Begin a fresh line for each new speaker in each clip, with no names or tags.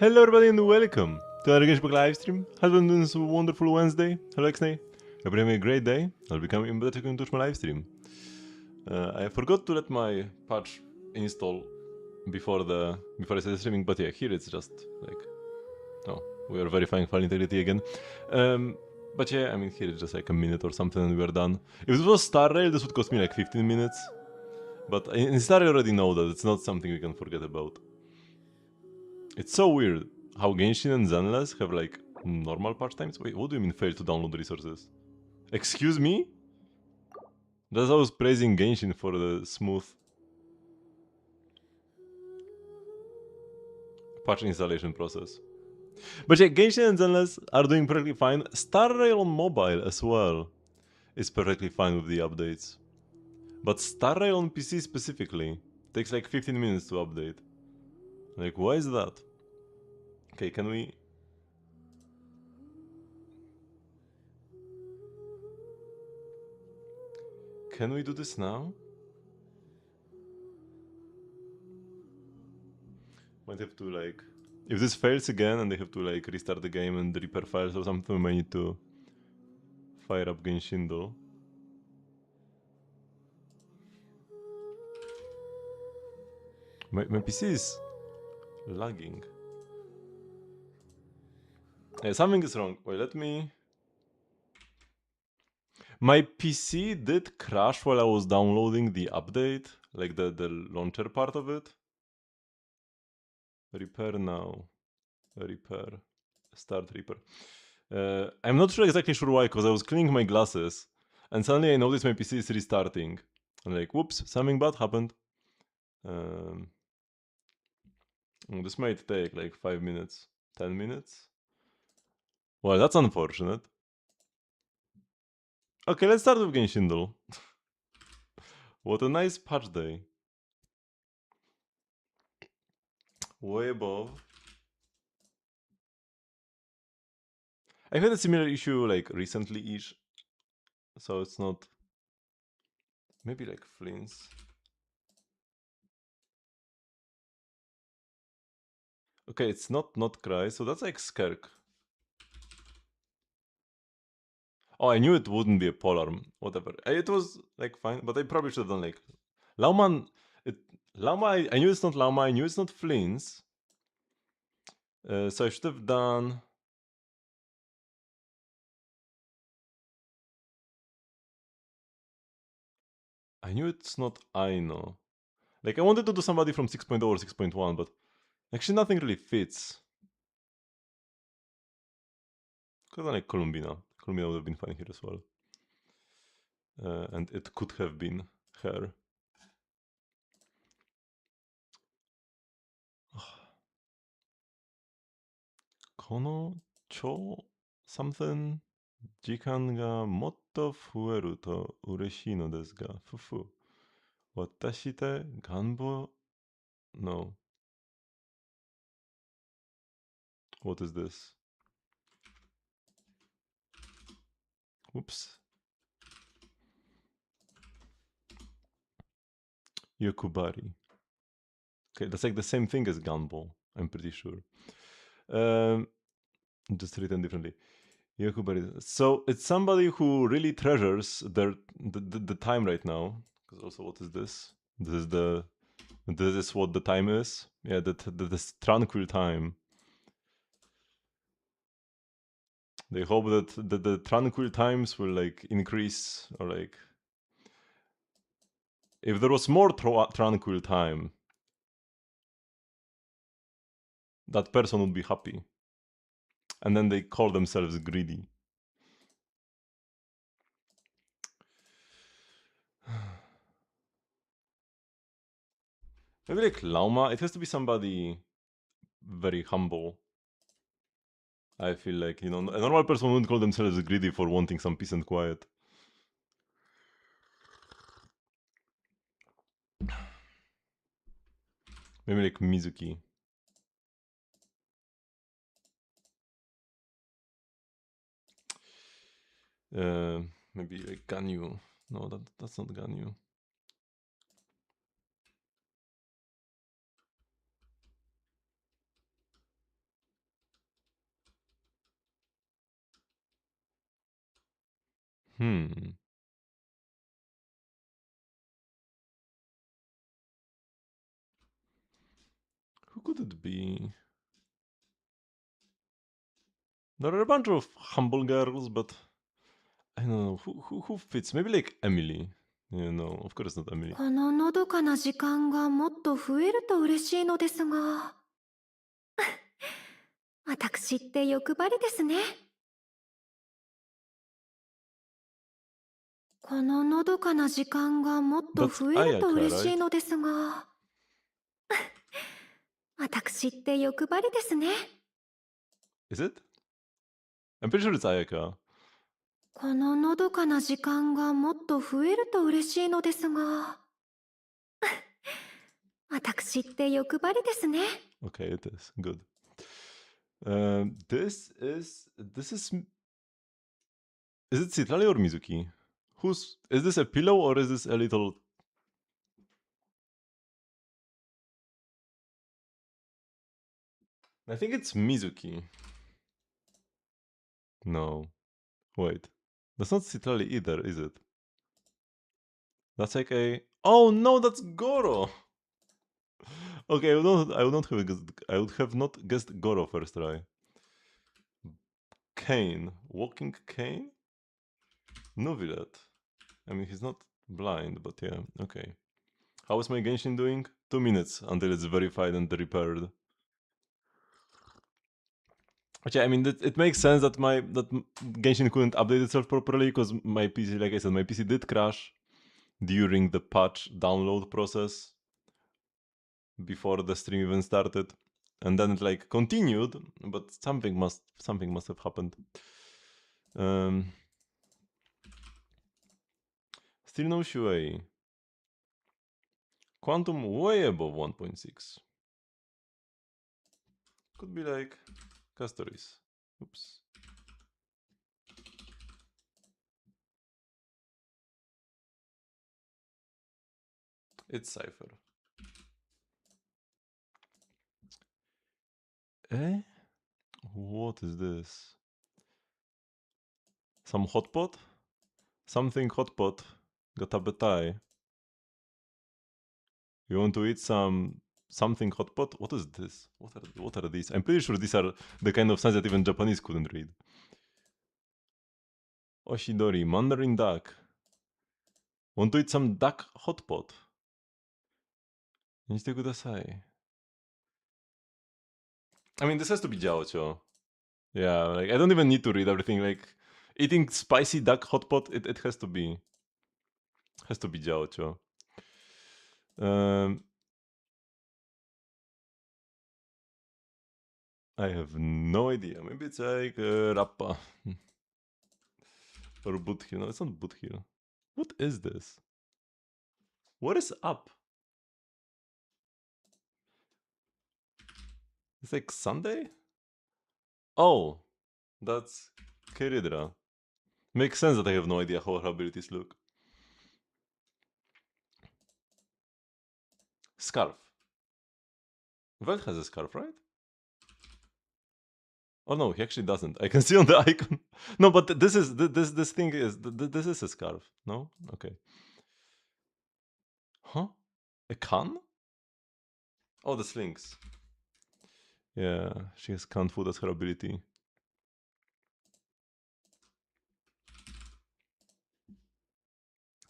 Hello everybody and welcome to another Genshin livestream. How's been doing this wonderful Wednesday? Hello Xnay. Hope you're having a great day. I'll be coming better to touch my livestream. I forgot to let my patch install before I started streaming, but yeah, here it's just like, oh, we are verifying file integrity again. But yeah, I mean here it's just like a minute or something and we're done. If it was Star Rail, this would cost me like 15 minutes. But in Star I already know that it's not something we can forget about. It's so weird how Genshin and Zenless have like normal patch times. Wait, what do you mean fail to download resources? Excuse me? That's how I was praising Genshin for the smooth patch installation process. But yeah, Genshin and Zenless are doing perfectly fine. Star Rail on mobile as well is perfectly fine with the updates. But Star Rail on PC specifically takes like 15 minutes to update. Like, why is that? Okay, can we... Can we do this now? Might have to like... If this fails again and they have to like restart the game and repair files or something, we might need to fire up Genshin though. My PC is lagging. Yeah, something is wrong. Wait, let me... My PC did crash while I was downloading the update, like the launcher part of it. Repair now. Repair. Start repair. I'm not exactly sure why, because I was cleaning my glasses, and suddenly I noticed my PC is restarting. I'm like, whoops, something bad happened. This might take like 5 minutes, 10 minutes. Well, that's unfortunate. Okay, let's start with Genshin though. What a nice patch day. Way above. I've had a similar issue like recently-ish, so it's not... Maybe like Flynn's. Okay, it's not Cry, so that's like Skirk. Oh, I knew it wouldn't be a polearm. Whatever. It was like fine, but I probably should have done like Lauman. Lauma. I knew it's not Lauma. I knew it's not Flynn's. So I should have done. I knew it's not Aino. Like I wanted to do somebody from 6.0 or 6.1, but actually nothing really fits. Could have done like Columbina. Columbina would have been fine here as well. And it could have been her. Kono cho something 時間がもっと増えると嬉しいのですが、ふふ。私で願望 No. What is this? Oops. Yokubari. Okay, that's like the same thing as Ganbo, I'm pretty sure. Just written differently. Yokubari. So it's somebody who really treasures the time right now. Because also, what is this? This is what the time is. Yeah, this tranquil time. They hope that the tranquil times will like increase or like if there was more tranquil time, that person would be happy. And then they call themselves greedy. Maybe like Lauma, it has to be somebody very humble. I feel like, you know, a normal person wouldn't call themselves greedy for wanting some peace and quiet. Maybe like Mizuki. Maybe like Ganyu. No, that's not Ganyu. Hmm. Who could it be? There are a bunch of humble girls, but I don't know who fits. Maybe like Emily. No, of course not Emily.
こののどかな時間がもっと増えると嬉しいのですが、私って欲張りですね。こののどかな時間がもっと
That's
増えると
Ayaka,
嬉しい
right?
のですが、私って欲張りですね。
Is it? I'm pretty sure it's Ayaka.
こののどかな時間がもっと増えると嬉しいのですが、私って欲張りですね。
Okay, it is good. This is it Citlali or Mizuki? Is this a pillow or is this a little? I think it's Mizuki. No, wait, that's not Citlali either, is it? That's like a. Oh no, that's Goro. Okay, I would not have guessed. I would have not guessed Goro first try. Kane, walking Kane, Novilet. I mean, he's not blind, but yeah, okay. How is my Genshin doing? 2 minutes until it's verified and repaired. Which I mean, it makes sense that Genshin couldn't update itself properly because my PC, like I said, my PC did crash during the patch download process before the stream even started, and then it like continued, but something must have happened. Um, Still no Shuei. Quantum way above 1.6. Could be like Castoris. Oops. It's Cypher. Eh? What is this? Some hotpot? Something hotpot. Got a betai. You want to eat something hotpot? What is this? What are these? I'm pretty sure these are the kind of signs that even Japanese couldn't read. Oshidori, Mandarin duck. Want to eat some duck hotpot? にしてください. I mean, this has to be Jiaocho. Yeah, like I don't even need to read everything. Like eating spicy duck hotpot, it has to be Jiaocho. Um, I have no idea. Maybe it's like Rappa or Budhil. No, it's not Budhil. What is this? What is up? It's like Sunday? Oh, that's Keridra. Makes sense that I have no idea how her abilities look. Scarf. Velt has a scarf, right? Oh no, he actually doesn't. I can see on the icon. No, but this thing is this is a scarf. No? Okay. Huh? A can? Oh, the slings. Yeah, she has canned food as her ability.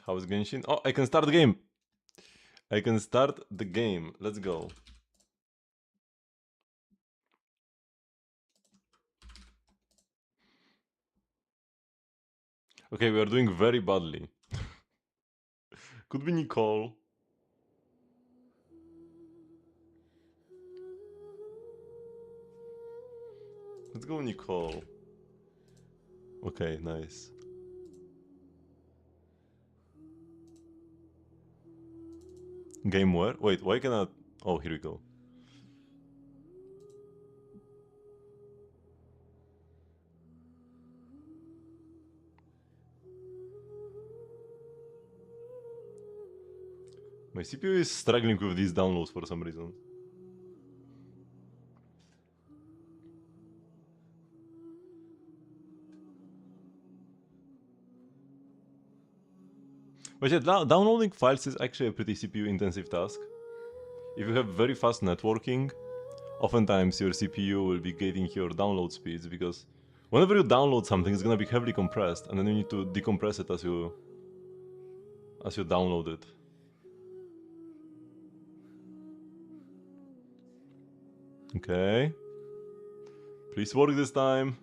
How is Genshin? Oh, I can start the game. I can start the game. Let's go. Okay, we are doing very badly. Could be Nicole. Let's go, Nicole. Okay, nice. Game where? Wait, why cannot? Oh, here we go. My CPU is struggling with these downloads for some reason. But yeah, downloading files is actually a pretty CPU intensive task. If you have very fast networking, oftentimes your CPU will be gating your download speeds, because whenever you download something, it's gonna be heavily compressed, and then you need to decompress it as you download it. Okay. Please work this time.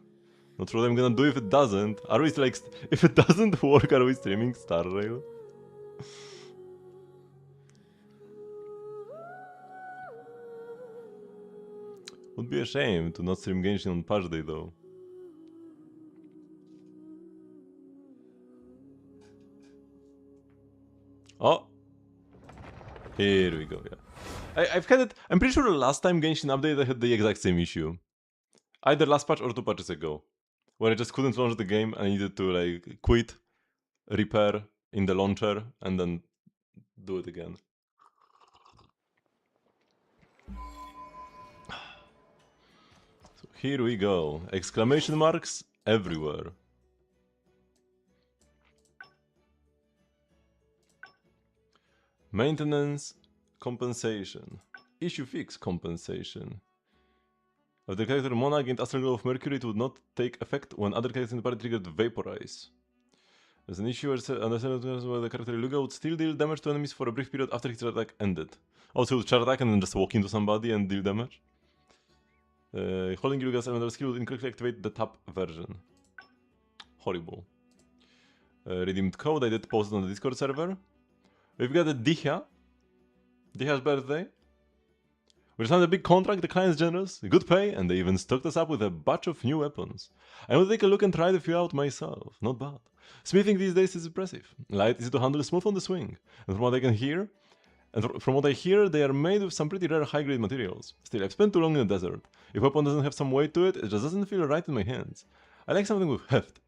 Not sure what I'm gonna do if it doesn't. Are we like, if it doesn't work, are we streaming Star Rail? Would be a shame to not stream Genshin on patch day though. Oh! Here we go, yeah. I've had it, I'm pretty sure the last time Genshin update I had the exact same issue. Either last patch or 2 patches ago. Where I just couldn't launch the game and I needed to like quit, repair in the launcher, and then do it again. So here we go. Exclamation marks everywhere. Maintenance compensation. Issue fix compensation. If the character Mona gained Astral Glow of Mercury, it would not take effect when other characters in the party triggered Vaporize. There's an issue where the character Luga would still deal damage to enemies for a brief period after his charge attack ended. Also, he would charge attack and then just walk into somebody and deal damage. Holding Luga's elemental skill would incorrectly activate the tap version. Horrible. Redeemed code, I did post it on the Discord server. We've got a Diha's birthday. We signed a big contract, the client's generous, good pay, and they even stocked us up with a batch of new weapons. I will take a look and try the few out myself, not bad. Smithing these days is impressive. Light, easy to handle, smooth on the swing. And from what I can hear, they are made with some pretty rare high-grade materials. Still, I've spent too long in the desert. If a weapon doesn't have some weight to it, it just doesn't feel right in my hands. I like something with heft.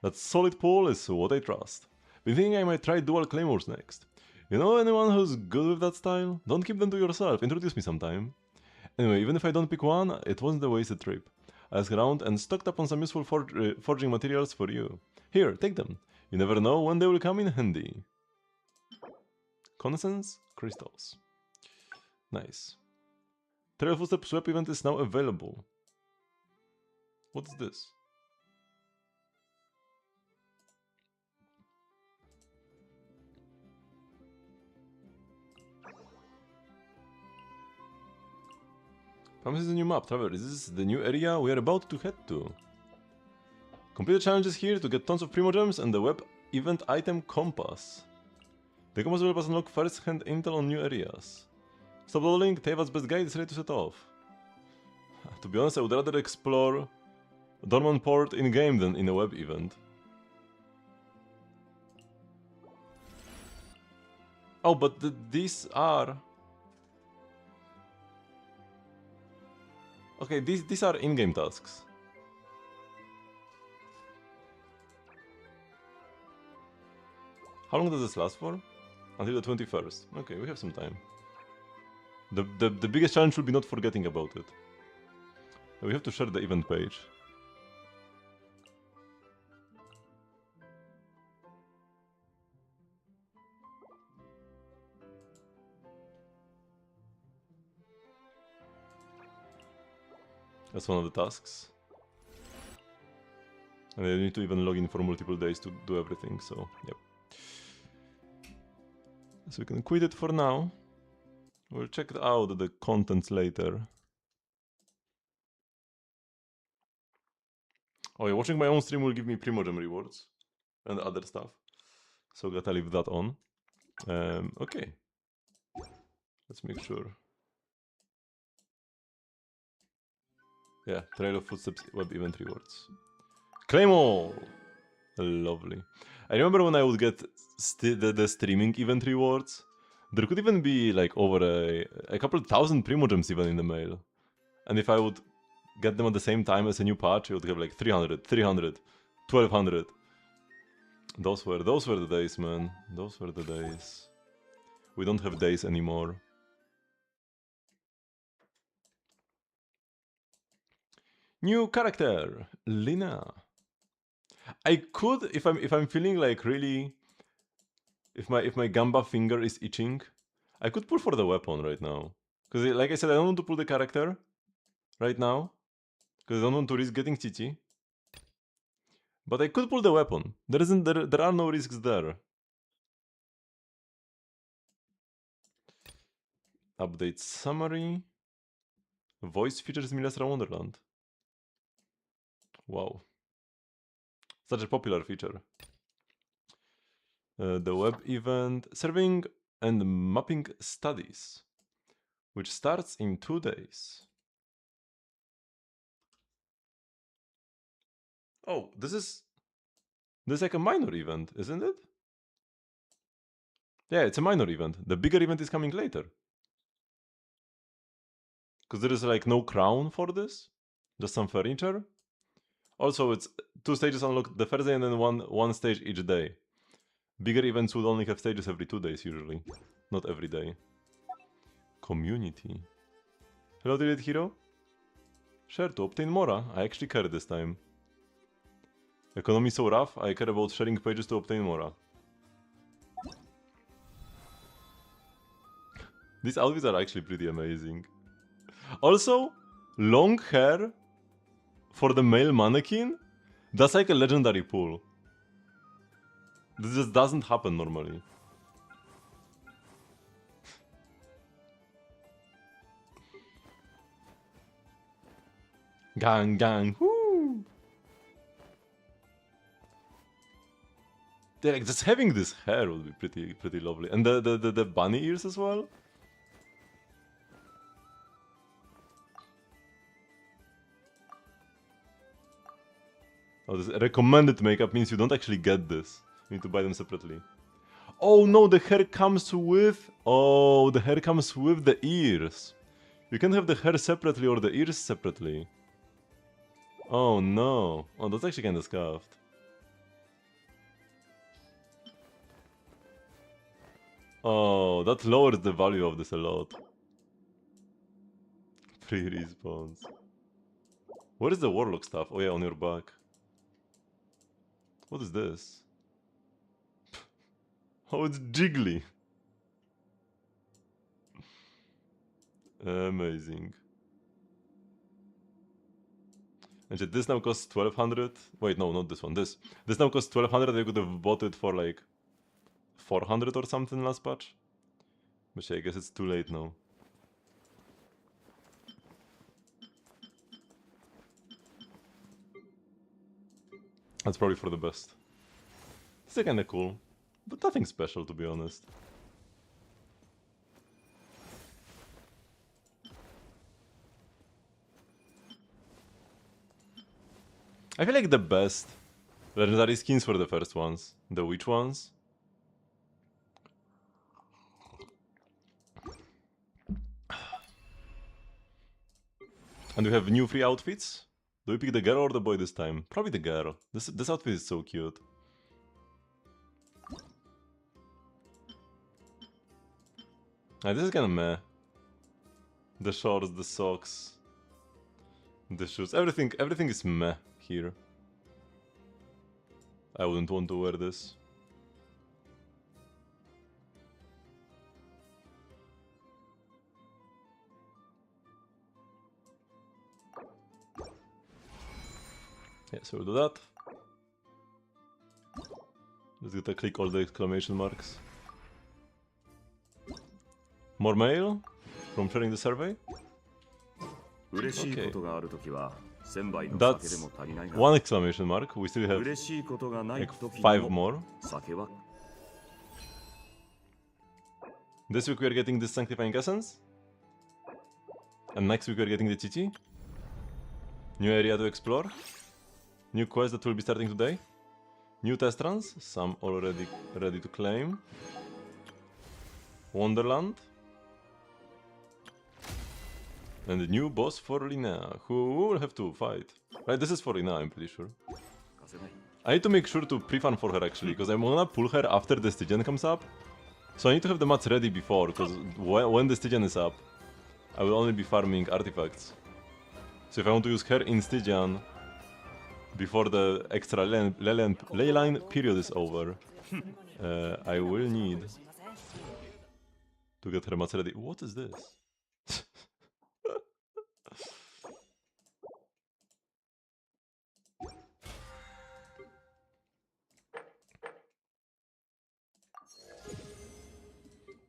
That solid pull is what I trust. Been thinking I might try dual claymores next. You know anyone who's good with that style? Don't keep them to yourself, introduce me sometime. Anyway, even if I don't pick one, it wasn't a wasted trip. I asked around and stocked up on some useful forging materials for you. Here, take them. You never know when they will come in handy. Connaissance crystals. Nice. Trail of Footsteps web event is now available. What's this? Promises a new map. Traveler, is this the new area we are about to head to? Complete the challenges here to get tons of Primogems and the web event item Compass. The Compass will help us unlock first-hand intel on new areas. Stop loading, Teva's best guide is ready to set off. To be honest, I would rather explore Dornman port in-game than in a web event. Oh, but these are... Okay, these are in-game tasks. How long does this last for? Until the 21st. Okay, we have some time. The biggest challenge will be not forgetting about it. We have to share the event page. That's one of the tasks. And I need to even log in for multiple days to do everything, so yep. So we can quit it for now. We'll check out the contents later. Oh yeah, watching my own stream will give me Primogem rewards and other stuff. So gotta leave that on. Okay. Let's make sure. Yeah, Trail of Footsteps web event rewards. Claymore! Lovely. I remember when I would get the streaming event rewards, there could even be like over a couple thousand Primogems even in the mail. And if I would get them at the same time as a new patch, I would have like 300, 300, 1200. Those were the days, man. Those were the days. We don't have days anymore. New character, Lina. I could, if I'm feeling like really if my gamba finger is itching, I could pull for the weapon right now. Because like I said, I don't want to pull the character right now. Because I don't want to risk getting Chichi. But I could pull the weapon. There are no risks there. Update summary. Voice features Milestra Wonderland. Wow. Such a popular feature. The web event Serving and Mapping Studies, which starts in 2 days. Oh, this is like a minor event, isn't it? Yeah, it's a minor event. The bigger event is coming later. Because there is like no crown for this, just some furniture. Also, it's 2 stages unlocked the first day and then one stage each day. Bigger events would only have stages every 2 days usually, not every day. Community. Hello, Delete Hero. Share to obtain Mora. I actually care this time. Economy so rough, I care about sharing pages to obtain Mora. These outfits are actually pretty amazing. Also, long hair for the male mannequin? That's like a legendary pull. This just doesn't happen normally. Gang, whoo! Yeah, like just having this hair would be pretty lovely. And the bunny ears as well? Oh, this recommended makeup means you don't actually get this. You need to buy them separately. Oh no, the hair comes with... Oh, the hair comes with the ears. You can have the hair separately or the ears separately. Oh no. Oh, that's actually kinda scuffed. Oh, that lowers the value of this a lot. Free respawns. Where is the warlock stuff? Oh yeah, on your back. What is this? Oh, it's jiggly. Amazing. And this now costs 1200. Wait, no, not this one. This now costs 1200. I could have bought it for like 400 or something last patch. But yeah, I guess it's too late now. That's probably for the best. It's kinda cool, but nothing special to be honest. I feel like the best legendary skins were the first ones. The witch ones. And we have new free outfits. Do we pick the girl or the boy this time? Probably the girl. This outfit is so cute. This is kinda meh. The shorts, the socks, the shoes, everything is meh here. I wouldn't want to wear this. Yeah, so we'll do that. Let's get to click all the exclamation marks. More mail from sharing the survey. Okay. That's 1 exclamation mark. We still have like 5 more. This week we are getting the Sanctifying Essence. And next week we are getting the Chichi. New area to explore. New quest that will be starting today. New test runs, some already ready to claim. Wonderland. And a new boss for Linnea, who will have to fight. Right, this is for Linnea, I'm pretty sure. I need to make sure to pre-farm for her actually, because I'm gonna pull her after the Stygian comes up. So I need to have the mats ready before, because when the Stygian is up, I will only be farming artifacts. So if I want to use her in Stygian before the extra ley line period is over, I will need to get her mats ready. What is this?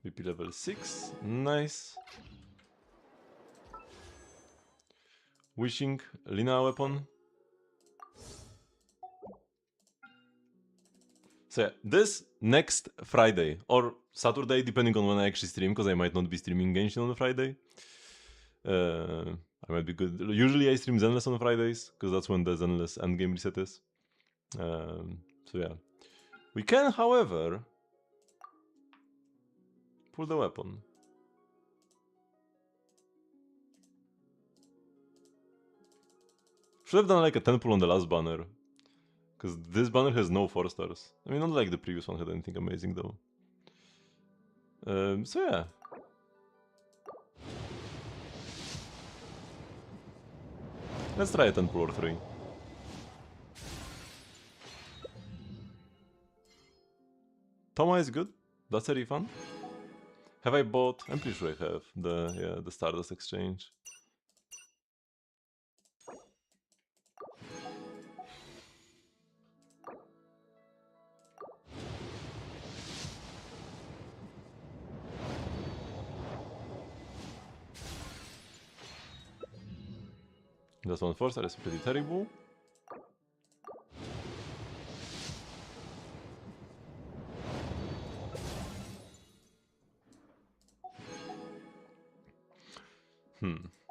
VP level 6, nice. Wishing Lina weapon. So yeah, this next Friday or Saturday, depending on when I actually stream, because I might not be streaming Genshin on a Friday. I might be good. Usually I stream Zenless on Fridays, because that's when the Zenless endgame reset is. So yeah. We can, however, pull the weapon. Should have done like a 10 pull on the last banner. Because this banner has no 4 stars. I mean, not like the previous one had anything amazing though. So yeah. Let's try a 10 pull or 3. Toma is good. That's a refund. Have I bought? I'm pretty sure I have the Stardust exchange. This one 4 star is pretty terrible.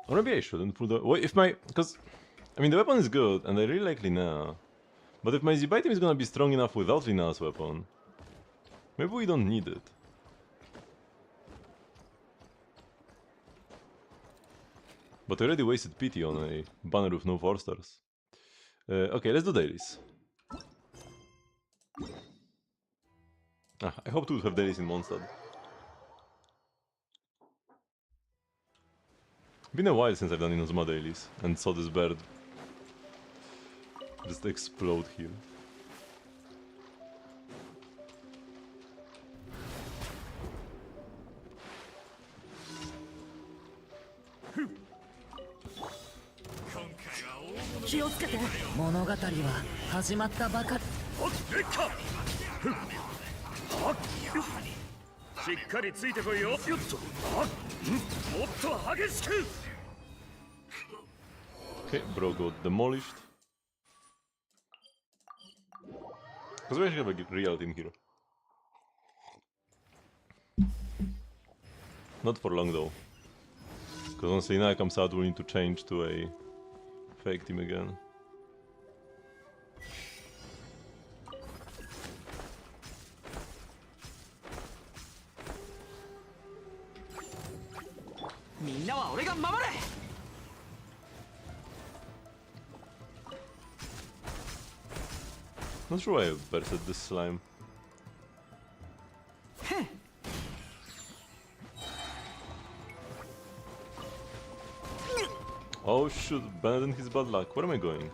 Or maybe I shouldn't pull the... Well, if my... Because, I mean, the weapon is good, and I really like Lina. But if my Z-Bite team is gonna be strong enough without Lina's weapon, maybe we don't need it. But I already wasted PT on a banner with no 4 stars. Okay, let's do dailies. I hope to have dailies in Mondstadt. Been a while since I've done Inazuma dailies, and saw this bird just explode here. Okay, bro got demolished. Because we actually have a real team here. Not for long though. Because once Lina comes out, we need to change to a fake team again. Not sure why I versed this slime. Oh shoot, Bennett and his bad luck. Where am I going?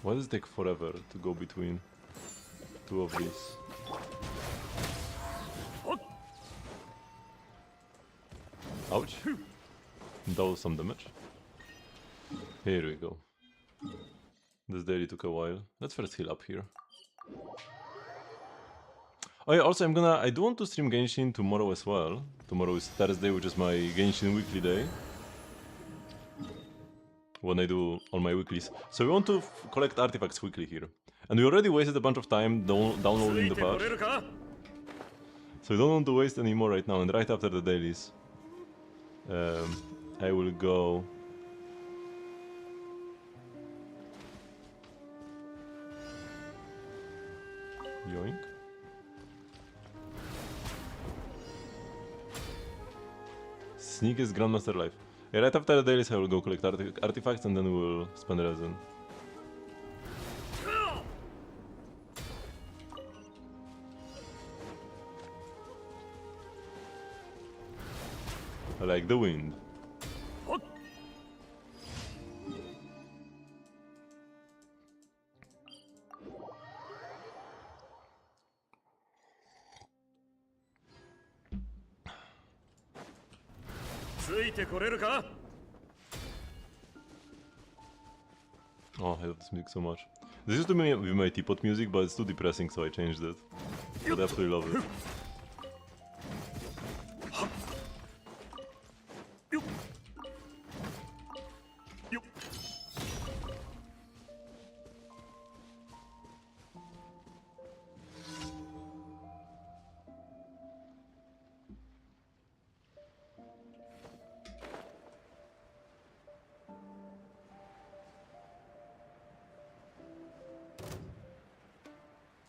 Why does it take forever to go between two of these? Ouch. That was some damage. Here we go. This daily took a while. Let's first heal up here. Oh yeah, also I do want to stream Genshin tomorrow as well. Tomorrow is Thursday, which is my Genshin weekly day. When I do all my weeklies. So we want to collect artifacts quickly here. And we already wasted a bunch of time downloading the patch. So we don't want to waste any more right now, and right after the dailies. I will go... Yoink. Sneak is Grandmaster Life. Yeah, right after the dailies I will go collect artifacts and then we will spend resin. I like the wind.
ついてこれるか?
Oh, I love this music so much. This used to be my teapot music, but it's too depressing, so I changed it. But I absolutely love it.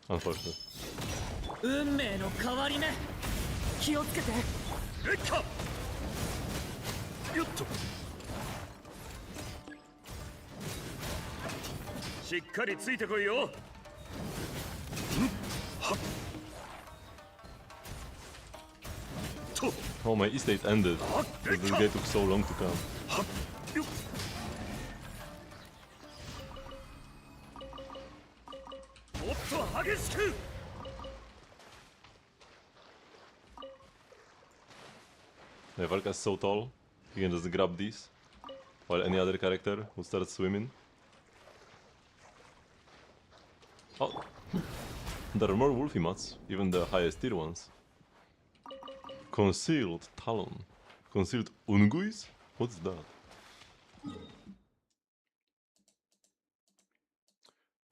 Unfortunate.
運命の変わり目気をつけてレッカよっとしっかりついてこいよ
Oh, my estate ended. This guy took so long to come.
もっと激しく
Yeah, Varka's so tall, he can just grab these, while any other character who starts swimming. Oh, there are more wolfy mats, even the highest tier ones. Concealed talon. Concealed unguis? What's that?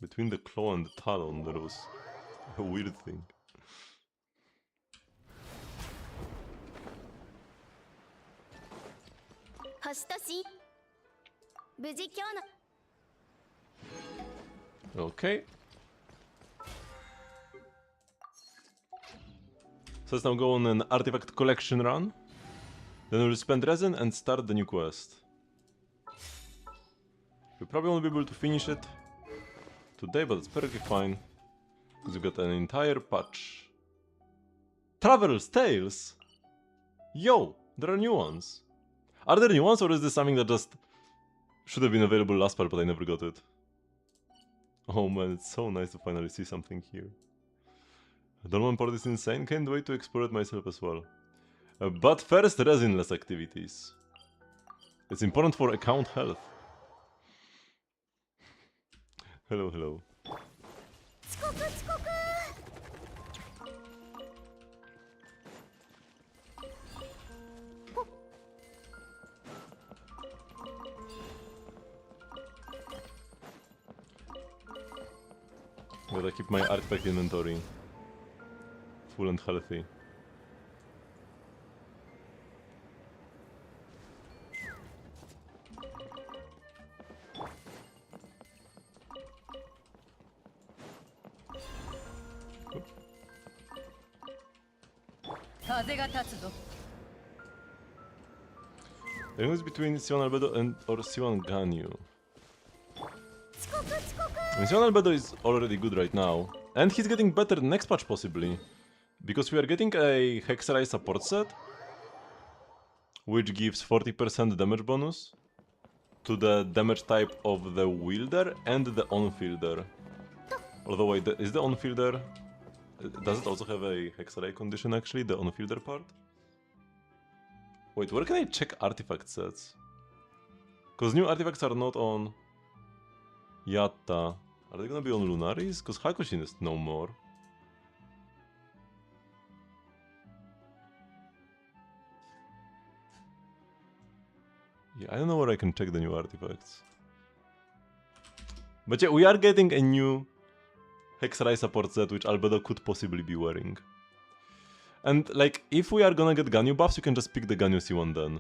Between the claw and the talon there was a weird thing. Okay. So let's now go on an artifact collection run. Then we'll spend resin and start the new quest. We probably won't be able to finish it today, but it's perfectly fine. Because we've got an entire patch. Traveler's Tales! Yo! There are new ones! Are there new ones, or is this something that just should have been available last part, but I never got it? Oh man, it's so nice to finally see something here. Dornman port is insane, can't wait to explore it myself as well. But first, resinless activities. It's important for account health. Hello, hello. Gotta keep my artifact inventory full and healthy. The difference between Sion Albedo and or Sion Ganyu. Sion Albedo is already good right now, and he's getting better next patch possibly, because we are getting a Hexerai support set, which gives 40% damage bonus to the damage type of the wielder and the on-fielder. Although wait, is the on-fielder... does it also have a Hexerai condition actually, the on-fielder part? Wait, where can I check artifact sets? Because new artifacts are not on Yatta. Are they gonna be on Lunaris? Because Hakushin is no more. Yeah, I don't know where I can check the new artifacts. But yeah, we are getting a new Hexerai support set which Albedo could possibly be wearing. And like, if we are gonna get Ganyu buffs, you can just pick the Ganyu C1 then.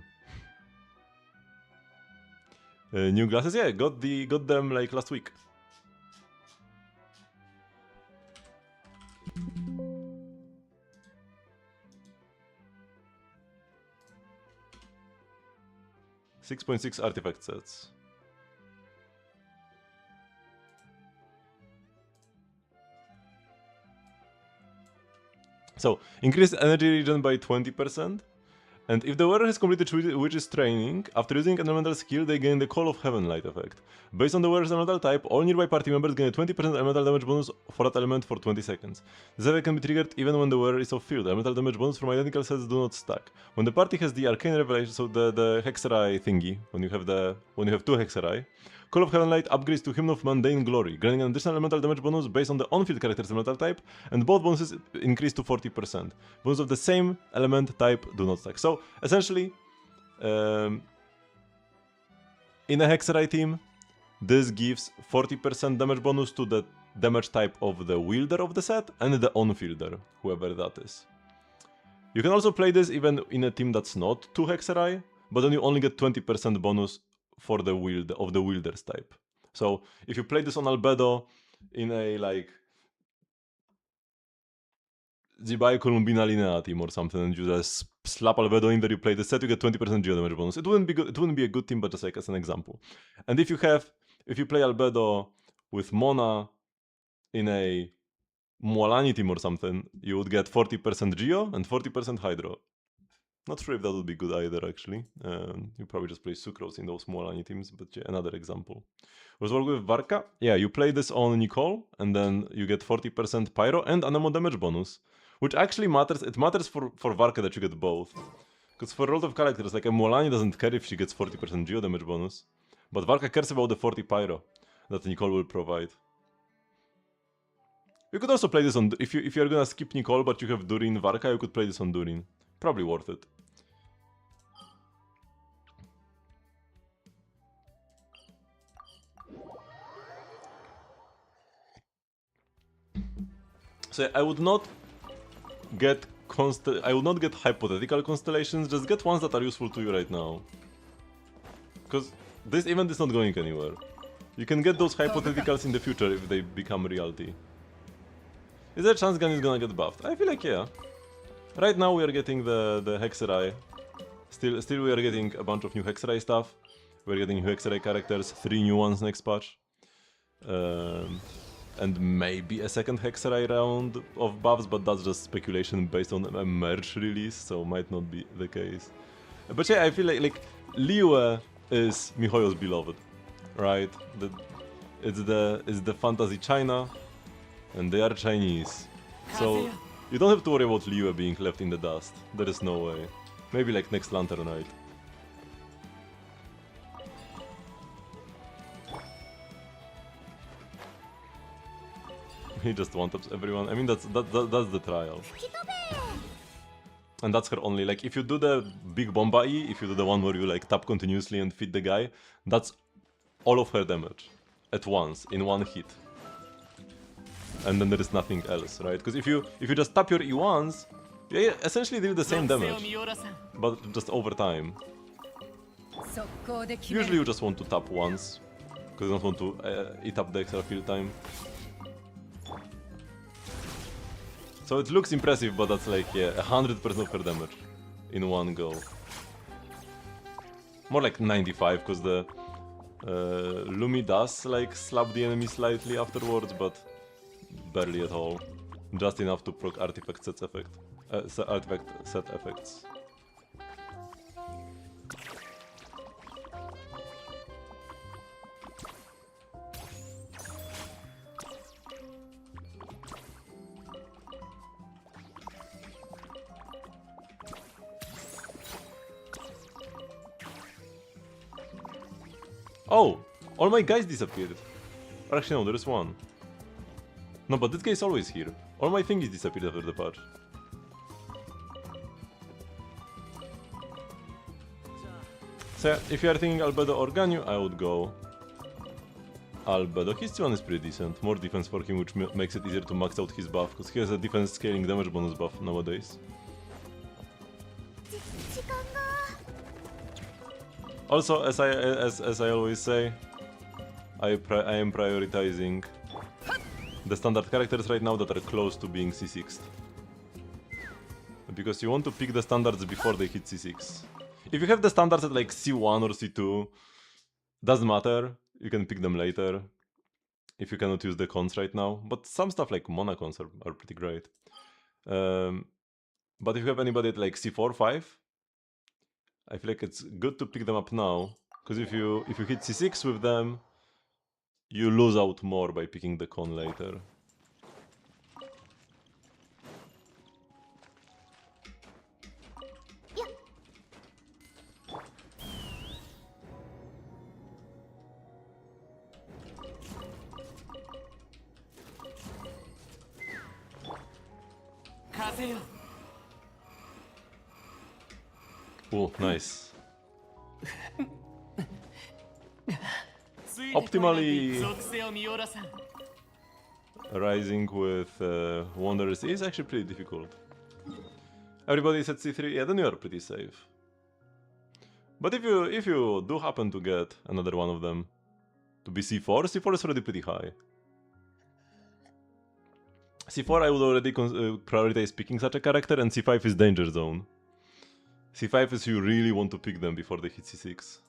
New glasses, yeah, got them like last week. .6 artifact sets. So, increased energy regen by 20%, And if the wearer has completed Witch's training, after using an elemental skill, they gain the Call of Heaven Light effect. Based on the wearer's elemental type, all nearby party members gain a 20% elemental damage bonus for that element for 20 seconds. This effect can be triggered even when the wearer is off-field. Elemental damage bonus from identical sets do not stack. When the party has the Arcane Revelation, so the Hexerai thingy, when you have two Hexerai, Call of Heaven Light upgrades to Hymn of Mundane Glory, granting an additional elemental damage bonus based on the on-field character's elemental type, and both bonuses increase to 40%. Bonuses of the same element type do not stack. So, essentially, in a Hexerai team, this gives 40% damage bonus to the damage type of the wielder of the set and the on-fielder, whoever that is. You can also play this even in a team that's not 2 Hexerai, but then you only get 20% bonus for the wielder's type. So if you play this on Albedo in a like Zibai Columbina Linea team or something, and you just slap Albedo in there, you play the set, you get 20% geo damage bonus. It wouldn't be good. It wouldn't be a good team, but just like as an example. And if you play Albedo with Mona in a Mualani team or something, you would get 40% geo and 40% hydro. Not sure if that would be good either, actually. You probably just play Sucrose in those Mualani teams, but yeah, another example. Whereas work with Varka, yeah, you play this on Nicole, and then you get 40% Pyro and Anemo damage bonus, which actually matters. It matters for Varka that you get both. Because for a lot of characters, like a Mualani doesn't care if she gets 40% Geo damage bonus, but Varka cares about the 40 Pyro that Nicole will provide. You could also play this on, if you're gonna skip Nicole but you have Durin Varka, you could play this on Durin. Probably worth it. So I would not get hypothetical constellations, just get ones that are useful to you right now. Because this event is not going anywhere. You can get those hypotheticals in the future if they become reality. Is there a chance Gun is gonna get buffed? I feel like yeah. Right now we are getting the Hexerai. Still we are getting a bunch of new Hexerai stuff. We're getting new Hexerai characters, 3 new ones next patch. And maybe a second Hexerai round of buffs, but that's just speculation based on a merge release, so might not be the case. But yeah, I feel like Liyue is MiHoYo's beloved, right? It's the fantasy China, and they are Chinese. So you don't have to worry about Liyue being left in the dust. There is no way. Maybe like next Lantern Night. He just one-taps everyone. I mean, that's the trial. And that's her only, like, if you do the big Bomba E, if you do the one where you like tap continuously and feed the guy, that's all of her damage at once, in one hit. And then there is nothing else, right? Because if you just tap your E once, you essentially deal the same damage, but just over time. Usually you just want to tap once, because you don't want to eat up the extra field time. So it looks impressive, but that's like, yeah, 100% of her damage in one go. More like 95, because the Lumi does like slap the enemy slightly afterwards, but barely at all. Just enough to proc artifact set effects. Oh! All my guys disappeared. Or actually no, there is one. No, but this guy is always here. All my thingies disappeared after the patch. So yeah, if you are thinking Albedo or Ganyu, I would go Albedo. His T1 is pretty decent. More defense for him, which makes it easier to max out his buff, because he has a defense scaling damage bonus buff nowadays. Also, as I always say, I am prioritizing the standard characters right now that are close to being C6'd. Because you want to pick the standards before they hit C6. If you have the standards at like C1 or C2, doesn't matter, you can pick them later. If you cannot use the cons right now. But some stuff like Mona cons are pretty great. But if you have anybody at like C4, 5, I feel like it's good to pick them up now, because if you hit C6 with them, you lose out more by picking the con later. Oh, nice. Optimally rising with Wanderers is actually pretty difficult. Everybody is at C3, yeah, then you are pretty safe. But if you do happen to get another one of them to be C4, C4 is already pretty high. C4 I would already prioritize picking such a character, and C5 is danger zone. C5 is you really want to pick them before they hit C6.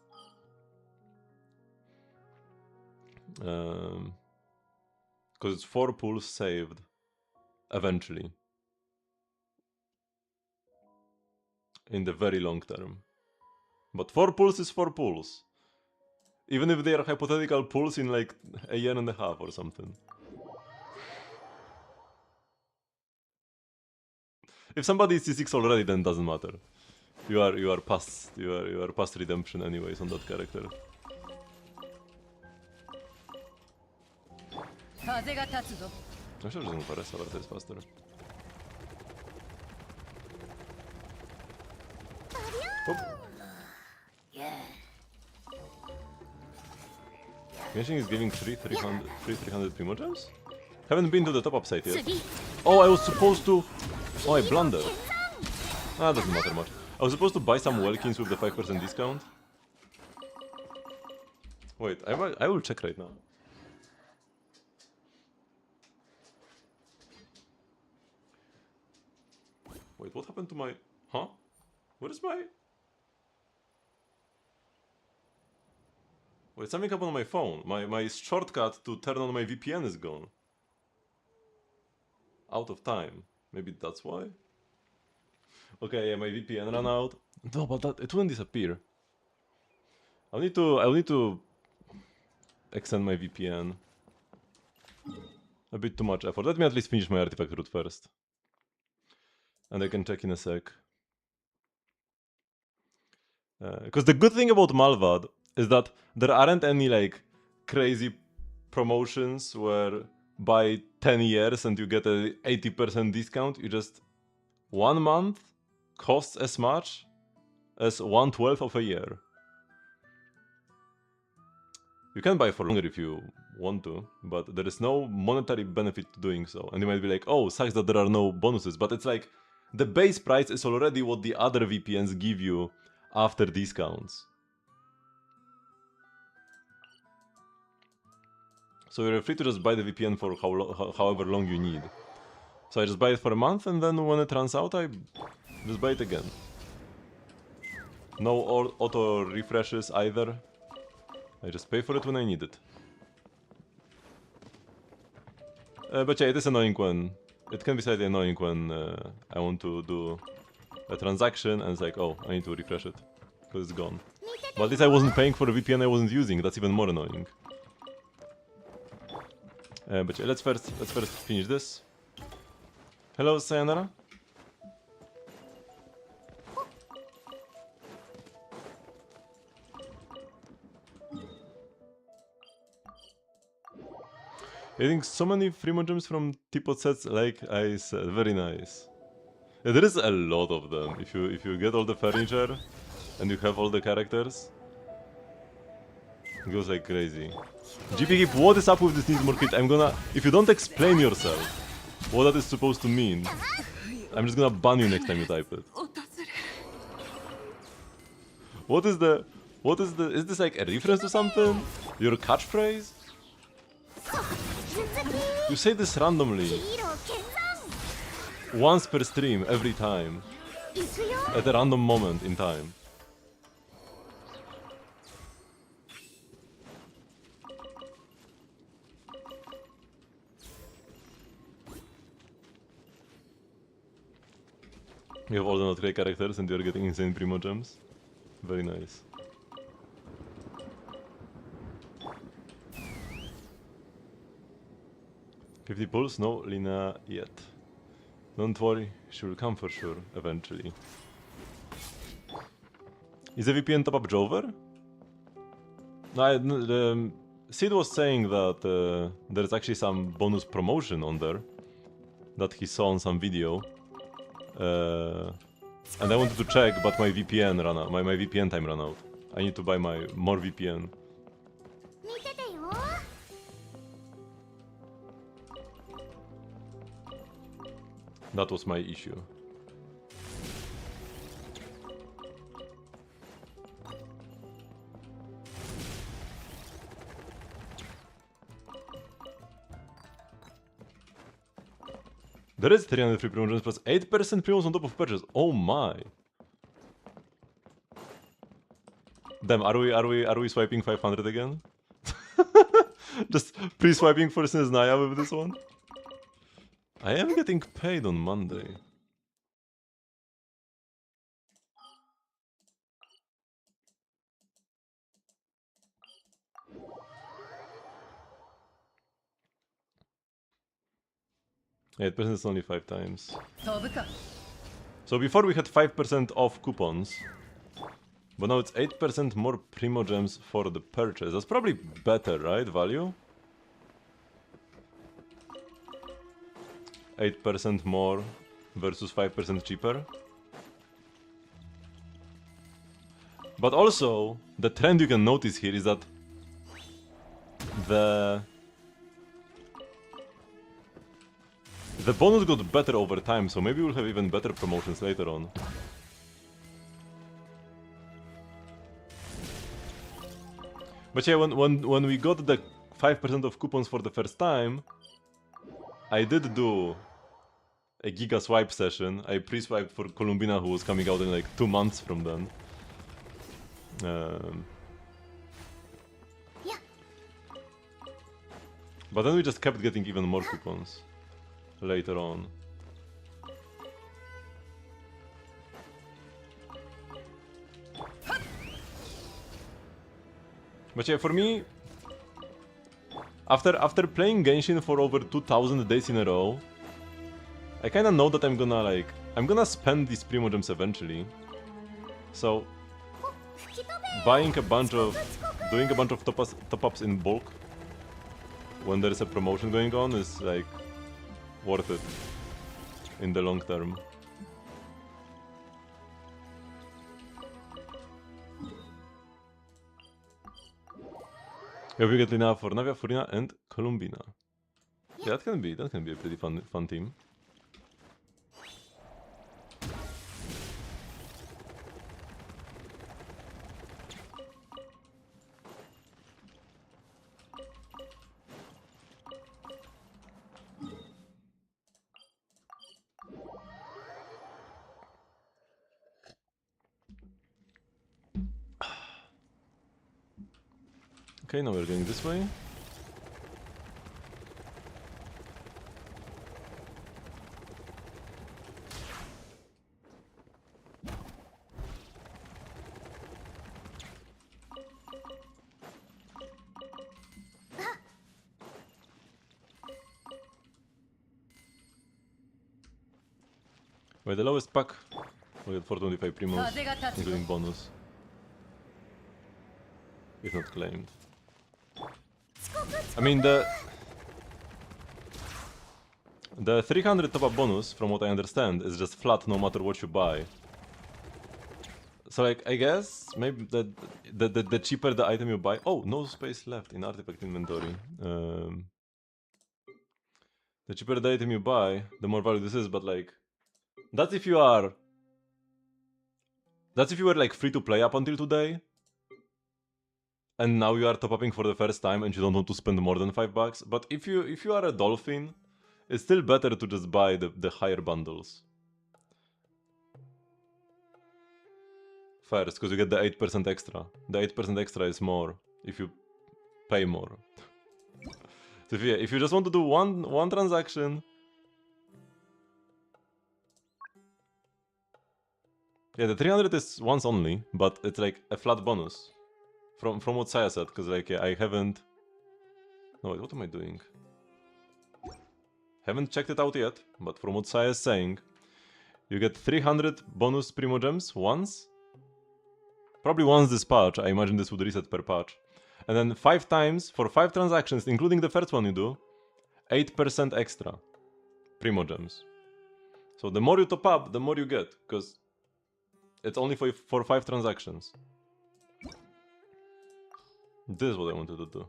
Because it's 4 pulls saved eventually. In the very long term. But 4 pulls is 4 pulls. Even if they are hypothetical pulls in like a year and a half or something. If somebody is C6 already, then it doesn't matter. You are past redemption anyways on that character. Myślę, że znów Aresa, to jest faster. Genshin is giving 300 primo gems? Haven't been to the top upside yet. Oh, I was supposed to... Oh, I blundered. Ah, doesn't matter much. I was supposed to buy some Welkins with the 5% discount. Wait, I will check right now. Wait, what happened to my... Huh? What is my... Wait, something happened on my phone. My shortcut to turn on my VPN is gone. Out of time. Maybe that's why? Okay, yeah, my VPN ran out. No, but it wouldn't disappear. I'll need to extend my VPN. A bit too much effort. Let me at least finish my artifact route first. And I can check in a sec. Because the good thing about Malvad is that there aren't any like crazy promotions where buy 10 years and you get a 80% discount. You just 1 month costs as much as 1/12 of a year. You can buy for longer if you want to, but there is no monetary benefit to doing so. And you might be like, oh, sucks that there are no bonuses, but it's like the base price is already what the other VPNs give you after discounts. So you're free to just buy the VPN for however long you need. So I just buy it for a month, and then when it runs out, I just buy it again. No auto refreshes either. I just pay for it when I need it. But yeah, it is annoying when... It can be slightly annoying when I want to do a transaction and it's like, oh, I need to refresh it. Because it's gone. But at least I wasn't paying for a VPN I wasn't using. That's even more annoying. But yeah, let's first finish this. Hello, Sayonara. Getting so many free gems from teapot sets, like I said, very nice. Yeah, there is a lot of them. If you get all the furniture and you have all the characters, it goes like crazy. GP, what is up with this need more kit? I'm gonna... If you don't explain yourself, what that is supposed to mean, I'm just gonna ban you next time you type it. What is the... Is this like a reference to something? Your catchphrase? You say this randomly. Once per stream, every time. At a random moment in time. You have all the not great characters and you're getting insane primo gems. Very nice. $50 pulse? No, Lina yet. Don't worry, she will come for sure, eventually. Is the VPN top up Jover? No, Sid was saying that there's actually some bonus promotion on there that he saw on some video. And I wanted to check, but my VPN ran out. My VPN time ran out. I need to buy more VPN. That was my issue. There is 300 free promotions plus 8% premiums on top of purchase. Oh my! Damn, are we swiping 500 again? Just pre-swiping for Sneznaya with this one? I am getting paid on Monday. Yeah, 8% is only 5 times. So before we had 5% off coupons, but now it's 8% more Primo Gems for the purchase. That's probably better, right? Value? 8% more versus 5% cheaper. But also, the trend you can notice here is that the bonus got better over time, so maybe we'll have even better promotions later on. But yeah, when we got the 5% of coupons for the first time, I did do a giga swipe session. I pre-swiped for Columbina, who was coming out in like 2 months from then. But then we just kept getting even more coupons later on. But yeah, for me, after playing Genshin for over 2000 days in a row, I kinda know that I'm gonna spend these Primo Gems eventually. So doing a bunch of top-ups in bulk when there is a promotion going on is like worth it in the long term. Yeah, we get Lina for Navia, Furina, and Columbina. Yeah, that can be a pretty fun team. Okay, now we're going this way. Wait, the lowest pack will get 425 primos, including bonus. If not claimed. I mean, the 300 top-up bonus, from what I understand, is just flat no matter what you buy. So like, I guess, maybe the cheaper the item you buy... Oh, no space left in artifact inventory. The cheaper the item you buy, the more value this is, but like... That's if you were like free to play up until today. And now you are top-upping for the first time and you don't want to spend more than $5. But if you are a dolphin, it's still better to just buy the higher bundles. First, because you get the 8% extra. The 8% extra is more if you pay more. So if you just want to do one transaction... Yeah, the 300 is once only, but it's like a flat bonus. From what Saya said, because like yeah, I haven't... No, wait, what am I doing? Haven't checked it out yet, but from what Saya is saying, you get 300 bonus Primo Gems once. Probably once this patch, I imagine this would reset per patch. And then 5 times, for 5 transactions, including the first one you do, 8% extra Primo Gems. So the more you top up, the more you get, because it's only for 5 transactions. This is what I wanted to do.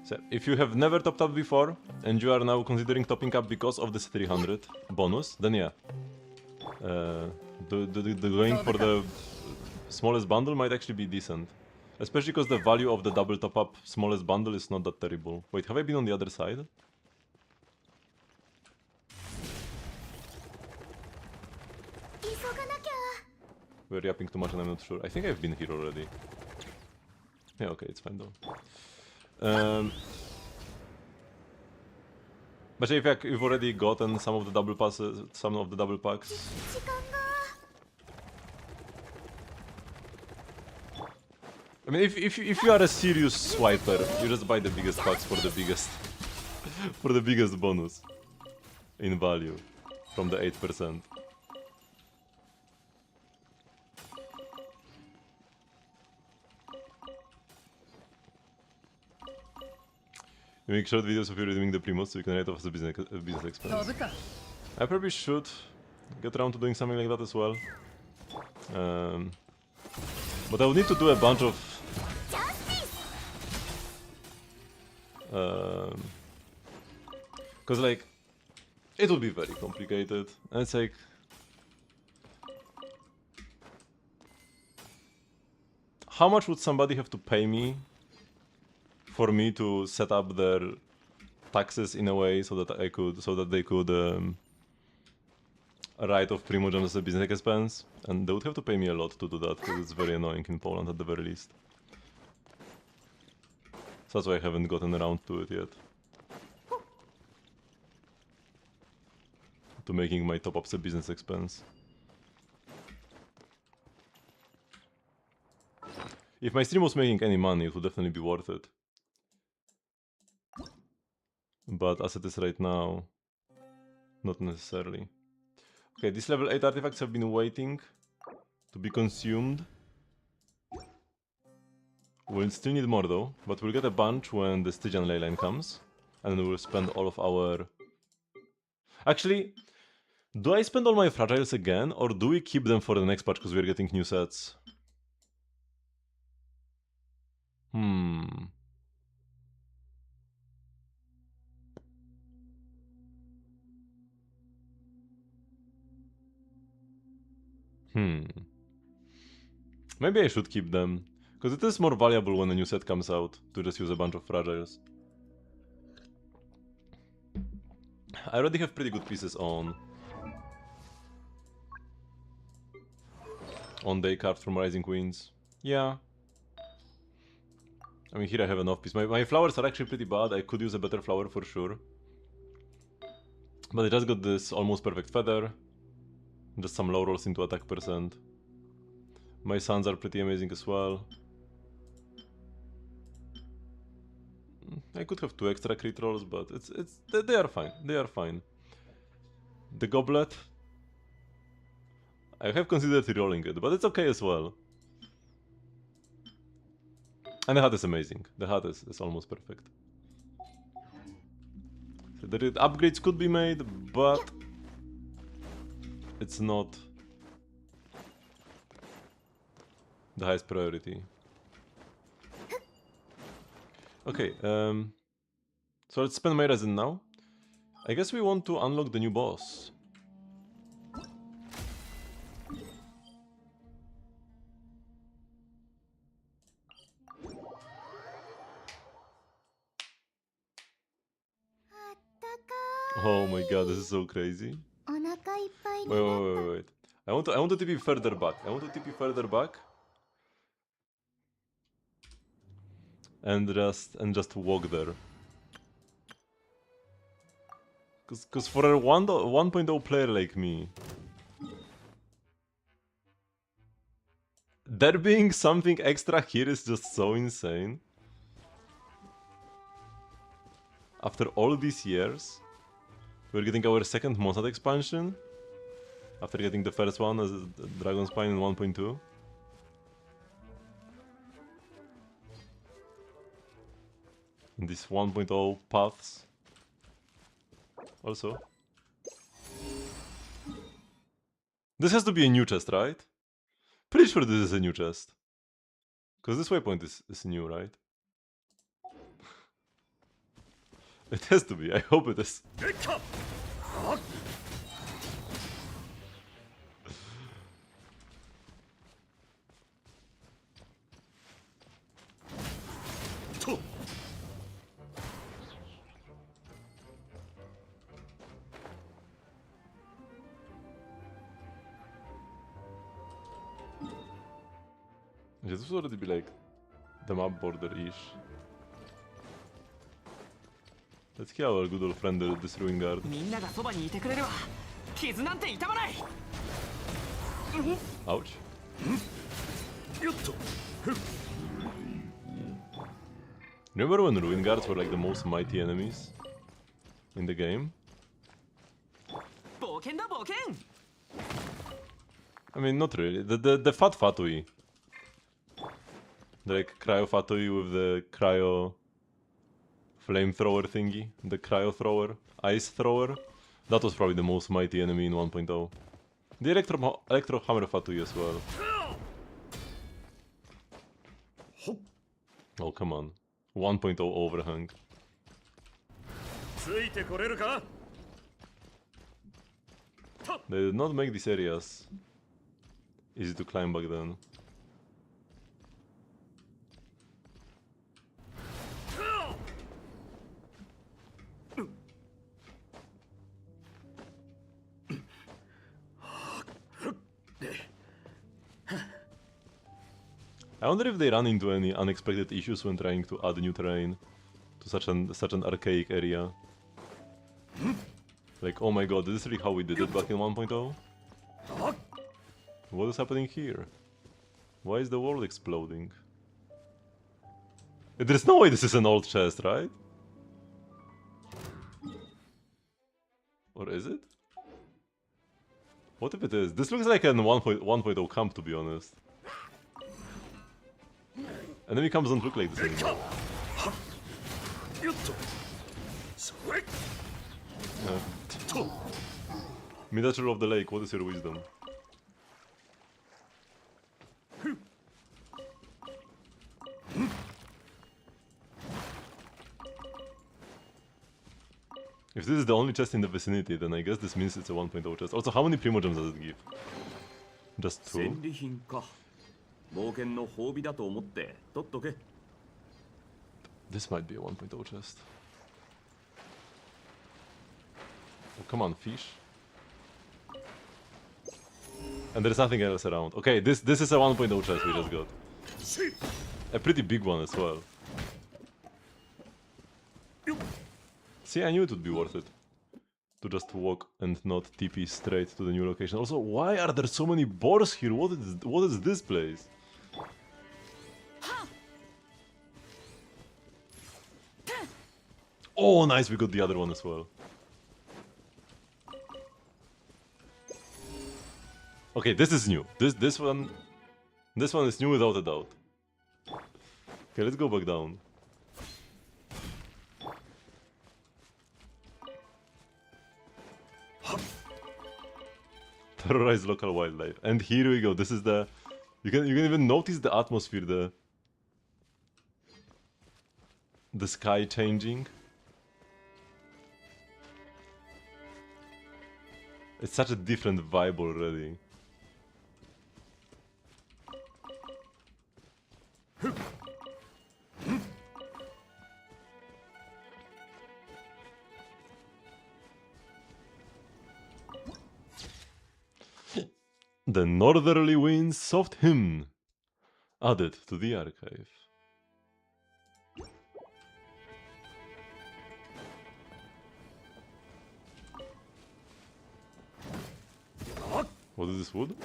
So, if you have never topped up before, and you are now considering topping up because of this 300 bonus, then yeah. The going for the smallest bundle might actually be decent. Especially because the value of the double top up smallest bundle is not that terrible. Wait, have I been on the other side? We're yapping too much and I'm not sure. I think I've been here already. Yeah, okay, it's fine though. But if you've already gotten some of the double passes, some of the double packs. I mean, if you are a serious swiper, you just buy the biggest packs for the biggest for the biggest bonus in value from the 8%. You make short videos of you redeeming the Primos so you can write off as a business expense. I probably should get around to doing something like that as well. But I would need to do a bunch of... Because like, it would be very complicated. And it's like... How much would somebody have to pay me for me to set up their taxes in a way so that they could write off Primo Gems as a business expense, and they would have to pay me a lot to do that because it's very annoying in Poland at the very least. So that's why I haven't gotten around to it yet. To making my top-ups a business expense. If my stream was making any money, it would definitely be worth it. But as it is right now, not necessarily. Okay, these level 8 artifacts have been waiting to be consumed. We'll still need more though, but we'll get a bunch when the Stygian ley line comes. And then we'll spend all of our... Actually, do I spend all my fragiles again, or do we keep them for the next patch because we're getting new sets? Maybe I should keep them, because it is more valuable when a new set comes out to just use a bunch of fragiles. I already have pretty good pieces on Daycart from Rising Queens. Yeah. I mean, here I have enough piece. My flowers are actually pretty bad. I could use a better flower for sure. But I just got this almost perfect feather. Just some low rolls into attack percent. My suns are pretty amazing as well. I could have 2 extra crit rolls, but they are fine. They are fine. The goblet. I have considered re-rolling it, but it's okay as well. And the hat is amazing. The hat is almost perfect. So the upgrades could be made, but it's not the highest priority. Okay, so let's spend my resin now. I guess we want to unlock the new boss. Oh my god, this is so crazy. Wait. I want to TP further back. I want to TP further back. And just walk there. Cause for a 1.0 player like me, there being something extra here is just so insane. After all these years, we're getting our second Mossad expansion. After getting the first one as Dragon Spine in 1.2. And these 1.0 paths. Also. This has to be a new chest, right? Pretty sure this is a new chest. Because this waypoint is new, right? It has to be, I hope it is. This would already be like the map border-ish. Let's kill our good old friend, this Ruin Guard. Ouch. Remember when Ruin Guards were like the most mighty enemies in the game? I mean, not really. The Fat Fatui. The like cryo Fatui with the cryo flamethrower thingy, the cryo thrower, ice thrower. That was probably the most mighty enemy in 1.0. The electro hammer Fatui as well. Oh come on, 1.0 overhang. They did not make these areas easy to climb back then. I wonder if they run into any unexpected issues when trying to add new terrain to such an archaic area. Like, oh my god, is this really how we did it back in 1.0? What is happening here? Why is the world exploding? There's no way this is an old chest, right? Or is it? What if it is? This looks like an 1.0 camp, to be honest. Enemy camps don't look like this anymore. Miniature of the lake, what is your wisdom? If this is the only chest in the vicinity, then I guess this means it's a 1.0 chest. Also, how many Primogems does it give? Just 2? This might be a 1.0 chest. Oh, come on, fish. And there's nothing else around. Okay, this is a 1.0 chest we just got. A pretty big one as well. See, I knew it would be worth it to just walk and not TP straight to the new location. Also, why are there so many boars here? What is this place? Oh, nice, we got the other one as well. Okay, this is new. This one is new without a doubt. Okay, let's go back down. Terrorize local wildlife. And here we go. This is the... You can even notice the atmosphere, the sky changing. It's such a different vibe already. The Northerly Winds soft hymn added to the archive. What is this wood?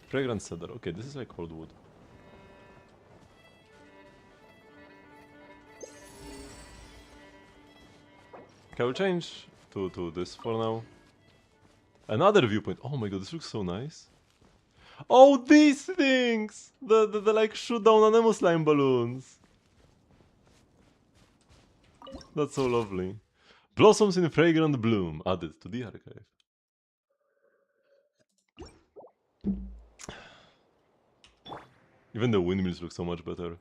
Fragrant cedar. Okay, this is like old wood. Okay, I will change to this for now. Another viewpoint. Oh my god, this looks so nice. Oh, these things! The like shoot down Anemo slime balloons. That's so lovely. Blossoms in fragrant bloom added to the archive. Even the windmills look so much better.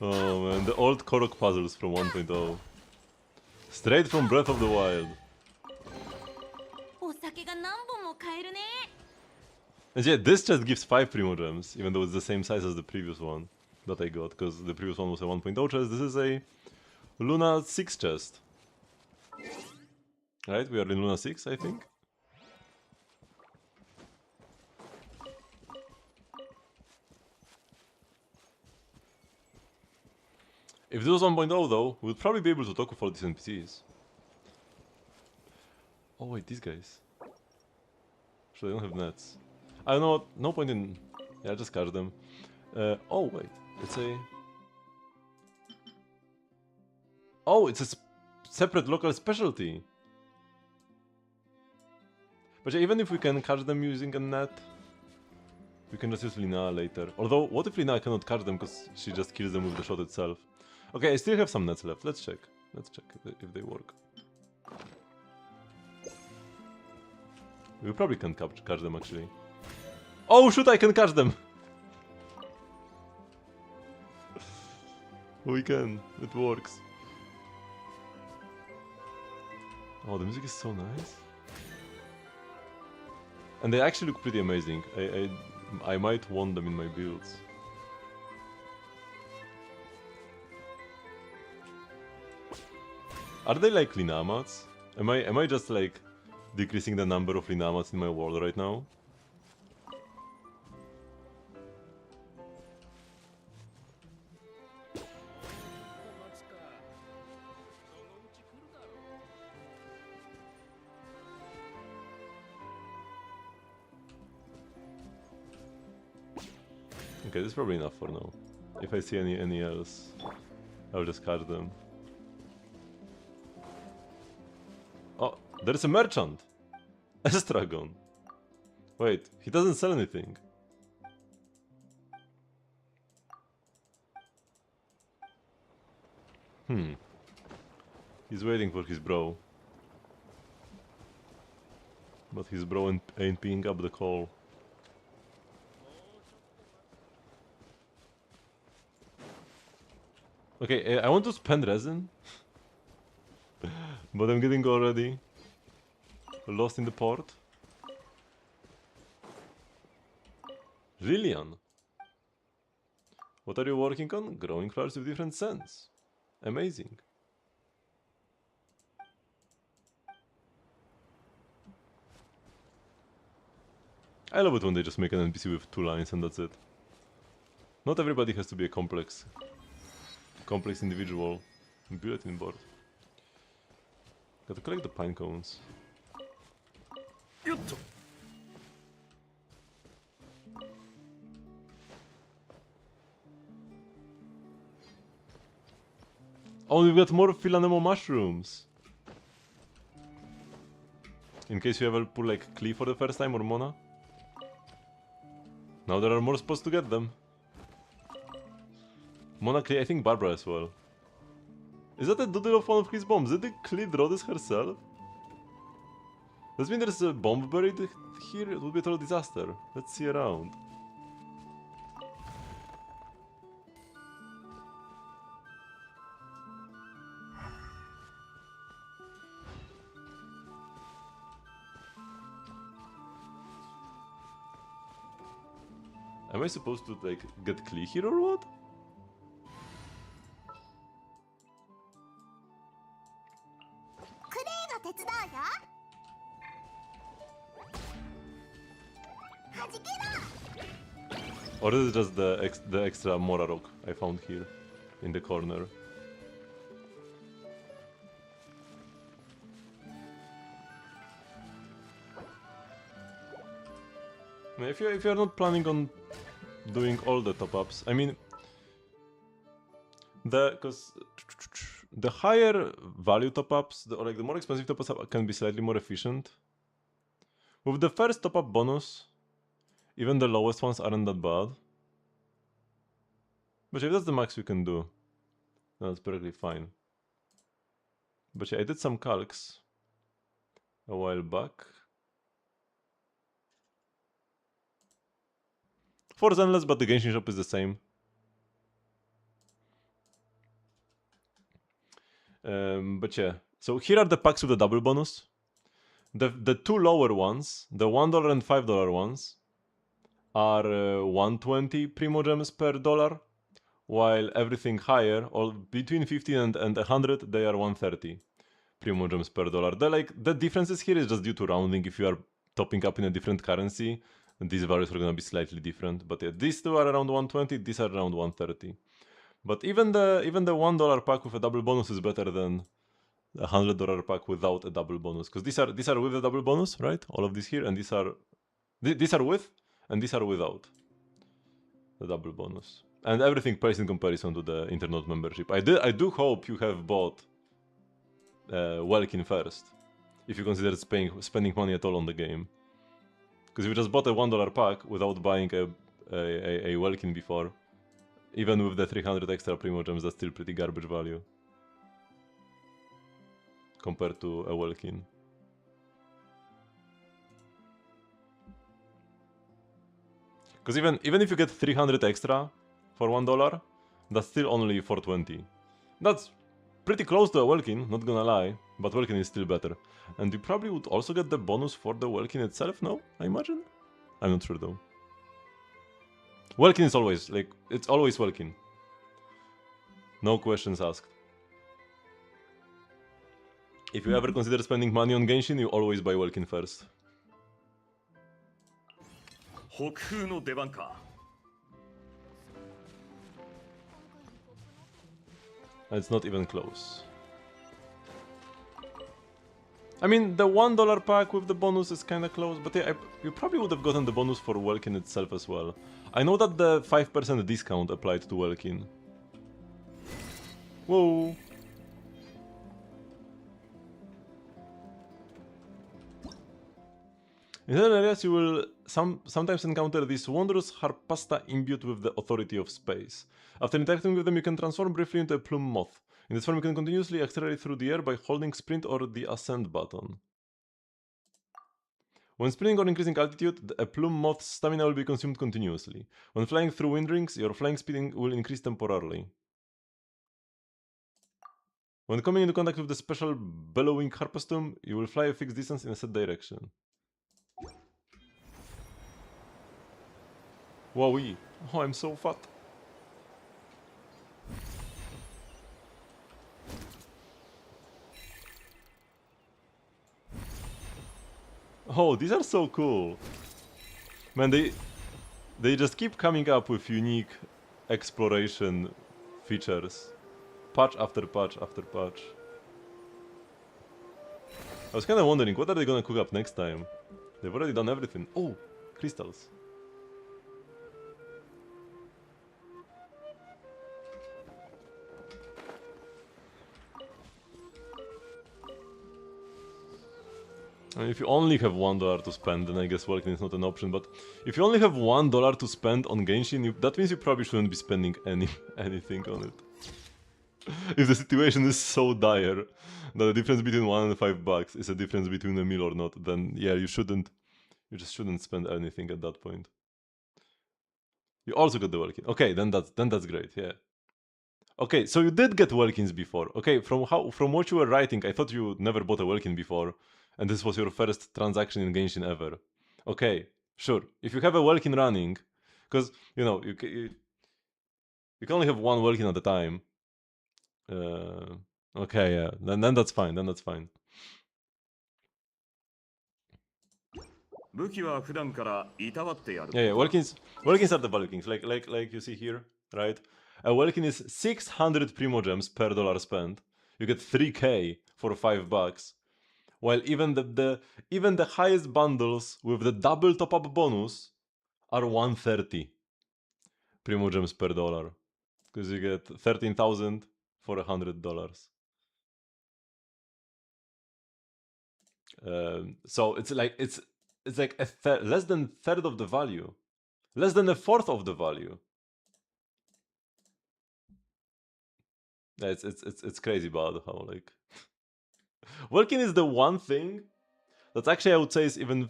Oh man, the old Korok puzzles from 1.0. Straight from Breath of the Wild.
お酒が何本も買えるね。
And yeah, this chest gives 5 Primo Gems, even though it's the same size as the previous one that I got, because the previous one was a 1.0 chest. This is a Luna 6 chest. Right, we are in Luna 6, I think. If this was 1.0 though, we'd probably be able to talk with all these NPCs. Oh wait, these guys. Actually, I don't have nets. I don't know, no point in... Yeah, just catch them. Oh wait, it's a... Oh, it's a separate local specialty! But yeah, even if we can catch them using a net, we can just use Lina later. Although, what if Lina cannot catch them because she just kills them with the shot itself? Okay, I still have some nets left. Let's check. Let's check if they work. We probably can catch them actually. Oh shoot, I can catch them! We can. It works. Oh, the music is so nice. And they actually look pretty amazing. I might want them in my builds. Are they like Linamats? Am I just like decreasing the number of Linamats in my world right now? Okay, this is probably enough for now. If I see any else, I'll just catch them. Oh, there's a merchant! Estragon! Wait, he doesn't sell anything. He's waiting for his bro. But his bro ain't picking up the call. Okay, I want to spend resin. But I'm getting already lost in the port. Lillian! What are you working on? Growing flowers with different scents. Amazing. I love it when they just make an NPC with 2 lines and that's it. Not everybody has to be a complex individual. Bulletin board. Gotta collect the pine cones. Oh, we've got more Philanemo mushrooms! In case you ever pull like Klee for the first time or Mona. Now there are more spots to get them. Mona, Klee, I think Barbara as well. Is that a doodle of one of his bombs? Did Klee draw this herself? Does mean there's a bomb buried here? It would be a total disaster. Let's see around. Am I supposed to like get Klee here or what? Or is it just the extra Mora rock I found here in the corner? If you're not planning on doing all the top-ups, I mean, because the higher value top-ups, or like the more expensive top-ups can be slightly more efficient. With the first top-up bonus, even the lowest ones aren't that bad. But if that's the max you can do, that's perfectly fine. But yeah, I did some calcs a while back. For Zenless, but the Genshin shop is the same. But yeah, so here are the packs with the double bonus. The two lower ones, the $1 and $5 ones, are 120 Primo Gems per dollar, while everything higher, or between 50 and 100, they are 130 Primo Gems per dollar. The differences here is just due to rounding. If you are topping up in a different currency, these values are gonna be slightly different. But yeah, these two are around 120, these are around 130. But even the $1 pack with a double bonus is better than a $100 pack without a double bonus, because these are with a double bonus, right? All of these here, and these are with, and these are without the double bonus, and everything pays in comparison to the Internet membership. I do hope you have bought Welkin first, if you consider spending money at all on the game, because if you just bought a $1 pack without buying a Welkin before, even with the 300 extra Primo Gems, that's still pretty garbage value compared to a Welkin. Because even if you get 300 extra for $1, that's still only 420. That's pretty close to a Welkin, not gonna lie, but Welkin is still better. And you probably would also get the bonus for the Welkin itself, no? I imagine? I'm not sure though. Welkin is always, like, it's always Welkin. No questions asked. If you ever consider spending money on Genshin, you always buy Welkin first. It's not even close. I mean, the $1 pack with the bonus is kinda close, but yeah, you probably would have gotten the bonus for Welkin itself as well. I know that the 5% discount applied to Welkin. Whoa! In certain areas you will sometimes encounter this wondrous harpasta imbued with the authority of space. After interacting with them, you can transform briefly into a plume moth. In this form, you can continuously accelerate through the air by holding sprint or the ascend button. When sprinting or increasing altitude, a plume moth's stamina will be consumed continuously. When flying through wind rings, your flying speed will increase temporarily. When coming into contact with the special bellowing harpastum, you will fly a fixed distance in a set direction. Wowee. Oh, I'm so fat. Oh, these are so cool. Man, they just keep coming up with unique exploration features. Patch after patch after patch. I was kinda wondering, what are they gonna cook up next time? They've already done everything. Oh, crystals. I mean, if you only have $1 to spend, then I guess Welkin is not an option, but if you only have $1 to spend on Genshin, that means you probably shouldn't be spending anything on it. If the situation is so dire that the difference between $1 and $5 is a difference between a meal or not, then yeah, you just shouldn't spend anything at that point. You also got the Welkin. Okay, then that's great, yeah. Okay, so you did get Welkins before. Okay, from what you were writing, I thought you never bought a Welkin before, and this was your first transaction in Genshin ever. Okay, sure. If you have a Welkin running, because you know you can only have one Welkin at a time. Okay, yeah. Then that's fine. Then that's fine. Yeah, Welkins are the value kings, like you see here, right? A Welkin is 600 Primo Gems per dollar spent. You get 3k for $5. While even the highest bundles with the double top-up bonus are 130 Primogems per dollar. Because you get 13,000 for $100. So it's like less than third of the value, less than a fourth of the value. Yeah, it's crazy about how like Welkin is the one thing that's actually I would say is even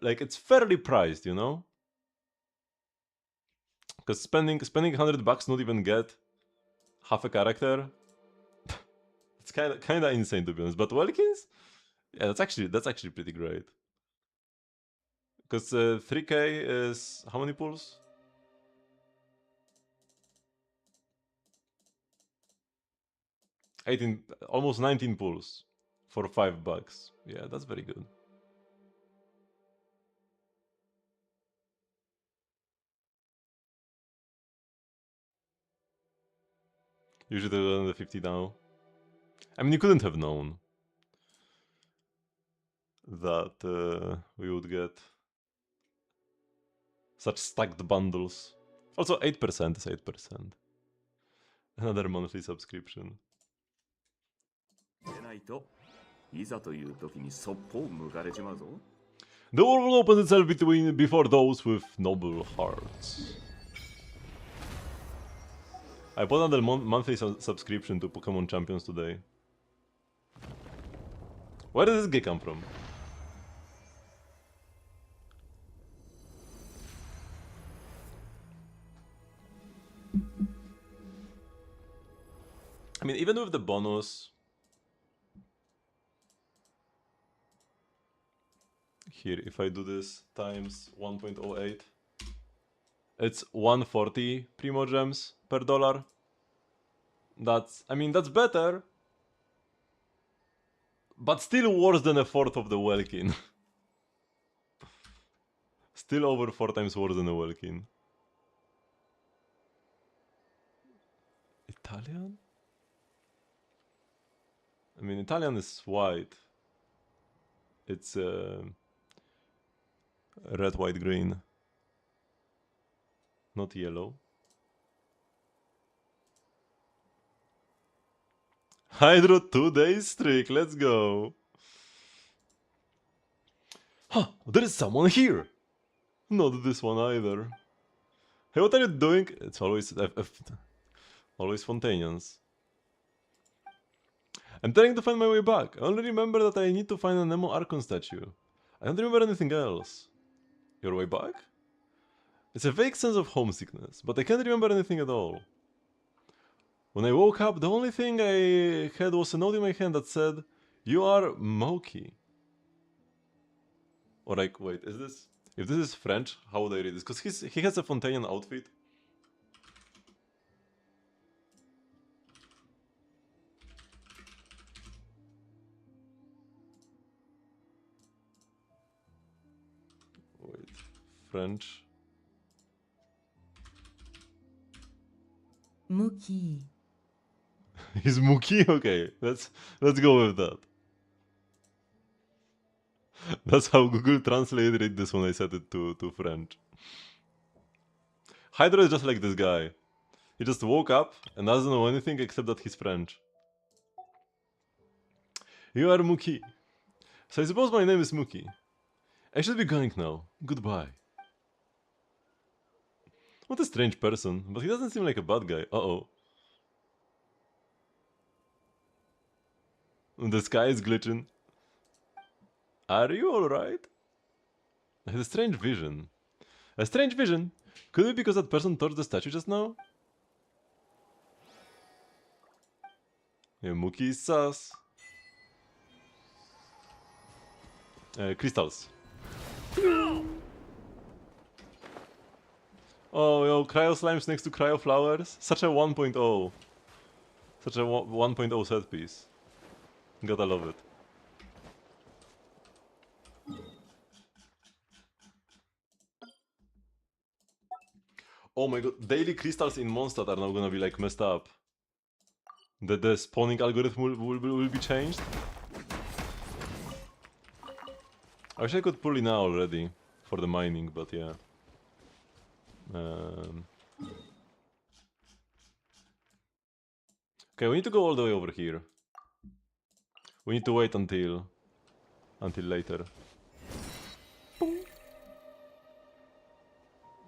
like it's fairly priced, you know? Because spending $100 not even get half a character, it's kind of insane to be honest. But Welkins, yeah, that's actually pretty great. Because 3K is how many pulls? 18, almost 19 pulls for $5. Yeah, that's very good. You should have done the 50 now. I mean, you couldn't have known that we would get such stacked bundles. Also, 8% is 8%. Another monthly subscription.
でないといざという時にそっぽを向かれちまうぞ。
The world will open itself before those with noble hearts. I bought another monthly subscription to Pokemon Champions today. Where did this guy come from? I mean, even with the bonus... Here, if I do this times 1.08, it's 140 Primogems per dollar. That's, I mean, that's better, but still worse than a fourth of the Welkin. Still over 4 times worse than a Welkin. Italian? I mean, Italian is white. It's red, white, green. Not yellow. Hydro 2 days streak, let's go. Huh, there is someone here. Not this one either. Hey, what are you doing? It's always always Fontanians. I'm trying to find my way back. I only remember that I need to find a Nemo Archon statue. I don't remember anything else. Your way back? It's a vague sense of homesickness, but I can't remember anything at all. When I woke up, the only thing I had was a note in my hand that said, "You are Moki." Or like, wait, is this... If this is French, how would I read this? Because he has a Fontanian outfit. Wait, French.
Mookie.
He's Muki? Okay, let's go with that. That's how Google translated this when I set it to French. Hydra is just like this guy. He just woke up and doesn't know anything except that he's French. You are Muki. So I suppose my name is Muki. I should be going now. Goodbye. What a strange person, but he doesn't seem like a bad guy. Uh-oh. The sky is glitching. Are you alright? I had a strange vision. A strange vision? Could it be because that person touched the statue just now? Yeah, Mookie is sus. Crystals. Oh, yo, Cryo Slimes next to Cryo Flowers. Such a 1.0. Such a 1.0 set piece. Gotta love it. Oh my god, daily crystals in Mondstadt are now gonna be like messed up. The spawning algorithm will be changed. I wish I could pull in now already for the mining, but yeah. Um, okay, we need to go all the way over here. We need to wait until later.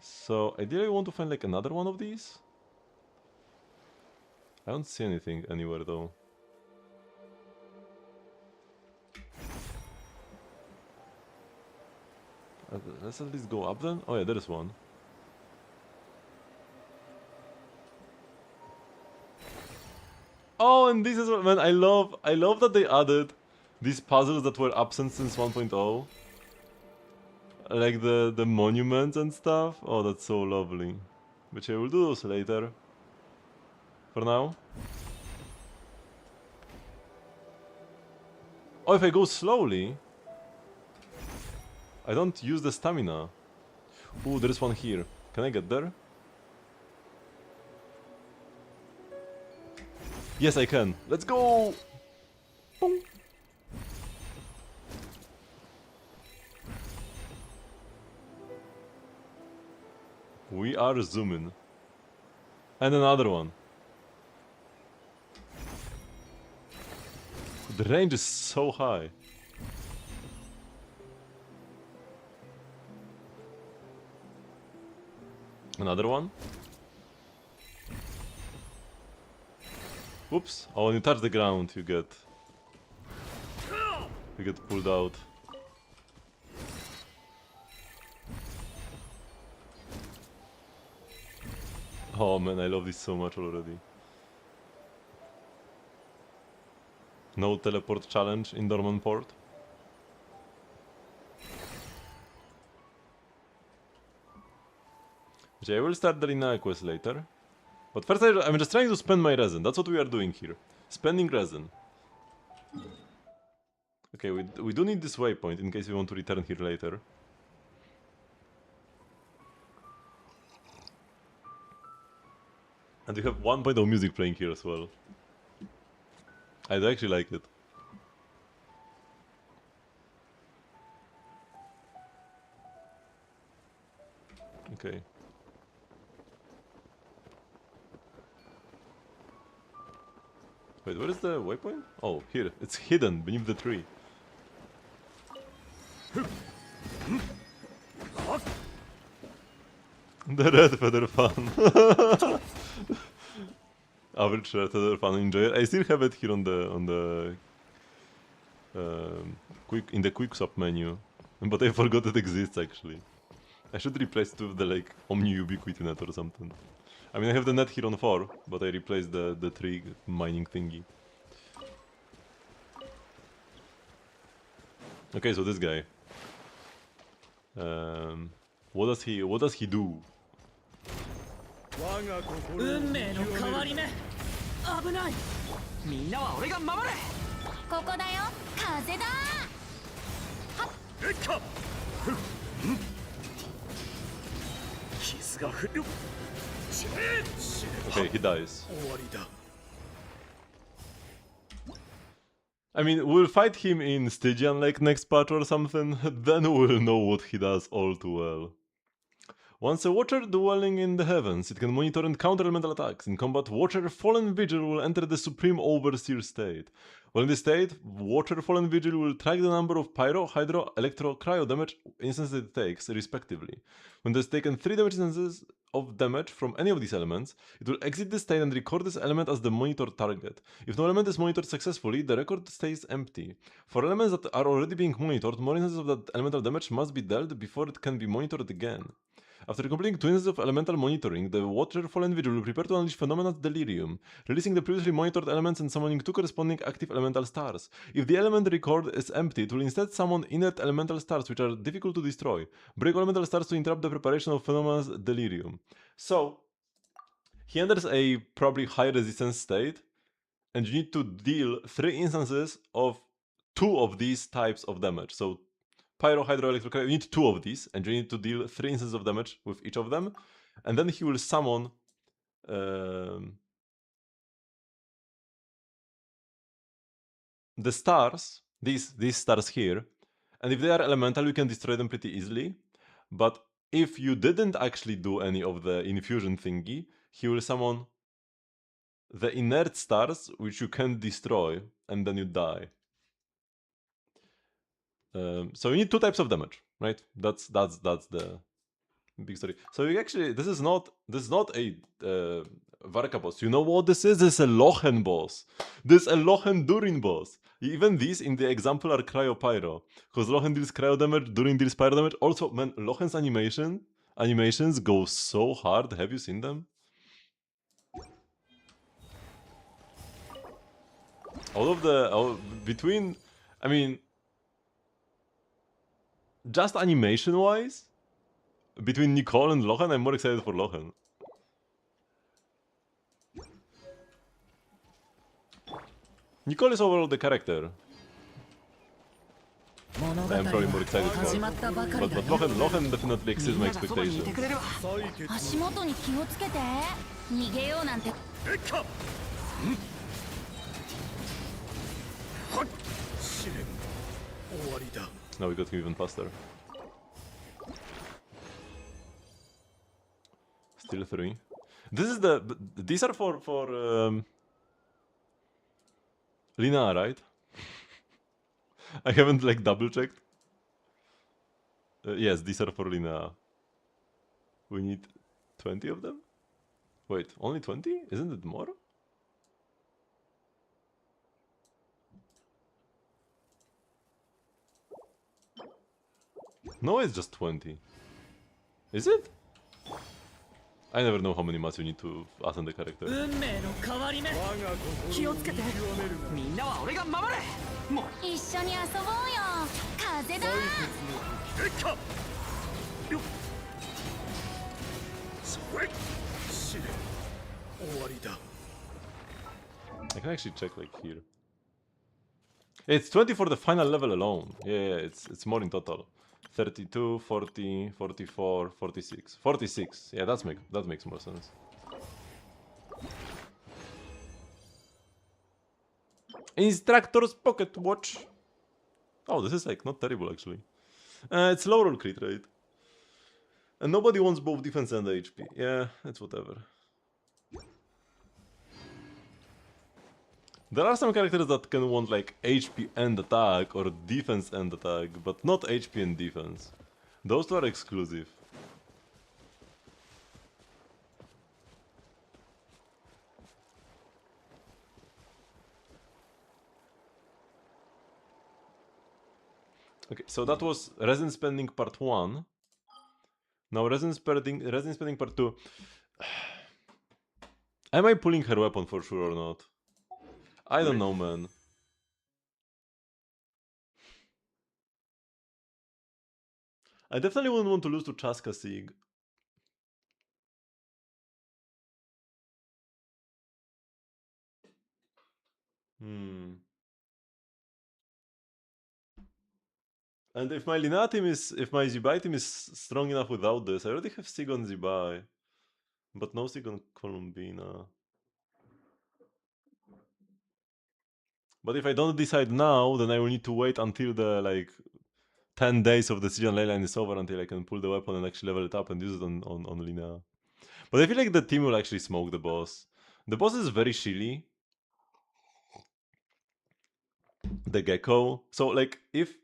So ideally I want to find like another one of these. I don't see anything anywhere though. Let's at least go up then. Oh yeah, there is one. Oh, and this is what, man, I love that they added these puzzles that were absent since 1.0. Like the monuments and stuff. Oh, that's so lovely. But yeah, we'll do those later. For now. Oh, if I go slowly, I don't use the stamina. Ooh, there is one here. Can I get there? Yes, I can. Let's go! Boom. We are zooming. And another one. The range is so high. Another one. Whoops. Oh, when you touch the ground, you get pulled out. Oh man, I love this so much already. No teleport challenge in Dornman port. Okay, I will start the Lina quest later. But first I'm just trying to spend my resin. That's what we are doing here. Spending resin. Okay, we do need this waypoint in case we want to return here later. And we have 1.0 music playing here as well. I do actually like it. Okay. Wait, where is the waypoint? Oh, here. It's hidden beneath the tree. The red feather fan. Average red feather fan, enjoy it. I still have it here on the quick swap menu, but I forgot it exists actually. I should replace it with the like Omni Ubiquity net or something. I mean, I have the net here on 4, but I replaced the tree mining thingy. Okay, so this guy. What does he do?
運命の変わり目危ないみんなは俺が守れ
ここだよ風だ
えっか傷が降る
Okay, he dies.
終わりだ
I mean, we'll fight him in Stygian like next patch or something, then we'll know what he does all too well. Once a Watcher dwelling in the heavens, it can monitor and counter elemental attacks. In combat, Watcher Fallen Vigil will enter the Supreme Overseer state. While in this state, Watcher Fallen Vigil will track the number of Pyro, Hydro, Electro, Cryo damage instances it takes, respectively. When it has taken 3 damage instances of damage from any of these elements, it will exit the state and record this element as the monitor target. If no element is monitored successfully, the record stays empty. For elements that are already being monitored, more instances of that elemental damage must be dealt before it can be monitored again. After completing 2 instances of elemental monitoring, the Watcher Fallen Vigil will prepare to unleash Phenomena's Delirium, releasing the previously monitored elements and summoning 2 corresponding active elemental stars. If the element record is empty, it will instead summon inert elemental stars which are difficult to destroy. Break elemental stars to interrupt the preparation of Phenomena's Delirium. So, he enters a probably high resistance state, and you need to deal 3 instances of 2 of these types of damage. So, Pyro, Hydro, Electro, you need 2 of these, and you need to deal 3 instances of damage with each of them, and then he will summon the stars, these stars here, and if they are elemental, you can destroy them pretty easily, but if you didn't actually do any of the infusion thingy, he will summon the inert stars, which you can't destroy, and then you die. So you need 2 types of damage, right? That's the big story. So you actually, this is not a Varka boss. You know what this is? This is a Lochen boss. This is a Lochen Durin boss. Even these in the example are Cryo Pyro, because Lochen deals cryo damage, Durin deals pyro damage. Also, man, Lochen's animations go so hard. Have you seen them? All of the between, I mean, just animation wise, between Nicole and Lochen, I'm more excited for Lochen. Nicole is overall the character I'm probably more excited for. But Lochen definitely exceeds my expectations.
足元に気をつけて逃げようなんて
Now we got him even faster. Still 3. This is these are for Lina, right? I haven't like double checked. Yes, these are for Lina. We need 20 of them? Wait, only 20? Isn't it more? No, it's just 20. Is it? I never know how many mats you need to ascend the character.
運命の変わり目気をつけてみんなは俺が守れもう
一緒に遊ぼうよ風だ
I can actually check like here. It's 20 for the final level alone. Yeah, it's more in total. 32, 40, 44, 46. 46. Yeah, that makes more sense. Instructor's pocket watch. Oh, this is like not terrible actually. It's low roll crit rate. And nobody wants both defense and HP. Yeah, it's whatever. There are some characters that can want like HP and attack or defense and attack, but not HP and defense. Those two are exclusive. Okay, so that was resin spending part 1. Now resin spending part 2. Am I pulling her weapon for sure or not? I don't know, man. I definitely wouldn't want to lose to Chaska Sig. And if my Lina team if my Zibai team is strong enough without this, I already have Sig on Zibai. But no Sig on Columbina. But if I don't decide now, then I will need to wait until the like 10 days of the Siege and Leyline is over until I can pull the weapon and actually level it up and use it on Lina. But I feel like the team will actually smoke the boss. The boss is very shilly. The Gecko. So like if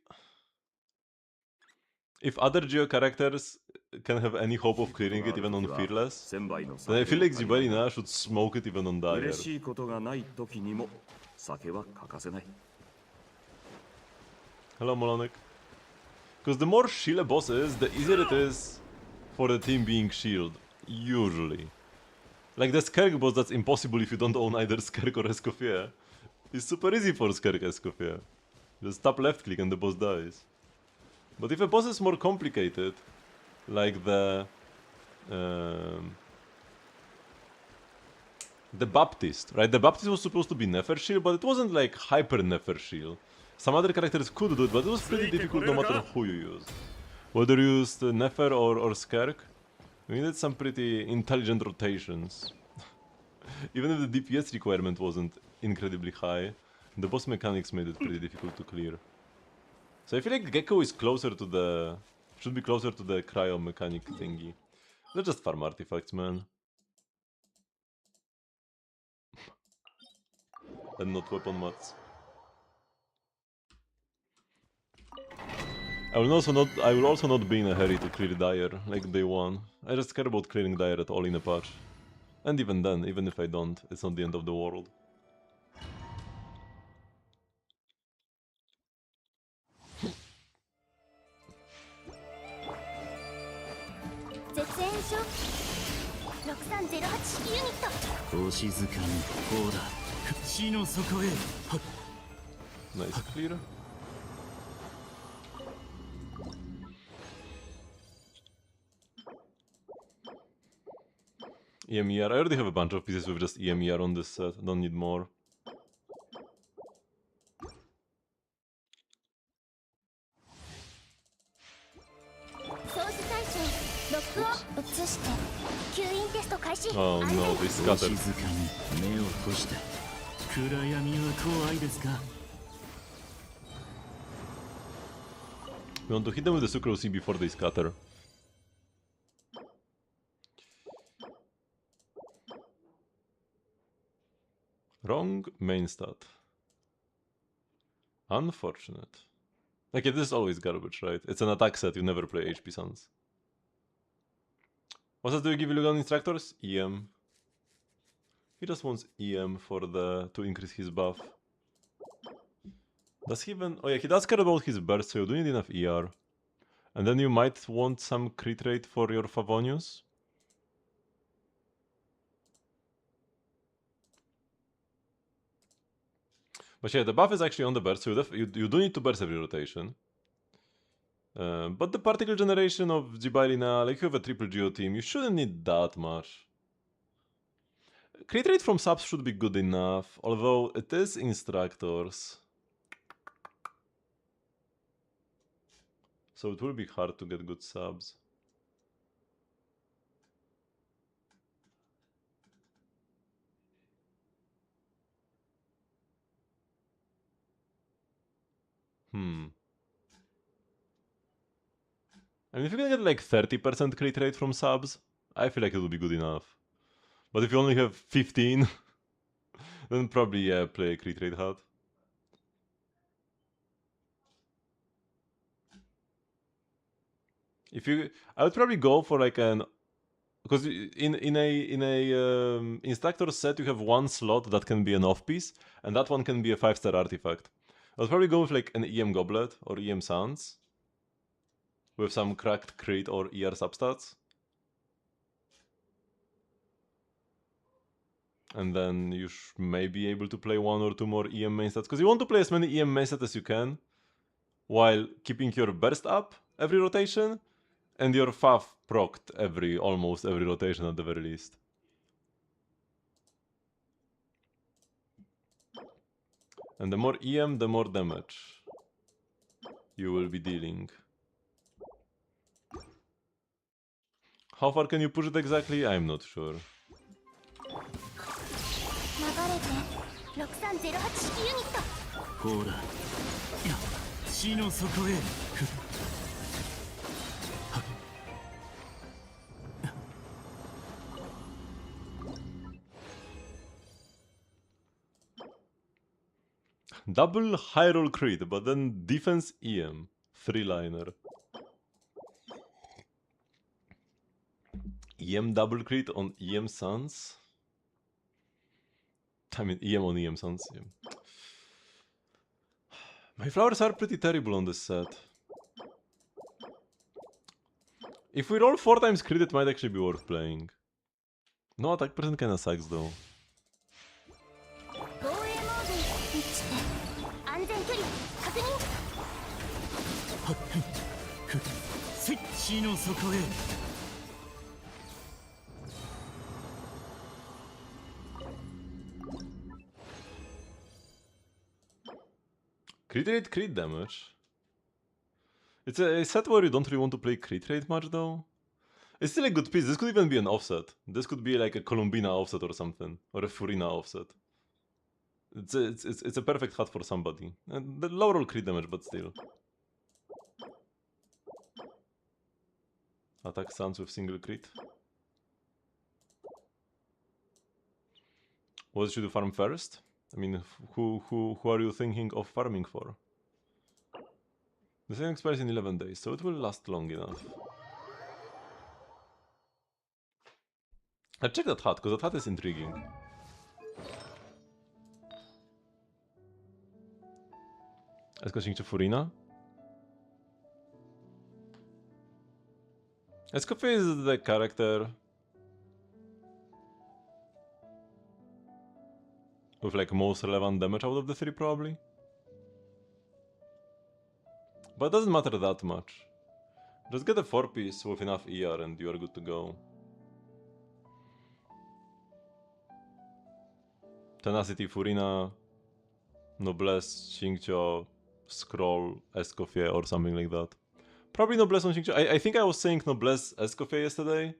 other Geo characters can have any hope of clearing it even on Fearless, then I feel like Zibalina should smoke it even on Dire. Hello Molonek. Because the more shield a boss is, the easier it is for the team being shield. Usually. Like the Skerk boss, that's impossible if you don't own either Skerk or Escoffier. It's super easy for Skerk Escoffier. Just tap left click and the boss dies. But if a boss is more complicated, like the Baptist, right? The Baptist was supposed to be Nefer shield, but it wasn't like hyper Nefer shield. Some other characters could do it, but it was pretty difficult no matter who you used. Whether you used Nefer or Skerk, you needed some pretty intelligent rotations. Even if the DPS requirement wasn't incredibly high, the boss mechanics made it pretty difficult to clear. So I feel like Gecko is closer to the Should be closer to the cryo mechanic thingy. They're just farm artifacts, man. And not weapon mats. I will also not be in a hurry to clear Dire, like day one. I just care about clearing Dire at all in a patch. And even then, even if I don't, it's not the end of the world. Nice clear. EMER. I already have a bunch of pieces with just EMER on this set. Don't need more. Oh no, they scattered. We want to hit them with the Sucrose before they scatter. Wrong main stat. Unfortunate. Okay, this is always garbage, right? It's an attack set, you never play HP Suns. What else do you give Illusion Instructors? EM. He just wants EM to increase his buff. Does he even... Oh yeah, he does care about his burst, so you do need enough ER. And then you might want some crit rate for your Favonius. But yeah, the buff is actually on the burst, so you do need to burst every rotation. But the particle generation of Jibailina, like you have a triple Geo team, you shouldn't need that much. Crit rate from subs should be good enough, although it is instructors. So it will be hard to get good subs. I mean, if you can get like 30% crit rate from subs, I feel like it will be good enough. But if you only have 15, then probably, yeah, play a crit rate HUD. I would probably go for like an... Because in a instructor set, you have one slot that can be an off-piece, and that one can be a 5-star artifact. I would probably go with like an EM Goblet or EM Sans, with some cracked crit or ER substats. And then you may be able to play 1 or 2 more EM main stats, because you want to play as many EM main stats as you can, while keeping your burst up every rotation, and your Fav procced almost every rotation at the very least. And the more EM, the more damage you will be dealing. How far can you push it exactly? I'm not sure. Double high roll crit, but then defense EM. 3-liner. EM double crit on EM Suns? I mean, EM on EM Suns. Yeah. My flowers are pretty terrible on this set. If we roll 4 times crit, it might actually be worth playing. No, attack percent kinda sucks though. Crit rate, crit damage. It's a set where you don't really want to play crit rate much though. It's still a good piece. This could even be an offset. This could be like a Columbina offset or something, or a Furina offset. It's a perfect HUD for somebody. And the low roll crit damage, but still. Attack Sans with single crit. What should you farm first? I mean, who are you thinking of farming for? The thing expires in 11 days, so it will last long enough. Let's check that hut, because that hut is intriguing. Let's go to Furina. Escoffier is the character with like most relevant damage out of the three, probably. But it doesn't matter that much. Just get a 4-piece with enough ER and you are good to go. Tenacity, Furina, Noblesse, Xingqiu, Scroll, Escoffier or something like that. Probably Noblesse on Xingqiu. I think I was saying Noblesse Escoffier yesterday,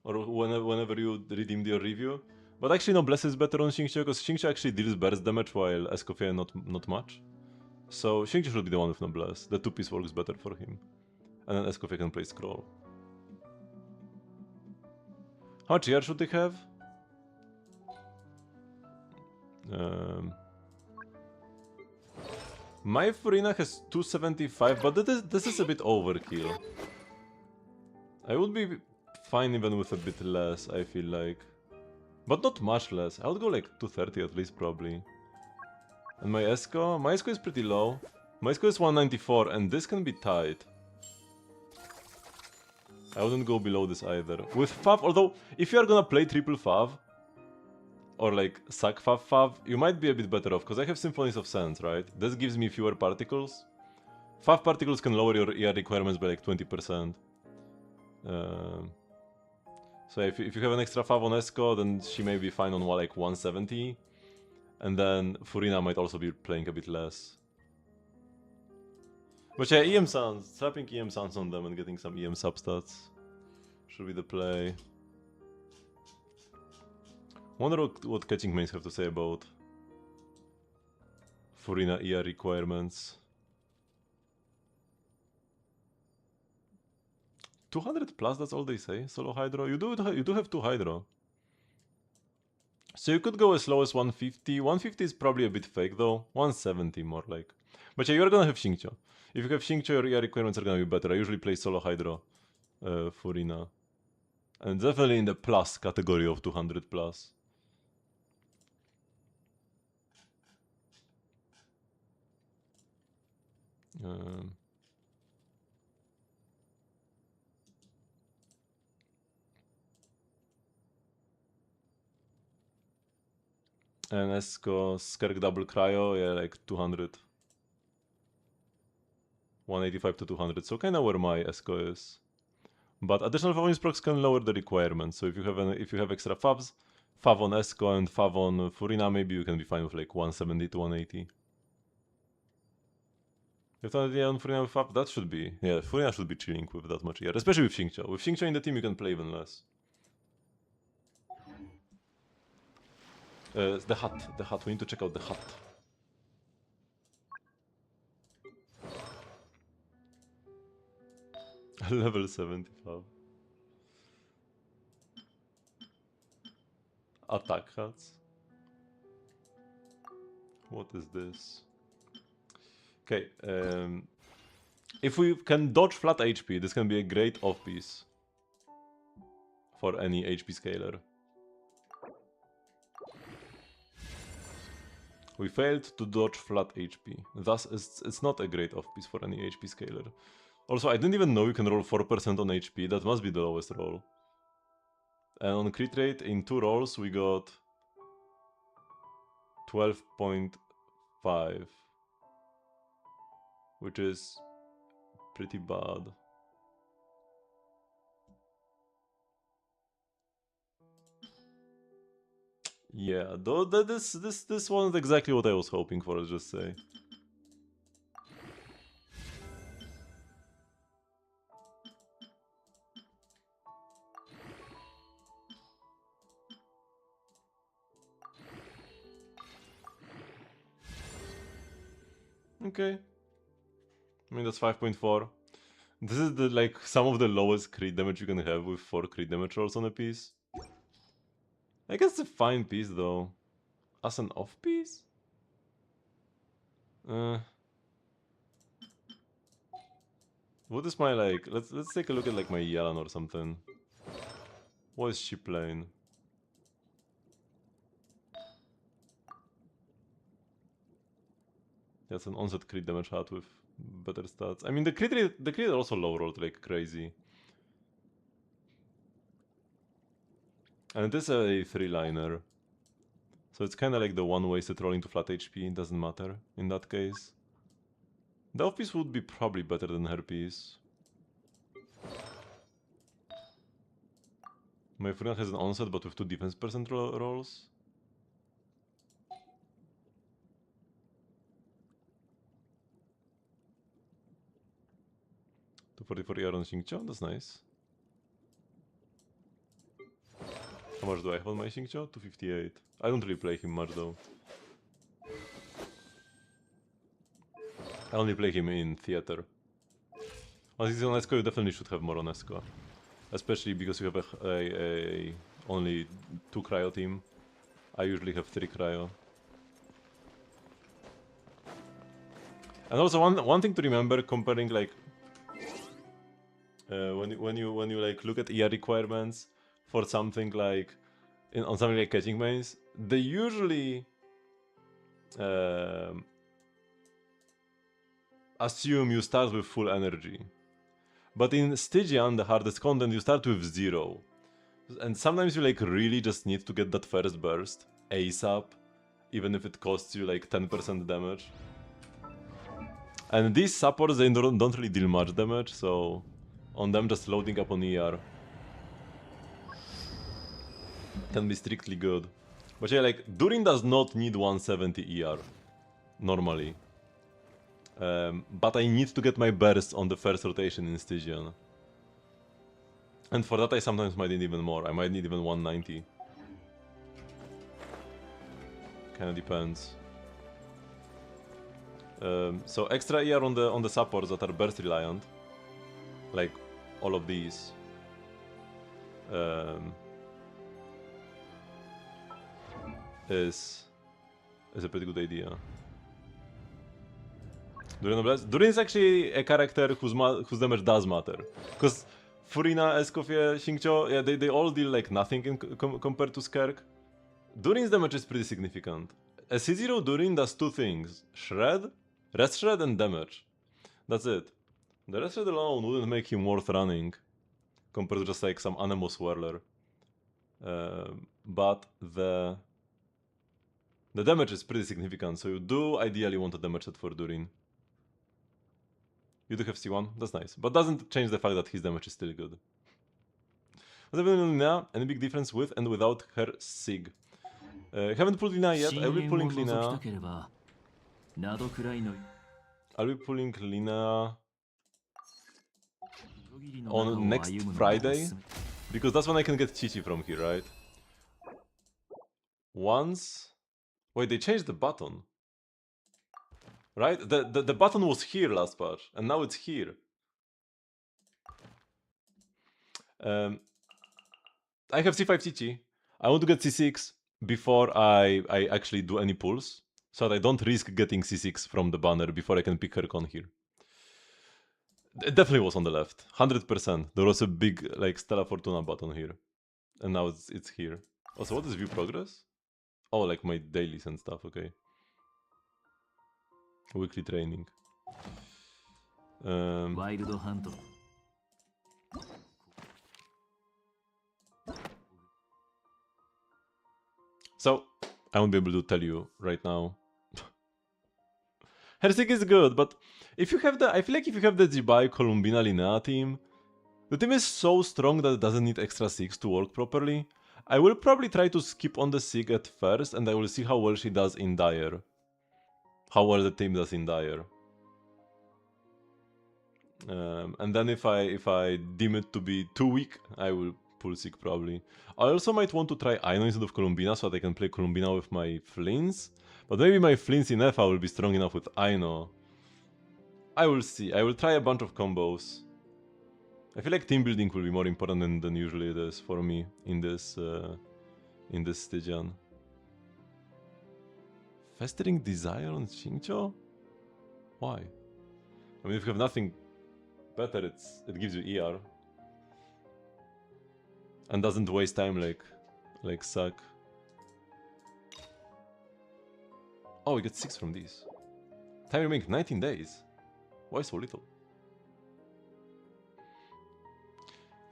or whenever you redeemed your review. But actually Noblesse is better on Xingqiu, because Xingqiu actually deals burst damage while Escoffier not much. So Xingqiu should be the one with Noblesse. The 2-piece works better for him. And then Escoffier can play Scroll. How much ER should they have? My Furina has 275, but this is a bit overkill. I would be fine even with a bit less, I feel like. But not much less. I would go like 230 at least, probably. And my Esco? My Esco is pretty low. My Esco is 194, and this can be tight. I wouldn't go below this either. With Fav, although, if you are gonna play triple Fav, or like sack Fav, you might be a bit better off, because I have Symphonies of Sense, right? This gives me fewer particles. Fav particles can lower your ER requirements by like 20%. So if you have an extra Fav on Esco, then she may be fine on like 170. And then Furina might also be playing a bit less. But yeah, EM Sounds. Slapping EM Sounds on them and getting some EM substats should be the play. Wonder what catching mains have to say about Furina ER requirements. 200 plus, that's all they say. Solo Hydro. You do have 2 Hydro. So you could go as low as 150. 150 is probably a bit fake though. 170 more like. But yeah, you're gonna have Xingqiu. If you have Xingqiu, your ER requirements are gonna be better. I usually play Solo Hydro Furina. And definitely in the plus category of 200 plus. And Esco, Skerk double cryo, yeah, like 200. 185 to 200, so kinda where my Esco is. But additional Fav procs can lower the requirements, so if you have extra Favs, Fav on Esco and Fav on Furina, maybe you can be fine with like 170 to 180. If not on Furina with Fav, that should be... Yeah, Furina should be chilling with that much ER, especially with Xingqiu. With Xingqiu in the team, you can play even less. The hut, we need to check out the hut. Level 75. Attack huts. What is this? Okay, if we can dodge flat HP, this can be a great off-piece for any HP scaler. We failed to dodge flat HP, thus it's not a great off-piece for any HP scaler. Also, I didn't even know you can roll 4% on HP, that must be the lowest roll. And on crit rate, in 2 rolls, we got 12.5, which is pretty bad. Yeah, though this wasn't exactly what I was hoping for, let's just say. Okay. I mean, that's 5.4. This is the like some of the lowest crit damage you can have with 4 crit damage rolls on a piece. I guess it's a fine piece though. As an off piece? What is my like? Let's take a look at like my Yalan or something. What is she playing? That's an onset crit damage hat with better stats. I mean the crit also low rolled like crazy. And it is a 3-liner. So it's kinda like the one wasted rolling to flat HP, it doesn't matter in that case. The off piece would be probably better than her piece. My friend has an onset but with 2 defense percent rolls. To 44 ER on Xingqiu, that's nice. How much do I have on my Xingqiu? 258. I don't really play him much though. I only play him in theater. Once he's on Esco, you definitely should have more on Esco. Especially because you have a only 2 cryo team. I usually have 3 cryo. And also one thing to remember comparing like when you like look at ER requirements for something like on something like catching mains, they usually assume you start with full energy. But in Stygian, the hardest content, you start with 0. And sometimes you like really just need to get that first burst ASAP, even if it costs you like 10% damage. And these supports, they don't really deal much damage, so on them just loading up on ER can be strictly good. But yeah, like Durin does not need 170 ER normally. But I need to get my burst on the first rotation in Stygian. And for that I sometimes might need even more. I might need even 190. Kinda depends. So extra ER on the supports that are burst reliant, like all of these. Is a pretty good idea. Durin is actually a character whose damage does matter. Because Furina, Escoffier, Xingqiu, yeah, they all deal like nothing compared to Skerk. Durin's damage is pretty significant. A C0 Durin does 2 things. Shred, Rest Shred and damage. That's it. The Rest Shred alone wouldn't make him worth running compared to just like some Anemo Swirler. But the damage is pretty significant, so you do ideally want a damage set for Durin. You do have C1, that's nice, but doesn't change the fact that his damage is still good. What's happening with Lina? Any big difference with and without her Sig? Haven't pulled Lina yet, I'll be pulling Lina. I'll be pulling Lina on next Friday, because that's when I can get Chichi from here, right? Once... Wait, they changed the button. Right? The button was here last patch, and now it's here. I have C5 Chichi. I want to get C6 before I actually do any pulls, so that I don't risk getting C6 from the banner before I can pick her con here. It definitely was on the left, 100%. There was a big like Stella Fortuna button here, and now it's here. Also, what is view progress? Oh, like my dailies and stuff, okay. Weekly training. So, I won't be able to tell you right now. Hersik is good, but if you have I feel like if you have the Jibai Columbina Linea team, the team is so strong that it doesn't need extra Sigs to work properly. I will probably try to skip on the Sig at first, and I will see how well she does in Dire. How well the team does in Dire. And then if I deem it to be too weak, I will pull Sig probably. I also might want to try Aino instead of Columbina so that I can play Columbina with my Flins. But maybe my Flins in F I will be strong enough with Aino. I will see. I will try a bunch of combos. I feel like team building will be more important than usually it is for me in this Stygian. Festering desire on Xingqiu? Why? I mean, if you have nothing better, it gives you ER. And doesn't waste time like suck. Oh, we get 6 from these. Time remaining 19 days. Why so little?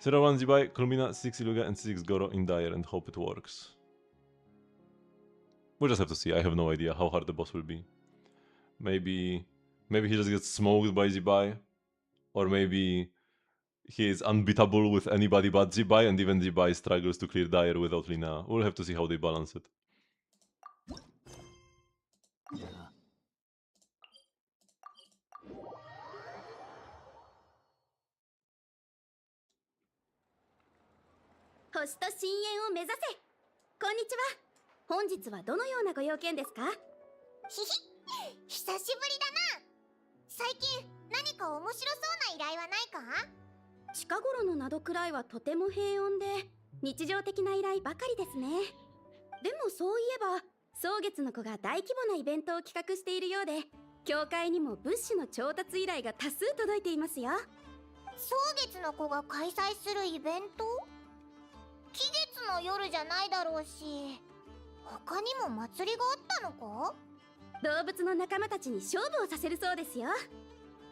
0-1 Zibai, Kulmina, 6 Iluga and 6 Goro in Dire and hope it works. We'll just have to see. I have no idea how hard the boss will be. Maybe he just gets smoked by Zibai. Or maybe he is unbeatable with anybody but Zibai, and even Zibai struggles to clear Dire without Lina. We'll have to see how they balance it.
星と深淵を目指せ。こんにちは。本日はどのようなご用件ですか？
ひひ、久しぶりだな。最近何か面白そうな依頼はないか？
近頃のなどくらいはとても平穏で日常的な依頼ばかりですね。でもそういえば蒼月の子が大規模なイベントを企画しているようで、教会にも物資の調達依頼が多数届いていますよ。
蒼月の子が開催するイベント？期月の夜じゃないだろうし、他にも祭りがあったのか？
動物の仲間たちに勝負をさせるそうですよ。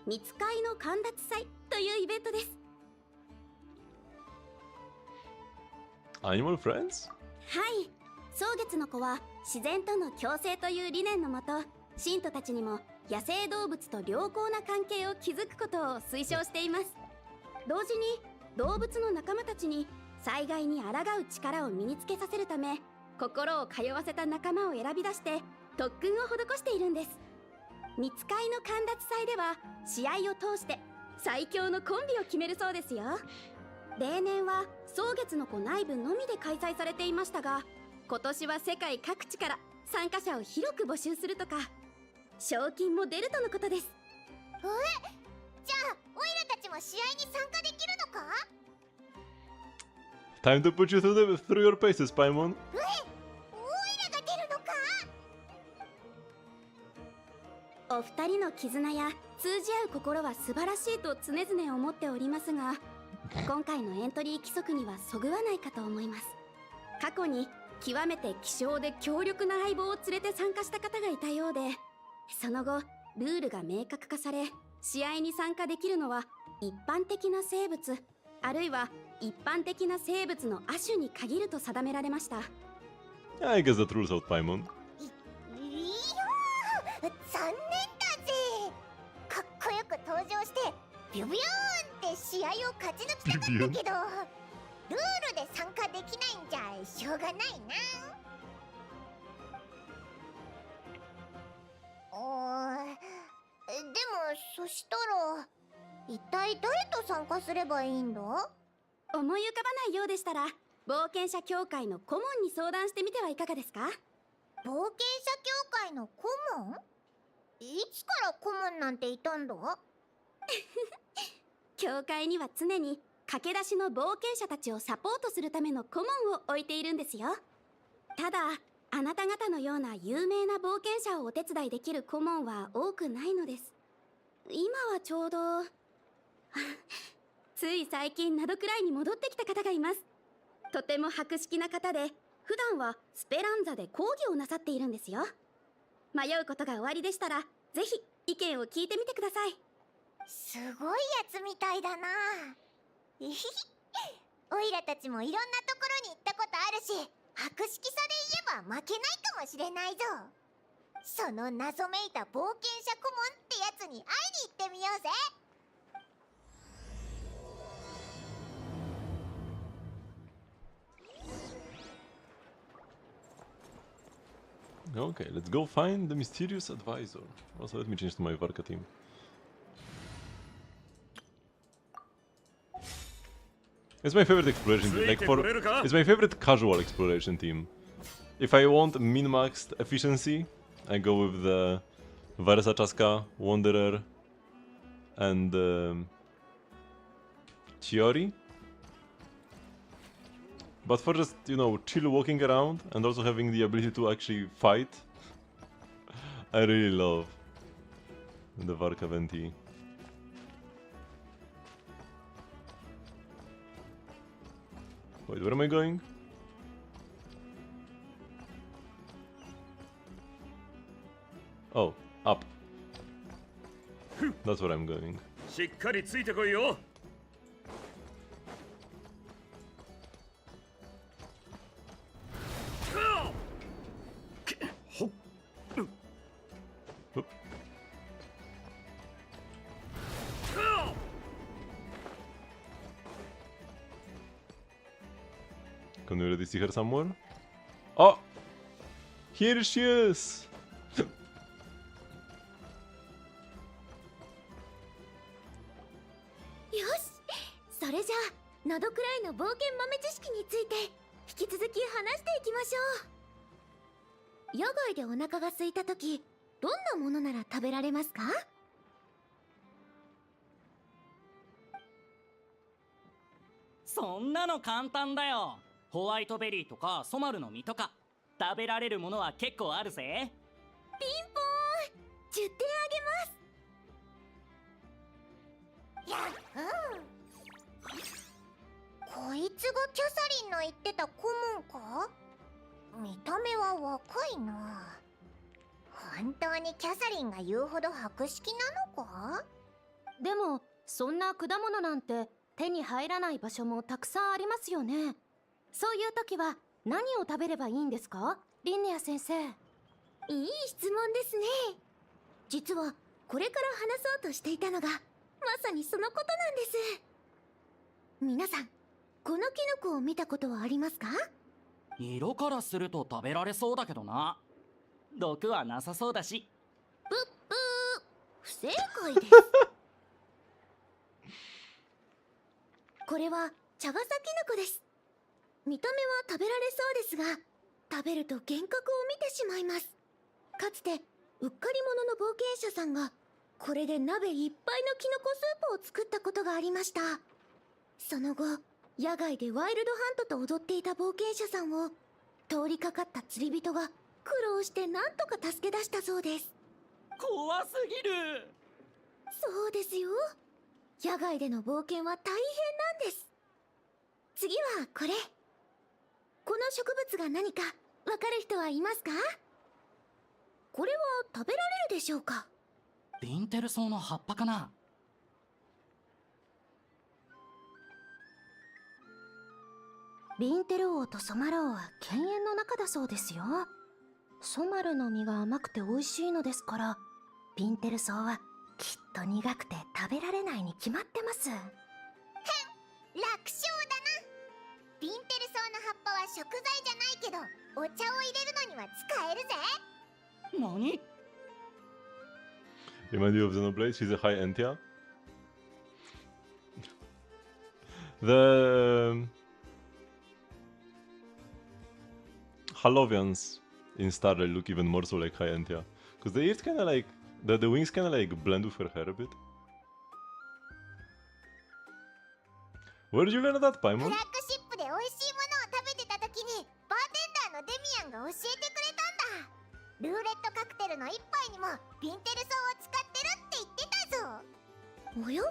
見つかいの神立祭というイベントです。
Animal friends?
はい、蒼月の子は自然との共生という理念のもと、信徒たちにも野生動物と良好な関係を築くことを推奨しています。同時に動物の仲間たちに災害に抗う力を身につけさせるため、心を通わせた仲間を選び出して特訓を施しているんです。見つかいの神立祭では試合を通して最強のコンビを決めるそうですよ。例年は蒼月の子内部のみで開催されていましたが、今年は世界各地から参加者を広く募集するとか、賞金も出るとのことです。
じゃあオイラたちも試合に参加できるのか？
Time to put you through your paces, Paimon.
オイラが出るのか？
お二人の絆や通じ合う心は素晴らしいと常々思っておりますが、今回のエントリー規則にはそぐわないかと思います。過去に極めて希少で強力な相棒を連れて参加した方がいたようで、その後ルールが明確化され、試合に参加できるのは一般的な生物、あるいは一般的な生物の亜種に限ると定められました。
I guess that rules out Paimon.
いやー、残念だぜ。かっこよく登場してビュビューンって試合を勝ち抜きたかったけど、ルールで参加できないんじゃしょうがないな。でもそしたら一体誰と参加すればいいんだ？
思い浮かばないようでしたら、冒険者協会の顧問に相談してみてはいかがですか？
冒険者協会の顧問？いつから顧問なんていたんだ？
協会には常に駆け出しの冒険者たちをサポートするための顧問を置いているんですよ。ただ、あなた方のような有名な冒険者をお手伝いできる顧問は多くないのです。今はちょうどつい最近などくらいに戻ってきた方がいます。とても博識な方で、普段はスペランザで講義をなさっているんですよ。迷うことが終わりでしたら、ぜひ意見を聞いてみてください。
すごいやつみたいだな。オイラたちもいろんなところに行ったことあるし、博識さで言えば負けないかもしれないぞ。その謎めいた冒険者顧問ってやつに会いに行ってみようぜ。
Okay, let's go find the mysterious advisor. Also, let me change to my Varka team. It's my favorite exploration team. It's my favorite casual exploration team. If I want min-maxed efficiency, I go with the Versa Chaska, Wanderer, and Chiori. But for just, you know, chill walking around and also having the ability to actually fight, I really love the Varka Venti. Wait, where am I going? Oh, up. That's where I'm going.
しっかりついてこいよ。ほっ。
Oop. Can we already see her somewhere? Oh! Here she is!
よし、それじゃあノドくらいの冒険豆知識について引き続き話していきましょう。野外でお腹が空いた時、どんなものなら食べられますか？
そんなの簡単だよ。ホワイトベリーとかソマルの実とか食べられるものは結構あるぜ。
ピンポーン、10点あげます。やっ
こいつがキャサリンの言ってた顧問か？見た目は若いな。本当にキャサリンが言うほど博識なのか？
でもそんな果物なんて手に入らない場所もたくさんありますよね。そういう時は何を食べればいいんですか、リンネア先生？
いい質問ですね。実はこれから話そうとしていたのがまさにそのことなんです。皆さん、このキノコを見たことはありますか？
色からすると食べられそうだけどな。毒はなさそうだし。
ブッブー、不正解です。これは茶笠キノコです。見た目は食べられそうですが、食べると幻覚を見てしまいます。かつてうっかり者の冒険者さんがこれで鍋いっぱいのキノコスープを作ったことがありました。その後、野外でワイルドハントと踊っていた冒険者さんを通りかかった釣り人が苦労して何とか助け出したそうです。
怖すぎる。
そうですよ。野外での冒険は大変なんです。次はこれ。この植物が何かわかる人はいますか？これは食べられるでしょうか？
ビンテルソウの葉っぱかな。
ビンテル王とソマル王は犬猿の仲だそうですよ。ソマルの実が甘くて美味しいのですから、ビンテルソウはきっと苦くて食べられないに決まってます。
楽勝だな。ビンテルソウの葉っぱは食材じゃないけど、お茶を入れるのには使えるぜ。
何？
Remind you of Xenoblade, she's a high Entia. The Halovians in Star Rail look even more so like high Entia. Because the ears kinda like, the wings kinda like blend with her hair a bit. Where did you learn that,
フ
Paimon?
ラッグシップで美味しいものを食べてた時にバーテンダーのデミアンが教えてくれたんだ。ルーレットカクテルの一杯にもビンテルソウを使ってるって言ってたぞ。
おや？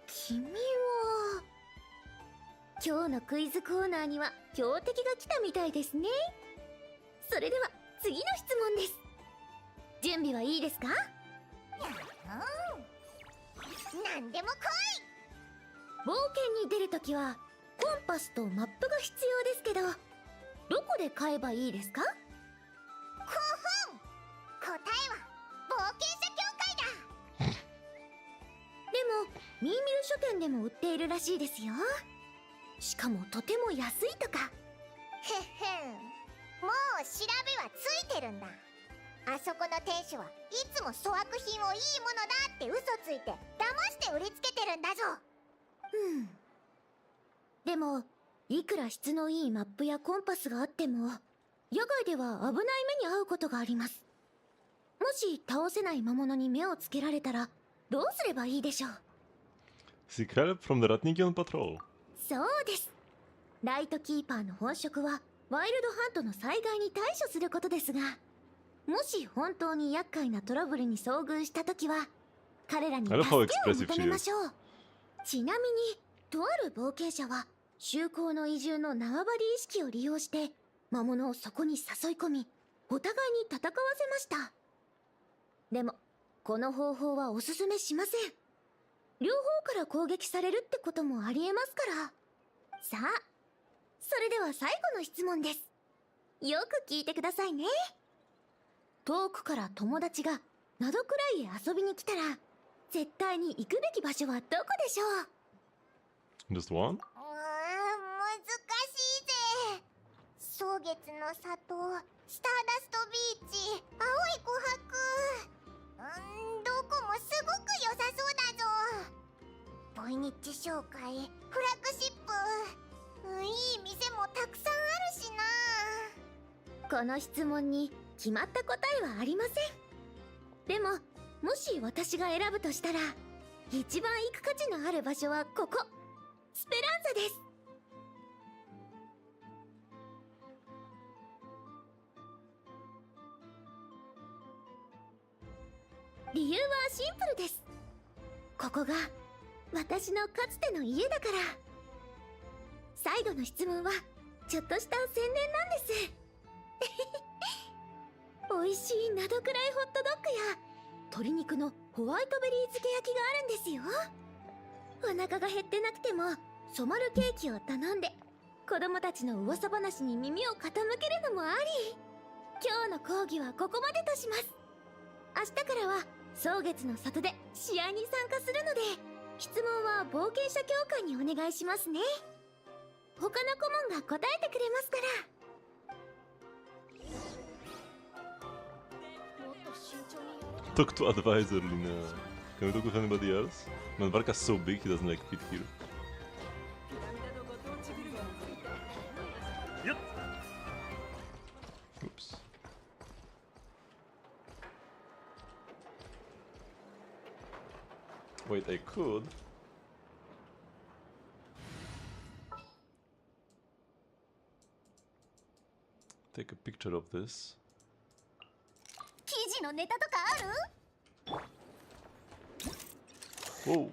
君は今日のクイズコーナーには強敵が来たみたいですね。それでは次の質問です。準備はいいですか？
なんでも来
冒険に出るときはコンパスとマップが必要ですけど、どこで買えばいいですか？
い。答えは冒険者協会だ。
でもミーミル書店でも売っているらしいですよ。しかもとても安いとか。
へっへん。もう調べはついてるんだ。あそこの店主はいつも粗悪品をいいものだって嘘ついて騙して売りつけてるんだぞ。
でもいくら質のいいマップやコンパスがあっても野外では危ない目に遭うことがあります。もし倒せない魔物に目をつけられたらどうすればいいでしょう？
Seek help from the Ratniki on patrol.
そうです。ライトキーパーの本職はワイルドハントの災害に対処することですが、もし本当に厄介なトラブルに遭遇したときは彼らに助けを求めましょう。ちなみにとある冒険者は修行の移住の縄張り意識を利用して魔物をそこに誘い込み、お互いに戦わせました。でもこの方法はおすすめしません。両方から攻撃されるってこともありえますから。さあ、それでは最後の質問です。よく聞いてくださいね。遠くから友達が窓くらいへ遊びに来たら絶対に行くべき場所はどこでしょう？
Just one?
難しいぜ。蒼月の里、スターダストビーチ、青い琥珀。どこもすごく良さそうだぞ。ボイニッチ商会、フラッグシップ、いい店もたくさんあるしな。
この質問に決まった答えはありません。でももし私が選ぶとしたら一番行く価値のある場所はここ、スペランザです。理由はシンプルです。ここが私のかつての家だから。最後の質問はちょっとした宣伝なんです。美味しいなどくらいホットドッグや鶏肉のホワイトベリー漬け焼きがあるんですよ。お腹が減ってなくても染まるケーキを頼んで子供たちの噂話に耳を傾けるのもあり。今日の講義はここまでとします。明日からは蒼月の里で試合に参加するので、質問は冒険者協会にお願いしますね。他の顧問が答えてくれますから。
Talk to advisor, Lina. Can we talk with anybody else? Man, Varka's so big, he doesn't like fit here. Oops. Wait, I could. Take a picture of this.
記事のネタとかある？
Whoa!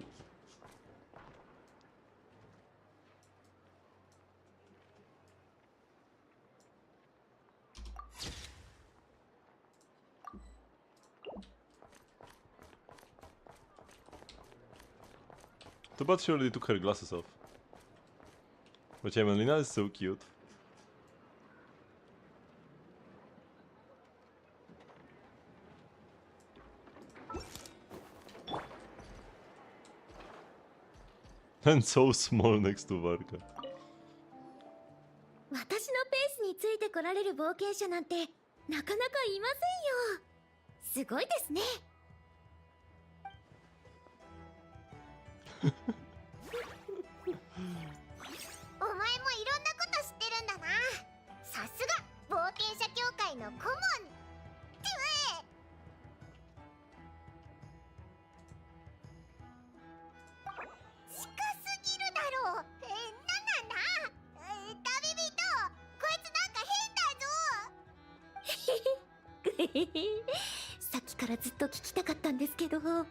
The bot she already took her glasses off. But yeah, man, Lina is so cute. And so small next to Varka.
私のペースについてこられる冒険者なんてなかなかいませんよ。すごいですね。
お前もいろんなこと知ってるんだな。さすが冒険者協会の顧問って近すぎるだろう。なんだ旅人、こいつなんか変だぞ。
さっきからずっと聞きたかったんですけど、この子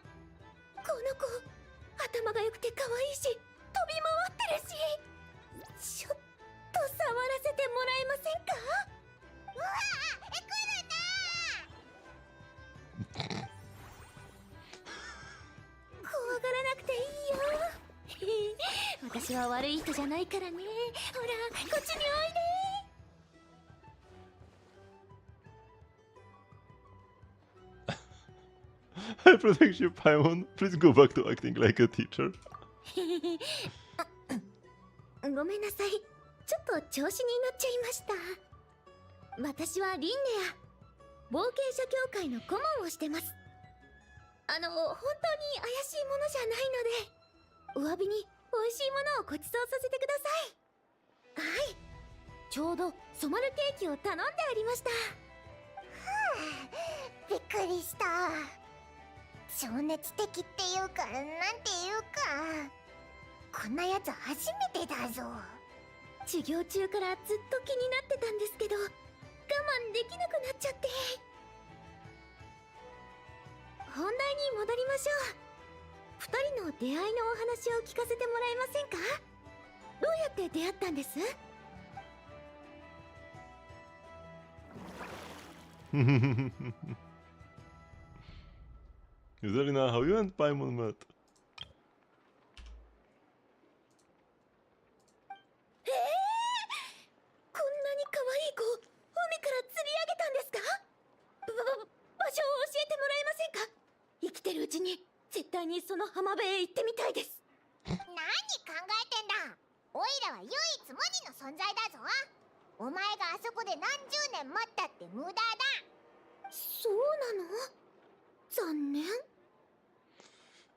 頭が良くて可愛いし飛び回ってるし、ちょっと触らせてもらえませんか？
うわー、来るな。
怖がらなくていいよ。私は悪い人じゃないからね。ほら、こっちにおいで。
I protect you, Paimon. Please go back to acting like a teacher.
ごめんなさい。ちょっと調子に乗っちゃいました。私はリンネア、冒険者協会の顧問をしてます。本当に怪しいものじゃないので、お詫びに美味しいものをご馳走させてください。はい。ちょうど染まるケーキを頼んでありました。
びっくりした。情熱的っていうか、なんていうか、こんなやつ初めてだぞ。
授業中からずっと気になってたんですけど、我慢できなくなっちゃって。本題に戻りましょう。二人の出会いのお話を聞かせてもらえませんか？どうやって出会ったんです？
Yuzalina, how you and Paimon met?
こんなに可愛い子、海から釣り上げたんですか？場所を教えてもらえませんか？生きてるうちに絶対にその浜辺へ行ってみたいです。
何考えてんだ。オイラは唯一無二の存在だぞ。お前があそこで何十年待ったって無駄だ。
そうなの？残念。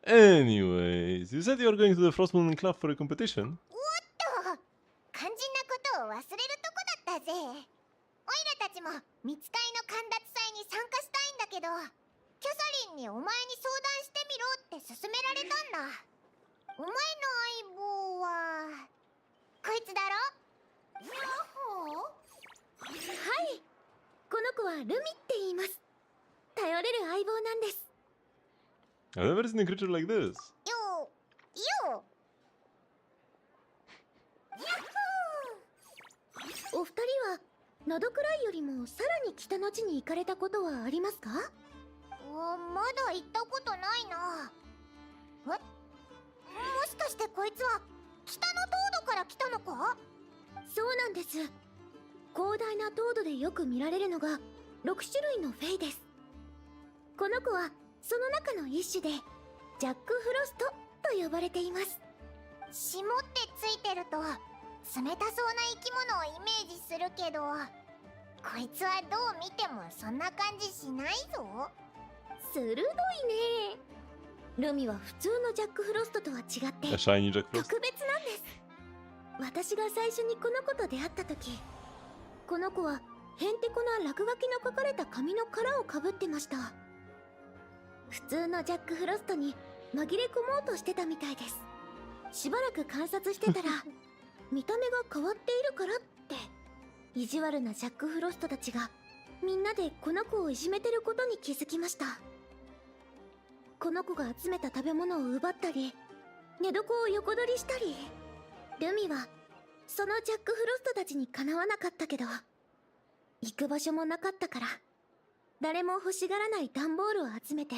Anyways, you said you were going to the Frostmoon Club for a competition?
おっと、肝心なことを忘れるとこだったぜ。オイラたちも密会の神立祭に参加したいんだけど、キャサリンにお前に相談してみろって勧められたんだ。お前の相棒はこいつだろ？ヤッホー。
はい、この子はルミって言います。頼れる相棒なんです。
I've never seen a creature like this.
よヤッホー。
お二人はナドくらいよりもさらに北の地に行かれたことはありますか？
まだ行ったことないな。もしかしてこいつは北の凍土から来たのか？
そうなんです。広大な凍土でよく見られるのが6種類のフェイです。この子はその中の一種でジャックフロストと呼ばれています。
霜ってついてると冷たそうな生き物をイメージするけど、こいつはどう見てもそんな感じしないぞ。
鋭いね。ルミは普通のジャックフロストとは違って
A shiny Jack Frost?
特別なんです。私が最初にこの子と出会った時、この子はへんてこな落書きの書かれた紙の殻をかぶってました。普通のジャックフロストに紛れ込もうとしてたみたいです。しばらく観察してたら見た目が変わっているからって意地悪なジャックフロストたちがみんなでこの子をいじめてることに気づきました。この子が集めた食べ物を奪ったり寝床を横取りしたり、ルミはそのジャックフロストたちにかなわなかったけど、行く場所もなかったから誰も欲しがらない段ボールを集めて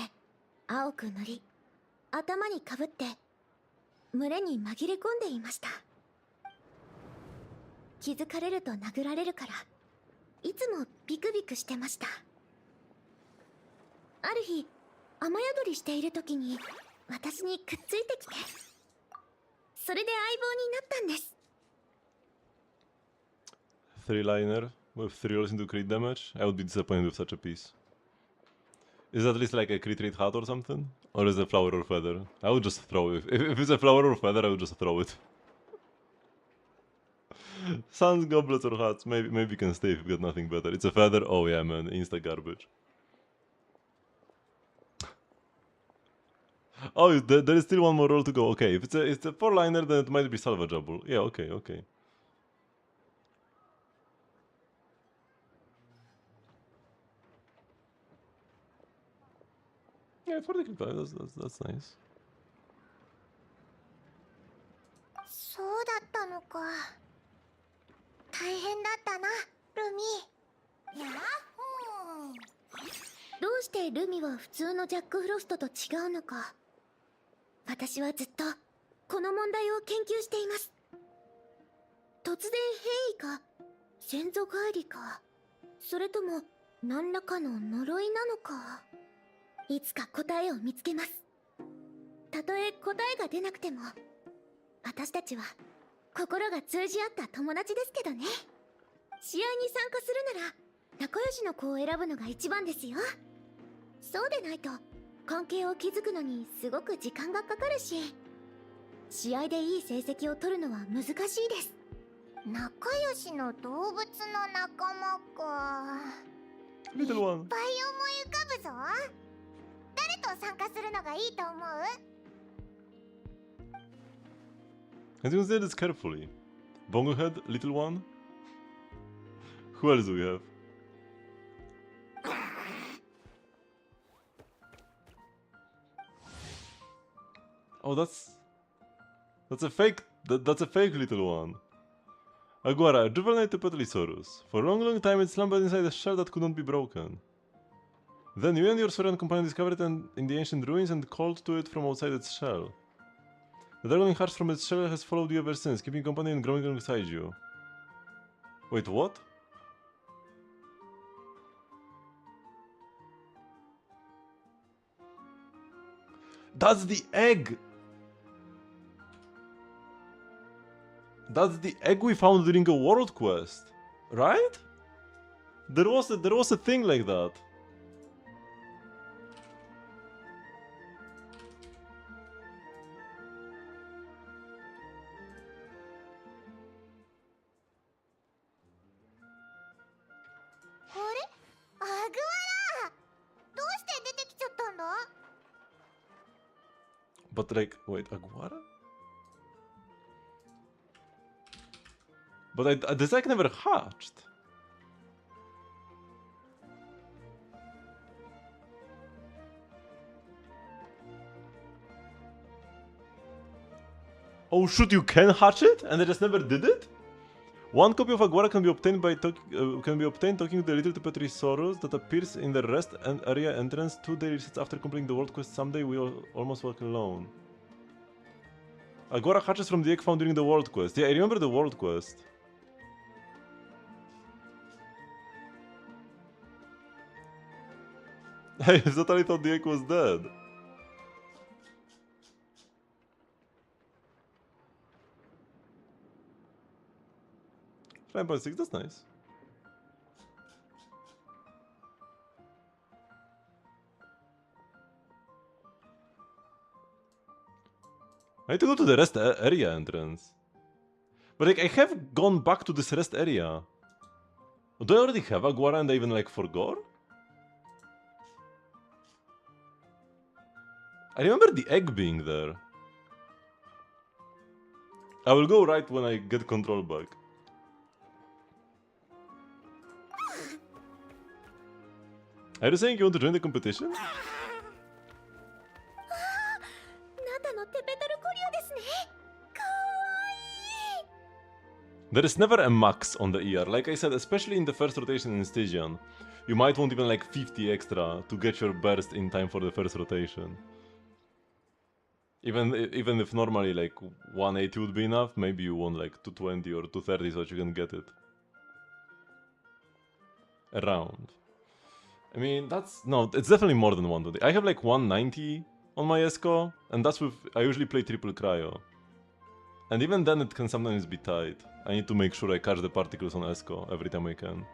青く塗り頭にかぶって群れに紛れ込んでいました。気づかれると殴られるからいつもビクビクしてました。ある日雨宿りしている時に私にくっついてきて、それで相棒になったんです。
Three-liner with 3 rolls into crit damage? I would be disappointed with such a piece. Is it at least like a crit rate hat or something? Or is it a flower or feather? I would just throw it. If it's a flower or feather, I would just throw it. Suns, goblets or hats, maybe you can stay if you've got nothing better. It's a feather? Oh yeah man, insta garbage. Oh, there is still one more roll to go. Okay, if it's a 4-liner, then it might be salvageable. Yeah, okay. Yeah, for the clip, that's nice.
そうだったのか。大変だったな、ルミ。やっほー。
どうしてルミは普通のジャックフロストと違うのか、私はずっとこの問題を研究しています。突然変異か先祖返りか、それとも何らかの呪いなのか、いつか答えを見つけます。たとえ答えが出なくても私たちは心が通じ合った友達ですけどね。試合に参加するなら仲良しの子を選ぶのが一番ですよ。そうでないと関係を築くのにすごく時間がかかるし、試合でいい成績を取るのは難しいです。
仲良しの動物の仲間か。
Little one.
いっぱい思い浮かぶぞ。誰と参加するのがいいと思う？
Let's consider this carefully. Bongo Head, Little One. Who else do we have? Oh, that's a fake. That's a fake Little One. Aguara, a juvenile Tepetlisaurus. For a long time it slumbered inside a shell that could not be broken. Then you and your Saurian companion discovered it in the ancient ruins and called to it from outside its shell. The dragon hatched from its shell has followed you ever since, keeping company and growing alongside you. Wait, what? That's the egg! That's the egg we found during a world quest, right? There was a thing like that. But like, wait, Aguara? But this egg never hatched. Oh shoot, you can hatch it? And I just never did it? One copy of Aguara can be obtained by talking to the little Petrisaurus that appears in the rest area entrance 2 days after completing the world quest. Someday we will almost walk alone. Aguara hatches from the egg found during the world quest. Yeah, I remember the world quest. I totally thought the egg was dead. $5.6, that's nice. I need to go to the rest area entrance. But like, I have gone back to this rest area. Do I already have Aguara and I even like forgot? I remember the egg being there. I will go right when I get control back. Are you saying you want to join the competition? There is never a max on the ER. Like I said, especially in the first rotation in Stygian, you might want even like 50 extra to get your burst in time for the first rotation. Even if normally like 180 would be enough, maybe you want like 220 or 230 so that you can get it. Around. I mean, no, it's definitely more than 120. I have like 190 on my ESCO, and that's with, I usually play triple cryo. And even then it can sometimes be tight. I need to make sure I catch the particles on ESCO every time I can.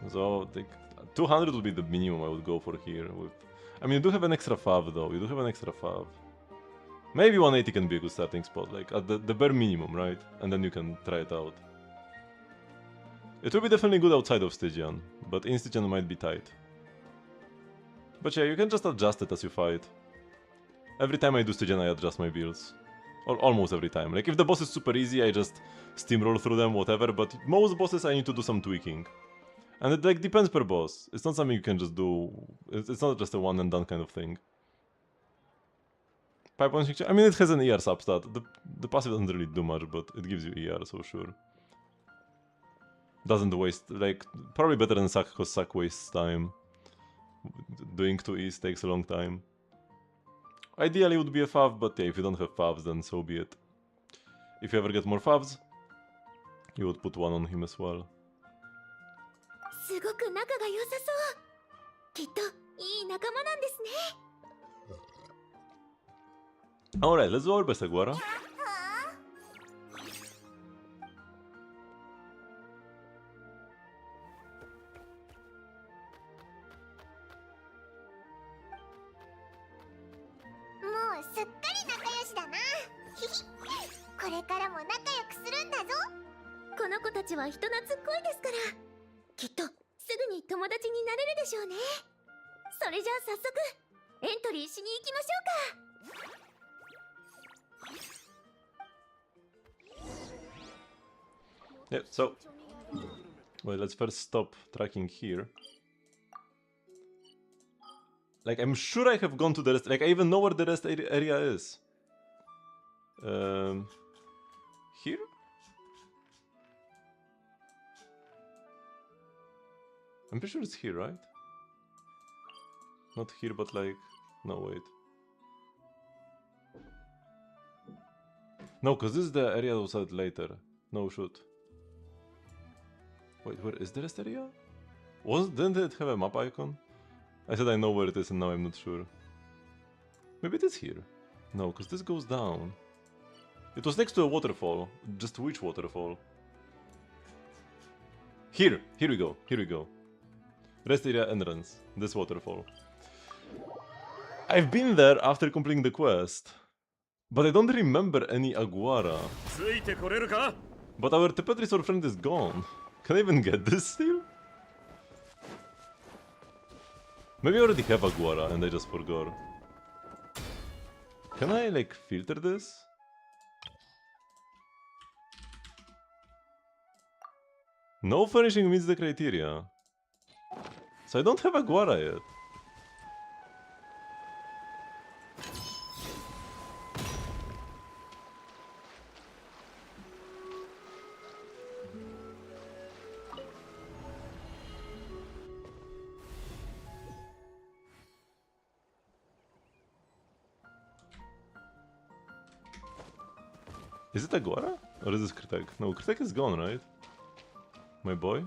So, like, 200 would be the minimum I would go for here. I mean, you do have an extra fav though, you do have an extra fav. Maybe 180 can be a good starting spot, like at the bare minimum, right? And then you can try it out. It will be definitely good outside of Stygian, but in Stygian might be tight. But yeah, you can just adjust it as you fight. Every time I do Stygian, I adjust my builds. Or almost every time. Like, if the boss is super easy, I just steamroll through them, whatever, but most bosses I need to do some tweaking. And it like depends per boss. It's not something you can just do. It's not just a one and done kind of thing. 5.6, I mean, it has an ER substat. The passive doesn't really do much, but it gives you ER, so sure. Doesn't waste, like, probably better than Sack, because Sack wastes time. Doing 2Es takes a long time. Ideally it would be a fav, but yeah, if you don't have favs, then so be it. If you ever get more favs, you would put one on him as well. Alright, let's do our best, Aguara. Yeah, so... Wait, let's first stop tracking here. Like, I'm sure I have gone to the rest... Like, I even know where the rest area is. Here? I'm pretty sure it's here, right? Not here, but like... No, wait. No, because this is the area that was out later. No, shoot. Wait, where is the rest area? Didn't it have a map icon? I said I know where it is and now I'm not sure. Maybe it is here. No, because this goes down. It was next to a waterfall. Just which waterfall? Here! Here we go. Here we go. Rest area entrance. This waterfall. I've been there after completing the quest. But I don't remember any Aguara. But our Tepetrisor friend is gone. Can I even get this still? Maybe I already have Aguara and I just forgot. Can I like filter this? No furnishing meets the criteria. So I don't have Aguara yet. Is it Aguara? Or is this Kritek? No, Kritek is gone, right? My boy?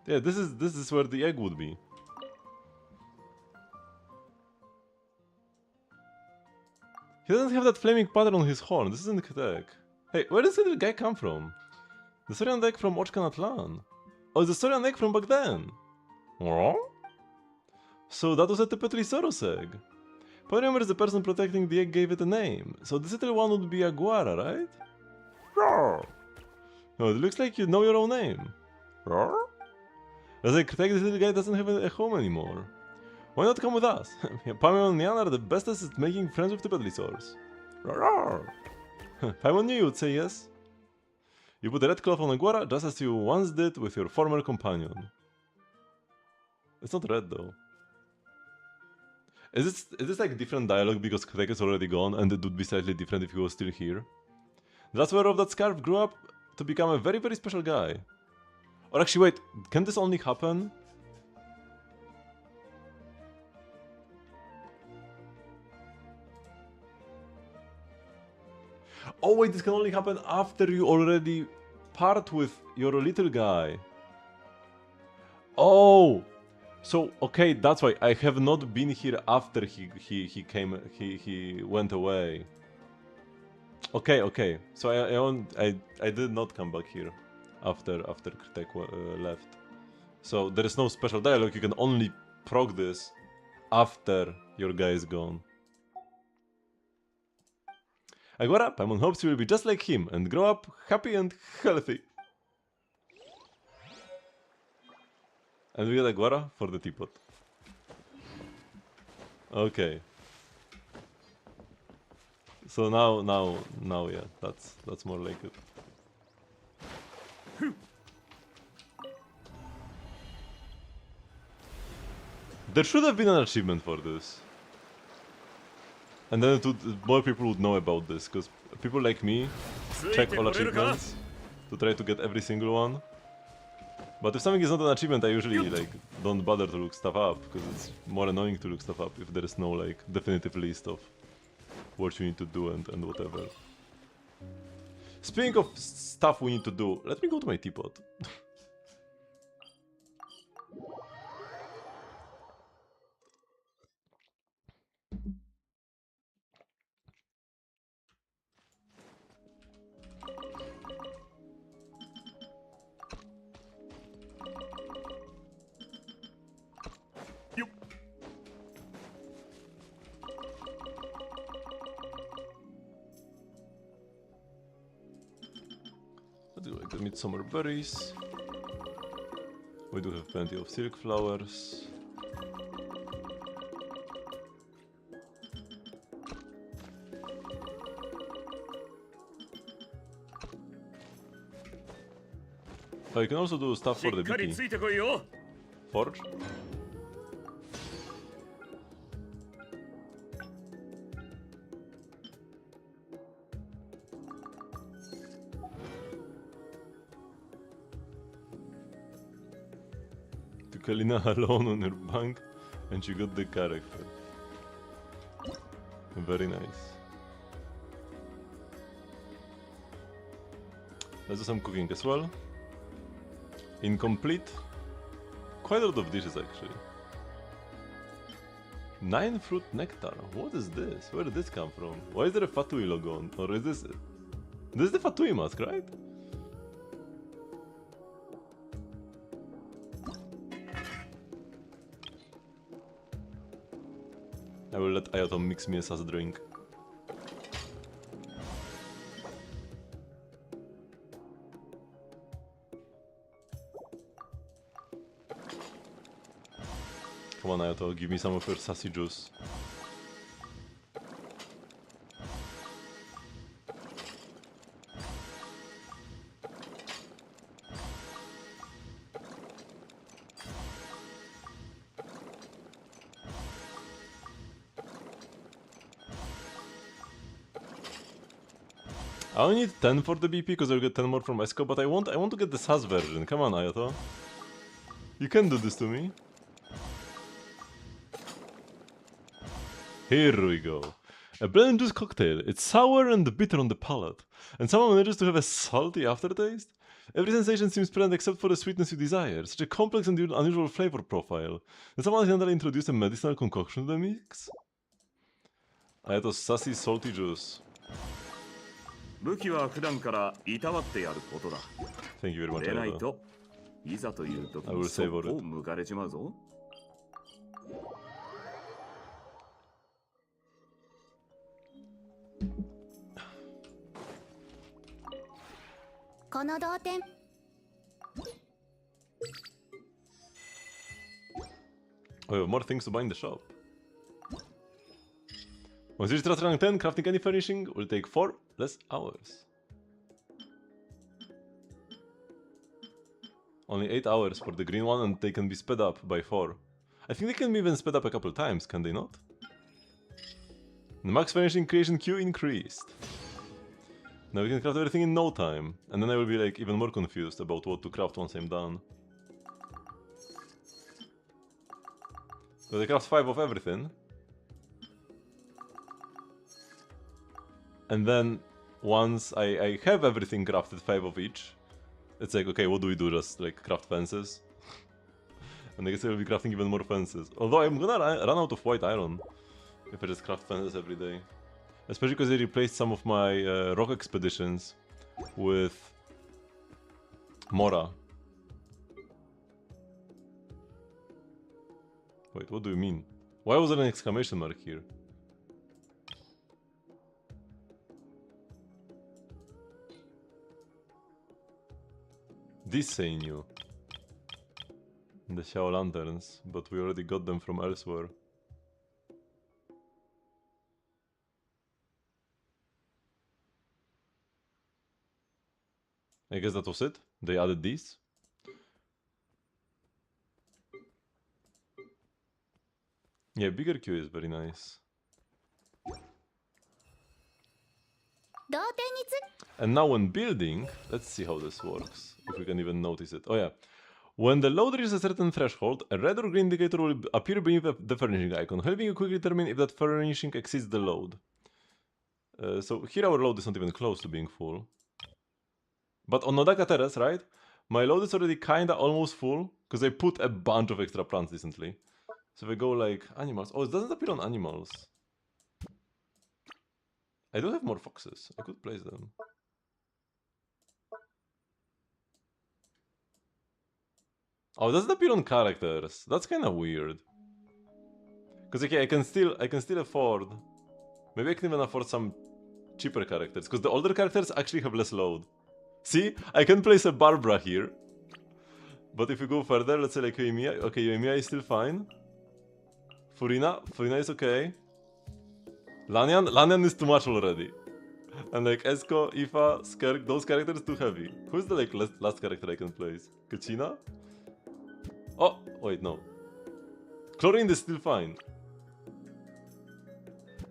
Yeah, this is where the egg would be. He doesn't have that flaming pattern on his horn. This isn't Kritek. Hey, where does the guy come from? The Sorian egg from Ochkan Atlan. Oh, it's the Sorian egg from back then. Oh? So that was a Tepetrisauros egg. But remember, the person protecting the egg gave it a name, so this little one would be Aguara, right? Roar! No, it looks like you know your own name. Roar? As I protect this little guy doesn't have a home anymore. Why not come with us? Paimon and Nian are the bestest at making friends with the Tepetrisauros. Roar! Paimon knew you would say yes. You put a red cloth on Aguara just as you once did with your former companion. It's not red though. Is this like different dialogue because Kritek is already gone and it would be slightly different if he was still here? The last wearer of that scarf grew up to become a very, very special guy. Or actually wait, can this only happen? Oh wait, this can only happen after you already part with your little guy. Oh! So, okay, that's why I have not been here after he went away. Okay. So I did not come back here after Kritek left. So there is no special dialogue, you can only proc this after your guy is gone. Aguara, Paimon hopes you will be just like him and grow up happy and healthy. And we get Aguara for the teapot. Okay. So now, yeah, that's more like it. There should have been an achievement for this. And then more people would know about this, because people like me check all achievements to try to get every single one. But if something is not an achievement, I usually like don't bother to look stuff up, because it's more annoying to look stuff up if there is no like definitive list of what you need to do and whatever. Speaking of stuff we need to do, let me go to my teapot. Let's go like the midsummer berries. We do have plenty of silk flowers. Oh, you can also do stuff
し
for
っ
the
かり
BT.
ついてこいよ。
Forge? To Kalina alone on her bank and she got the character. Very nice. Let's do some cooking as well. Incomplete. Quite a lot of dishes actually. 9 fruit nectar. What is this? Where did this come from? Why is there a Fatui logo on? Or is this it? This is the Fatui mask, right? I will let Ayato mix me a sus drink. Come on, Ayato, give me some of your sassy juice. I only need 10 for the BP because I'll get 10 more from Esco, but I want to get the SAS version. Come on, Ayato. You can do this to me. Here we go. A blend juice cocktail. It's sour and bitter on the palate, and somehow manages to have a salty aftertaste. Every sensation seems present except for the sweetness you desire. Such a complex and unusual flavor profile. Did someone accidentally introduce a medicinal concoction to the mix? Ayato's sassy salty juice.
武器は普段からいたわってやることだ。
Thank you very much,
でない
Ayato.
といざという時
I will
にそっ
save
ぽ
all
を
it.
向かれちまうぞ。
この同点
Oh, we have more things to buy in the shop. Once you reach rank 10, crafting any furnishing will take 4 less hours. Only 8 hours for the green one, and they can be sped up by 4. I think they can be even sped up a couple times, can they not? The max furnishing creation queue increased. Now we can craft everything in no time, and then I will be like even more confused about what to craft once I'm done. So I craft 5 of everything. And then once I have everything crafted, 5 of each, it's like, okay, what do we do? Just like craft fences? And I guess I will be crafting even more fences. Although I'm gonna run out of white iron if I just craft fences every day. Especially because I replaced some of my rock expeditions with Mora. Wait, what do you mean? Why was there an exclamation mark here? This say new. The Xiao Lanterns, but we already got them from elsewhere. I guess that was it. They added these. Yeah, bigger queue is very nice.
同点につ
And now when building, let's see how this works, if we can even notice it. Oh yeah. When the load reaches a certain threshold, a red or green indicator will appear beneath the furnishing icon, helping you quickly determine if that furnishing exceeds the load. So here our load is not even close to being full. But on Nodaka Terrace, right? My load is already kinda almost full, because I put a bunch of extra plants recently. So if I go like animals... Oh, it doesn't appear on animals. I do have more foxes. I could place them. Oh, it doesn't appear on characters. That's kind of weird. Because okay, I can still afford. Maybe I can even afford some cheaper characters. Because the older characters actually have less load. See, I can place a Barbara here. But if we go further, let's say like Yoimiya. Okay, Yoimiya is still fine. Furina is okay. Lanyan is too much already. And like Esko, Ifa, Skerk, those characters too heavy. Who's the like last character I can place? Kachina? Oh, wait, no. Chlorine is still fine.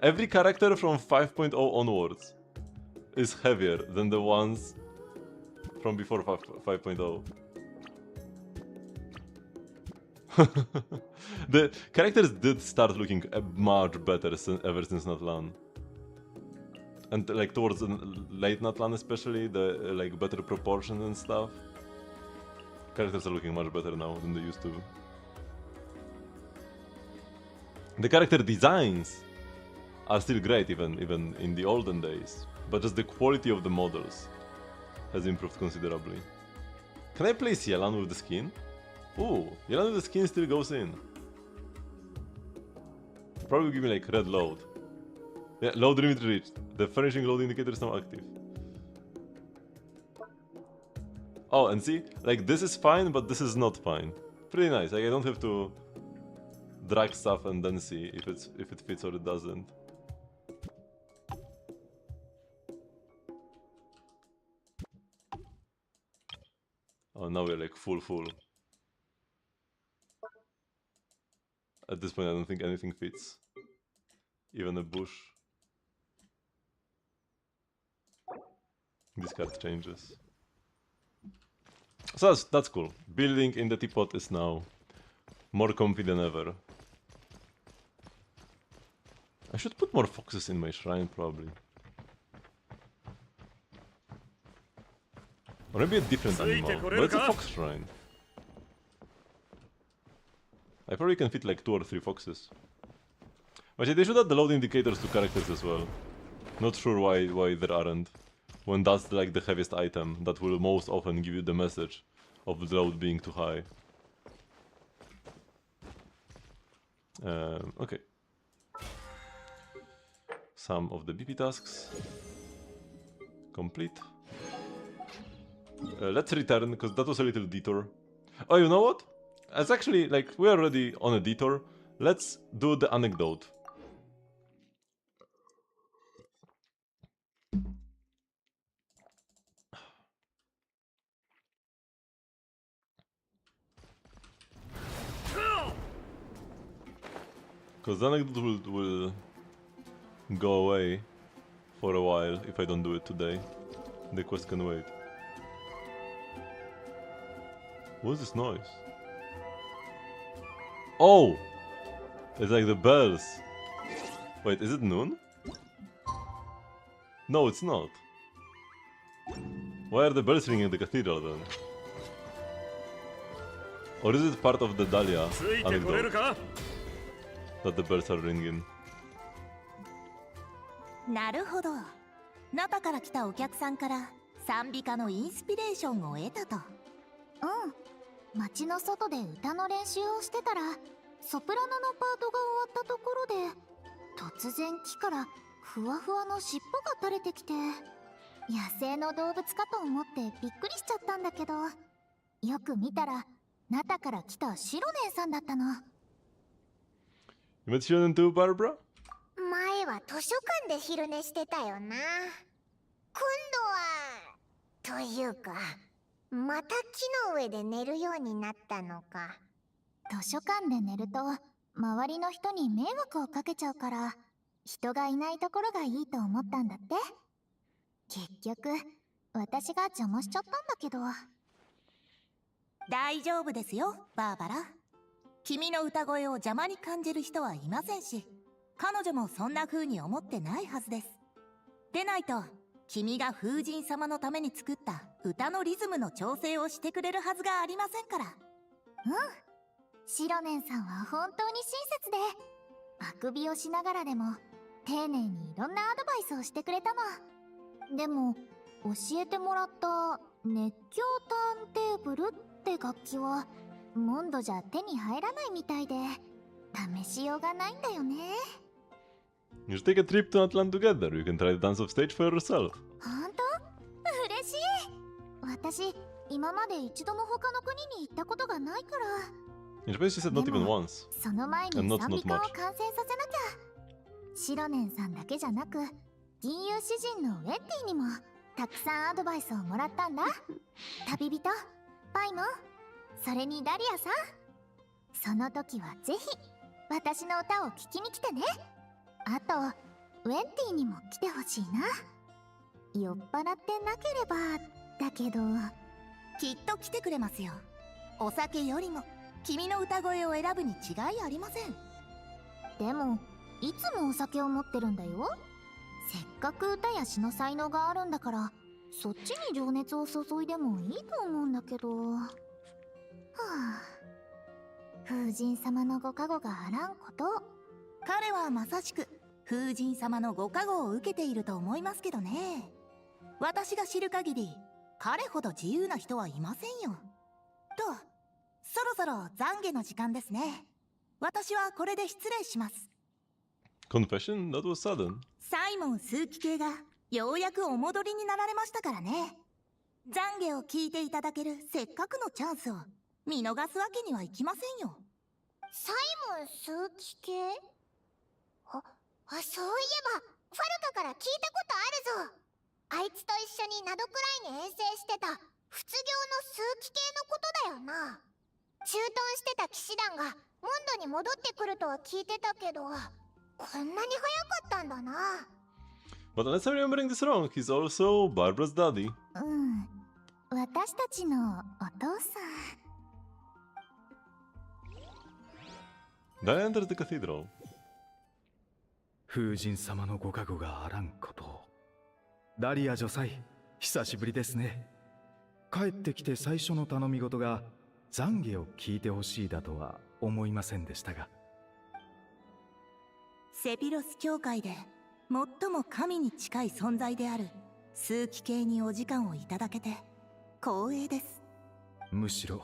Every character from 5.0 onwards is heavier than the ones from before 5.0. The characters did start looking much better ever since Natlan. And like towards the late Natlan especially, the like better proportions and stuff. Characters are looking much better now than they used to. The character designs are still great even in the olden days, but just the quality of the models has improved considerably. Can I place Yelan with the skin? Ooh, Yelan with the skin still goes in. Probably give me like red load. Yeah, load limit reached. The furnishing load indicator is now active. Oh, and see, like this is fine, but this is not fine. Pretty nice. Like I don't have to drag stuff and then see if it fits or it doesn't. Oh, now we're like full. At this point, I don't think anything fits. Even a bush. This card changes. So that's cool. Building in the teapot is now more comfy than ever. I should put more foxes in my shrine, probably. Or maybe a different animal, but it's a fox shrine. I probably can fit like 2 or 3 foxes. Actually, they should add the load indicators to characters as well. Not sure why there aren't. When that's like the heaviest item, that will most often give you the message of the load being too high. Okay. Some of the BP tasks complete. Let's return, because that was a little detour. Oh, you know what? It's actually, like, we're already on a detour. Let's do the anecdote. Because the anecdote will go away for a while if I don't do it today. The quest can wait. What's this noise? Oh! It's like the bells. Wait, is it noon? No, it's not. Why are the bells ringing in the cathedral then? Or is it part of the Dahlia anecdote that the bells are ringing?
なるほど。ナタから来たお客さんから賛美歌のインスピレーションを得たと。うん。街の外で歌の練習をしてたら、ソプラノのパートが終わったところで、突然木からふわふわの尻尾が垂れてきて、野生の動物かと思ってびっくりしちゃったんだけど、よく見たら、ナタから来たシロネンさんだったの。
You met Shironen too, Barbara?
前は図書館で昼寝してたよな。今度はというかまた木の上で寝るようになったのか。
図書館で寝ると周りの人に迷惑をかけちゃうから人がいないところがいいと思ったんだって。結局私が邪魔しちゃったんだけど。大丈夫ですよ、バーバラ。君の歌声を邪魔に感じる人はいませんし、彼女もそんな風に思ってないはずです。でないと君が風神様のために作った歌のリズムの調整をしてくれるはずがありませんから。うん、シロネンさんは本当に親切で、あくびをしながらでも丁寧にいろんなアドバイスをしてくれたの。でも教えてもらった熱狂ターンテーブルって楽器はモンドじゃ手に入らないみたいで試しようがないんだよね。
You should take a trip to Atlant together. You can try the dance of stage for yourself.
本当？嬉しい。私今まで一度も他の国に行ったことがないから。
In Japan, she said not even once.
その前に
And not
賛美歌を
much.
完成させなきゃ。シロネンさんだけじゃなく
銀融詩人のウェンティにもたくさんアドバイスをもらったんだ。旅人パイモン、それにダリアさん、その時はぜひ私の歌を聴きに来てね。あとウェンティにも来てほしいな。酔っ払ってなければだけど。
きっと来てくれますよ。お酒よりも君の歌声を選ぶに違いありません。
でもいつもお酒を持ってるんだよ。せっかく歌や詩の才能があるんだから、そっちに情熱を注いでもいいと思うんだけど。はあ、風神様のご加護があらんことを。
彼はまさしく風神様のご加護を受けていると思いますけどね。私が知る限り彼ほど自由な人はいませんよ。と、そろそろ懺悔の時間ですね。私はこれで失礼します。
Confession? That was sudden.
サイモン枢機系がようやくお戻りになられましたからね。懺悔を聞いていただけるせっかくのチャンスを見逃すわけにはいきませんよ。
サイモン数奇系？そういえばファルカから聞いたことあるぞ。あいつと一緒にナドくらいに遠征してた仏業の数奇系のことだよな。駐屯してた騎士団がモンドに戻ってくるとは聞いてたけど、こんなに早かったんだな。
But unless I'm remembering this wrong, he's also Barbara's daddy.
うん、私たちのお父さん。
Then I entered the cathedral.
風神様のご加護があらんことを。ダリア女祭、久しぶりですね。帰ってきて最初の頼み事が懺悔を聞いてほしいだとは思いませんでしたが。
セピロス教会で最も神に近い存在である数奇系にお時間をいただけて光栄です。
むしろ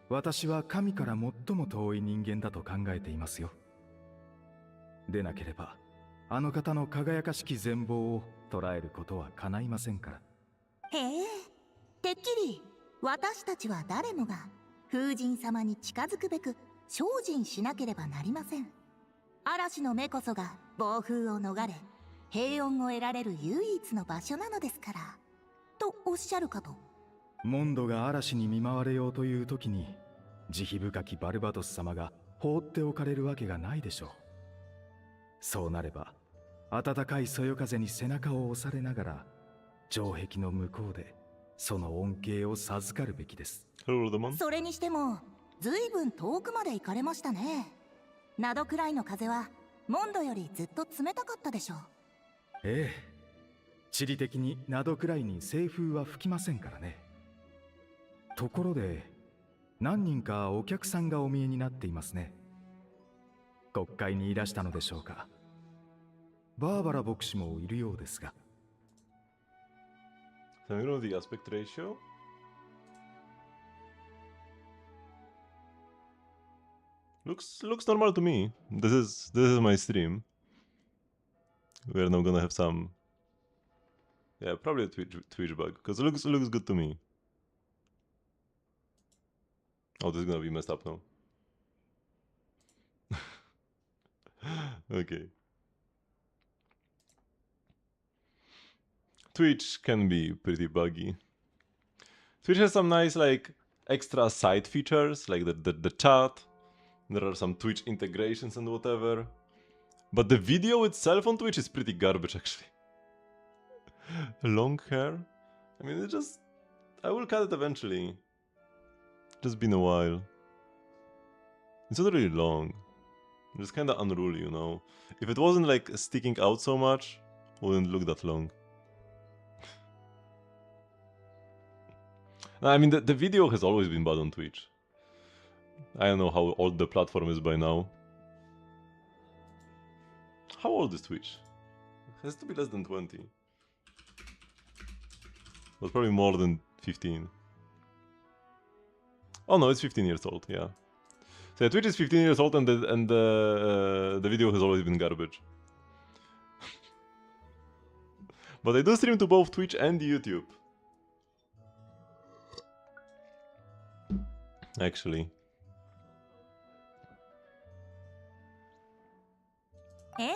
私は神から最も遠い人間だと考えていますよ。でなければあの方の輝かしき全貌を捉えることは叶いませんから。
へえ、てっきり私たちは誰もが風神様に近づくべく精進しなければなりません。嵐の目こそが暴風を逃れ平穏を得られる唯一の場所なのですからとおっしゃるかと。
モンドが嵐に見舞われようという時に慈悲深きバルバトス様が放っておかれるわけがないでしょう。そうなれば暖かいそよ風に背中を押されながら城壁の向こうでその恩恵を授かるべきです。
それにしても随分遠くまで行かれましたね。ナドくらいの風はモンドよりずっと冷たかったでしょう。
ええ、地理的にナドくらいに西風は吹きませんからね。ところで何人かお客さんがお見えになっていますね。国会にいらしたのでしょうか。バーバラ牧師もいるようですが。
So you know the aspect ratio? Looks normal to me. This is my stream. We are now gonna have some, yeah, probably a Twitch bug because it looks good to me. Oh, this is gonna be messed up now. Okay. Twitch can be pretty buggy. Twitch has some nice like extra side features like the chat. There are some Twitch integrations and whatever. But the video itself on Twitch is pretty garbage actually. Long hair? I mean, I will cut it eventually. Just been a while. It's not really long. It's kinda unruly, you know. If it wasn't like sticking out so much, it wouldn't look that long. I mean, the video has always been bad on Twitch. I don't know how old the platform is by now. How old is Twitch? It has to be less than 20. But probably more than 15. Oh no, it's 15 years old, yeah. So yeah, Twitch is 15 years old and the video has always been garbage. But I do stream to both Twitch and YouTube. Actually.
ええ、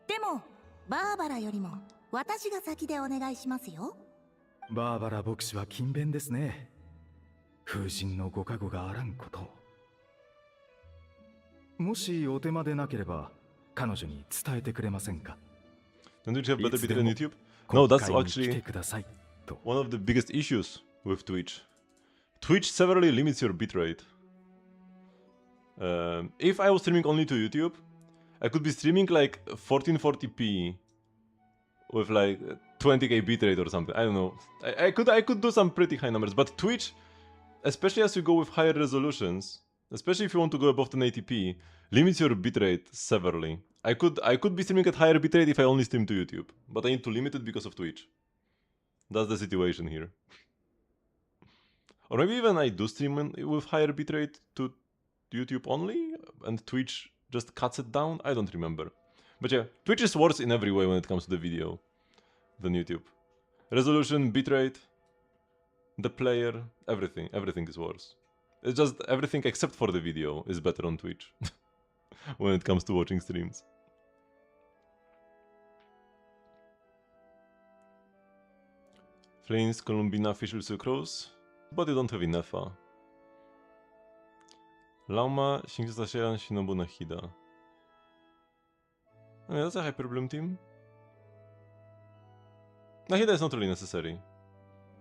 でもバーバラよりも私が先でお願いしますよ。
バーバラ牧師は勤勉ですね。風神のご加護があらんこと。もしお手間でなければ彼女に伝えてくれませんか？
Don't you have better bitrate on YouTube? No, that's actually
くださいと。
one of the biggest issues with Twitch. Twitch severely limits your bitrate. If I was streaming only to YouTube, I could be streaming like 1440p with like 20k bitrate or something. I don't know. I could do some pretty high numbers, but Twitch, especially as you go with higher resolutions, especially if you want to go above 1080p, limits your bitrate severely. I could be streaming at higher bitrate if I only stream to YouTube, but I need to limit it because of Twitch. That's the situation here. Or maybe even I do stream with higher bitrate to YouTube only, and Twitch just cuts it down? I don't remember. But yeah, Twitch is worse in every way when it comes to the video than YouTube. Resolution, bitrate, the player, everything is worse. It's just everything except for the video is better on Twitch when it comes to watching streams. Flames, Columbina, Fischl, Sucrose, but you don't have enough. Lauma, Shinksa Sheran, Shinobu Nahida. Oh, yeah, that's a Hyper Bloom team. Nahida is not really necessary.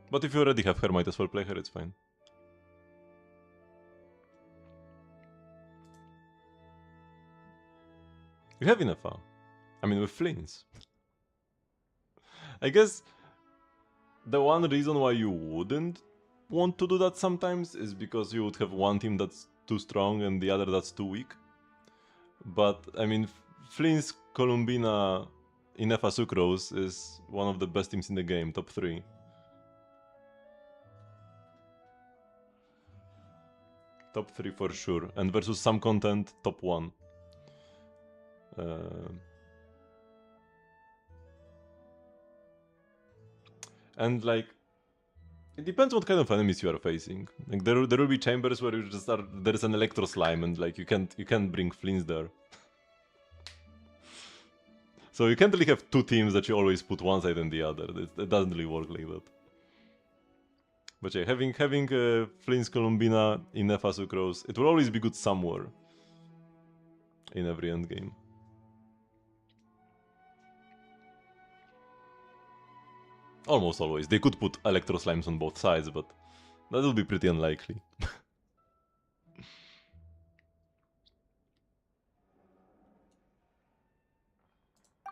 But if you already have her, might as well play her, it's fine. You have enough, I mean, with Flings. I guess the one reason why you wouldn't want to do that sometimes is because you would have one team that's too strong and the other that's too weak. But, I mean, Flint's Columbina Inefa Sucrose is one of the best teams in the game, top 3. Top 3 for sure, and versus some content, top 1. And like, it depends what kind of enemies you are facing. Like there will be chambers where you just are, there's an electro slime and like you can't bring Flints there. So you can't really have two teams that you always put one side and the other. It doesn't really work like that. But yeah, having Flints Columbina in Nefa Sucrose, it will always be good somewhere in every endgame. Almost always. They could put Electro Slimes on both sides, but that will be pretty unlikely.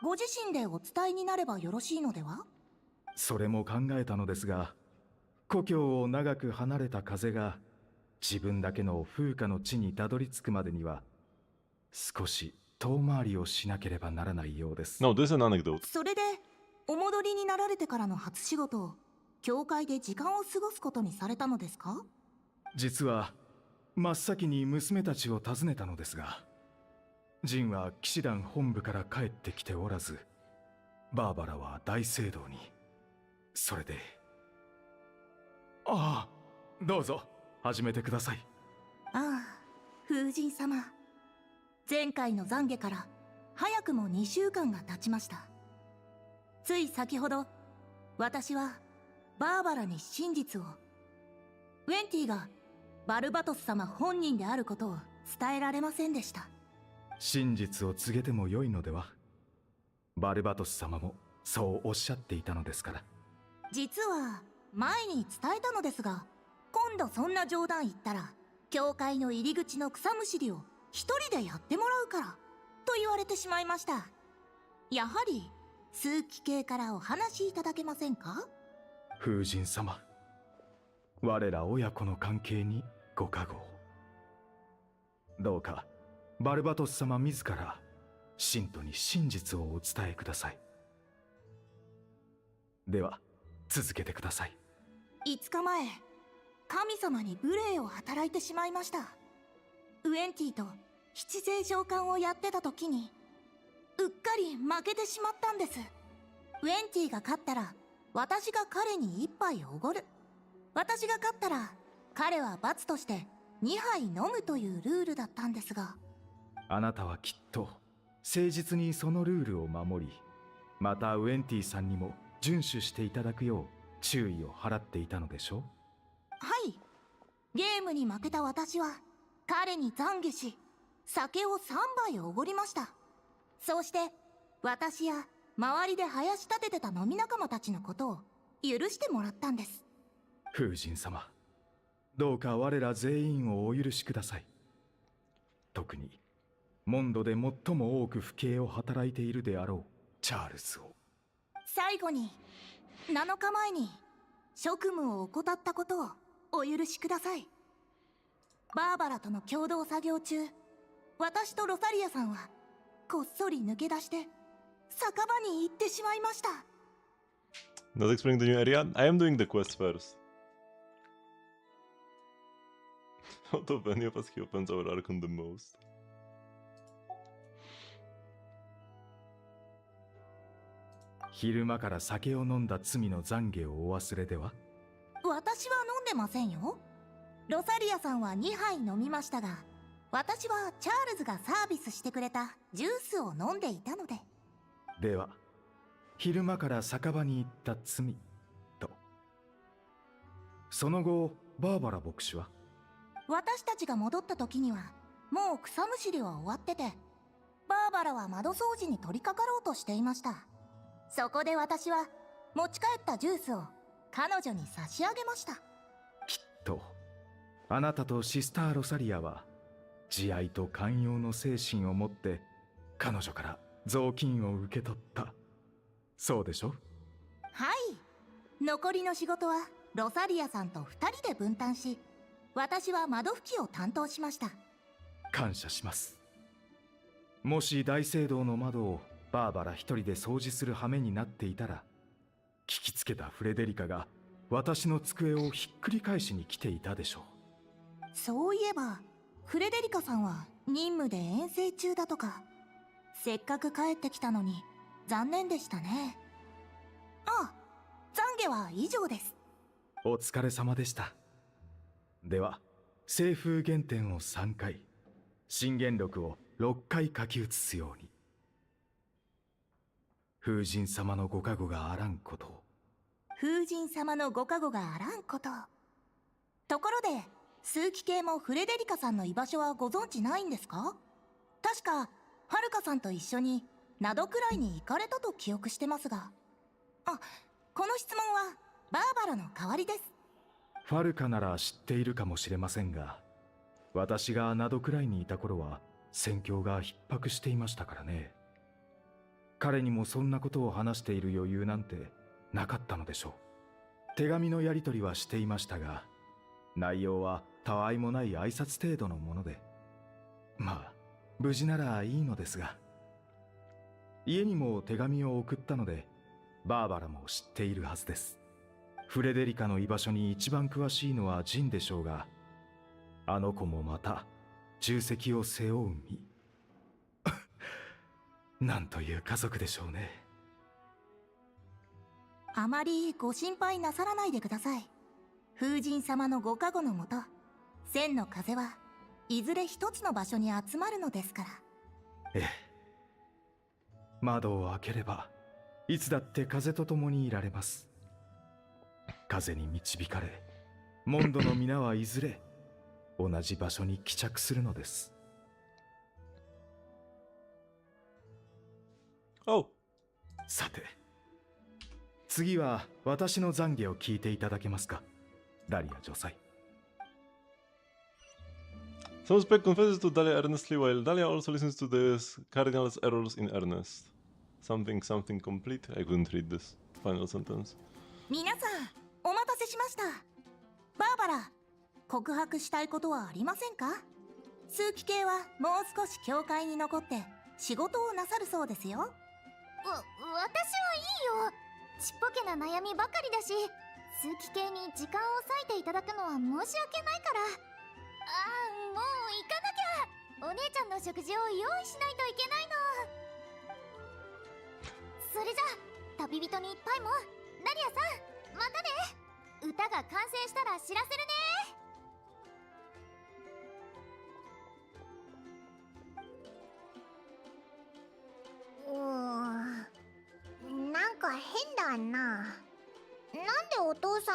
ご自身でお伝えになればよろしいのでは？
それも考えたのですが、故郷を長く離れた風が自分だけの風化の地にたどり着くまでには少し遠回りをしなければならないようです。
No, this is an anecdote.
それでお戻りになられてからの初仕事を教会で時間を過ごすことにされたのですか？
実は真っ先に娘たちを訪ねたのですが、ジンは騎士団本部から帰ってきておらず、バーバラは大聖堂に。それで、ああ、どうぞ始めてください。
ああ、風神様。前回の懺悔から早くも2週間が経ちました。つい先ほど、私はバーバラに真実を、ウェンティがバルバトス様本人であることを伝えられませんでした。
真実を告げてもよいのでは？バルバトス様もそうおっしゃっていたのですから。
実は前に伝えたのですが、今度そんな冗談言ったら教会の入り口の草むしりを一人でやってもらうからと言われてしまいました。やはり数奇系からお話しいただけませんか？
風神様、我ら親子の関係にご加護を。どうかバルバトス様自ら信徒に真実をお伝えください。では続けてください。
5日前、神様に無礼を働いてしまいました。ウエンティと七星召喚をやってた時にうっかり負けてしまったんです。ウエンティが勝ったら私が彼に1杯おごる。私が勝ったら彼は罰として2杯飲むというルールだったんですが、
あなたはきっと誠実にそのルールを守り、またウエンティさんにも遵守していただくよう注意を払っていたのでしょう。
はい。ゲームに負けた私は彼に懺悔し、酒を3杯おごりました。そうして私や周りで林立ててた飲み仲間たちのことを許してもらったんです。
風神様、どうか我ら全員をお許しください。特にモンドで最も多く不敬を働いているであろうチャールズを。
最後に7日前に職務を怠ったことをお許しください。バーバラとの共同作業中、私とロサリアさんはこっそり抜け出して酒場に行ってしまいました。
Not exploring the new area. I am doing the quest first. Out of any of us, he opens our Archon the most.
昼間から酒を飲んだ罪の懺悔をお忘れでは。
私は飲んでませんよ。ロサリアさんは2杯飲みましたが、私はチャールズがサービスしてくれたジュースを飲んでいたので。
では昼間から酒場に行った罪と。その後バーバラ牧師は。
私たちが戻った時にはもう草むしりは終わってて、バーバラは窓掃除に取り掛かろうとしていました。そこで私は持ち帰ったジュースを彼女に差し上げました。
きっとあなたとシスター・ロサリアは慈愛と寛容の精神を持って彼女から雑巾を受け取った。そうでしょ。
はい。残りの仕事はロサリアさんと2人で分担し、私は窓拭きを担当しました。
感謝します。もし大聖堂の窓をバーバラ一人で掃除する羽目になっていたら、聞きつけたフレデリカが私の机をひっくり返しに来ていたでしょう。
そういえばフレデリカさんは任務で遠征中だとか。せっかく帰ってきたのに残念でしたね。ああ、懺悔は以上です。
お疲れ様でした。では西風原点を3回、信玄録を6回書き写すように。風神様のご加護があらんことを。
風神様のご加護があらんことを。ところで枢機系もフレデリカさんの居場所はご存知ないんですか？確かはるかさんと一緒に灘くらいに行かれたと記憶してますが。あ、この質問はバーバラの代わりです。
ファルカなら知っているかもしれませんが、私が灘くらいにいた頃は戦況が逼迫していましたからね。彼にもそんなことを話している余裕なんてなかったのでしょう。手紙のやり取りはしていましたが、内容はたわいもない挨拶程度のもので、まあ無事ならいいのですが。家にも手紙を送ったのでバーバラも知っているはずです。フレデリカの居場所に一番詳しいのはジンでしょうが、あの子もまた重責を背負う身。なんという家族でしょうね。
あまりご心配なさらないでください。風神様のご加護のもと、千の風はいずれ一つの場所に集まるのですから。
ええ。窓を開ければいつだって風と共にいられます。風に導かれ、モンドの皆はいずれ同じ場所に帰着するのです。
おう。
さて、次は私の懺悔を聞いていただけますか、ダリア女祭。
Some spec confesses to Dahlia earnestly, while Dahlia also listens to the Cardinal's errors in earnest. Something complete. I couldn't read this final sentence.
皆さん、お待たせしました。バーバラ、告白したいことはありませんか？枢機系はもう少し教会に残って仕事をなさるそうですよ。
私はいいよ。ちっぽけな悩みばかりだし、枢機系に時間を割いていただくのは申し訳ないから。もう行かなきゃ。お姉ちゃんの食事を用意しないといけないの。それじゃあ旅人にパイモン、ダリアさん、またね。歌が完成したら知らせるね。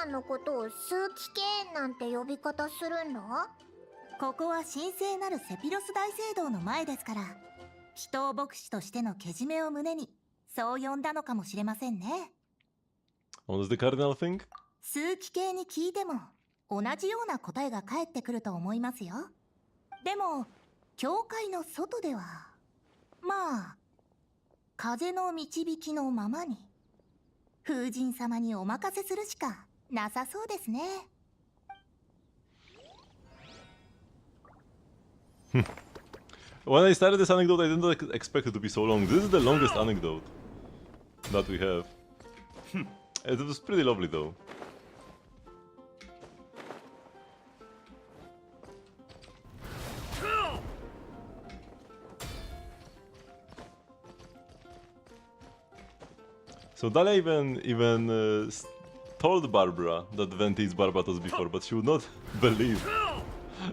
さんのことを数奇系なんて呼び方するの？
ここは神聖なるセピロス大聖堂の前ですから、祈祷牧師としてのけじめを胸にそう呼んだのかもしれませんね。
What does the cardinal think?
数奇系に聞いても同じような答えが返ってくると思いますよ。でも教会の外ではまあ風の導きのままに風神様にお任せするしかなさそうですね。
When I started this anecdote, I didn't expect it to be so long. This is the longest anecdote that we have. It was pretty lovely though. So Dalia even told Barbara that Venti is Barbatos before, but she would not believe.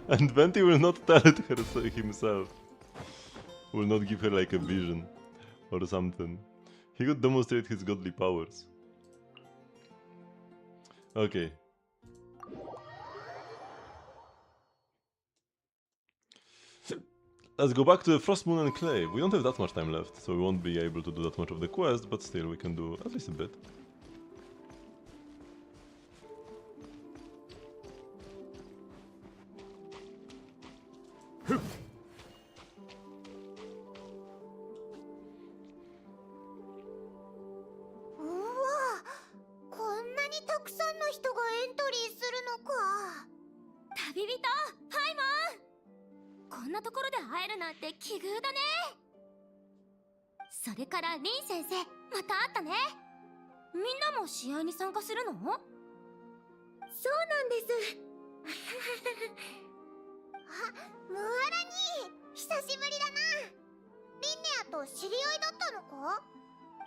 And Venti will not tell it himself. Will not give her like a vision or something. He could demonstrate his godly powers. Okay. Let's go back to the Frost Moon Enclave. We don't have that much time left, so we won't be able to do that much of the quest, but still we can do at least a bit.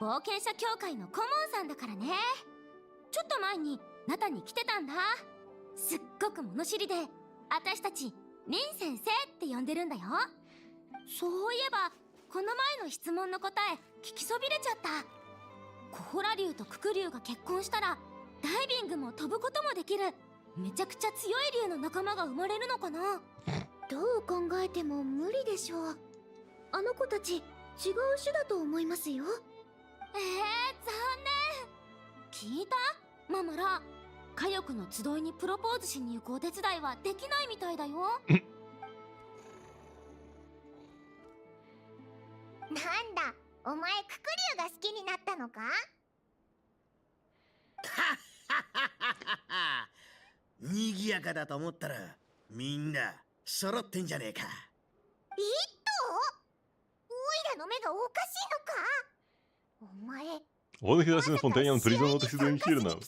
冒険者協会の顧問さんだからね。ちょっと前にナタに来てたんだ。すっごく物知りで、私たちリン先生って呼んでるんだよ。そういえばこの前の質問の答え聞きそびれちゃった。コホラ竜とクク竜が結婚したらダイビングも飛ぶこともできるめちゃくちゃ強い竜の仲間が生まれるのかな。どう考えても無理でしょう。あの子たち違う種だと思いますよ。残念。聞いた？ママラ、火力の集いにプロポーズしに行くお手伝いはできないみたいだよ。
なんだ、お前ククリュウが好きになったのか？
にぎやかだと思ったらみんな揃ってんじゃねえか。
イット？オイラの目がおかしいのか？お前、
What the hell is in Fontaine prison? What is he doing here now?
当たり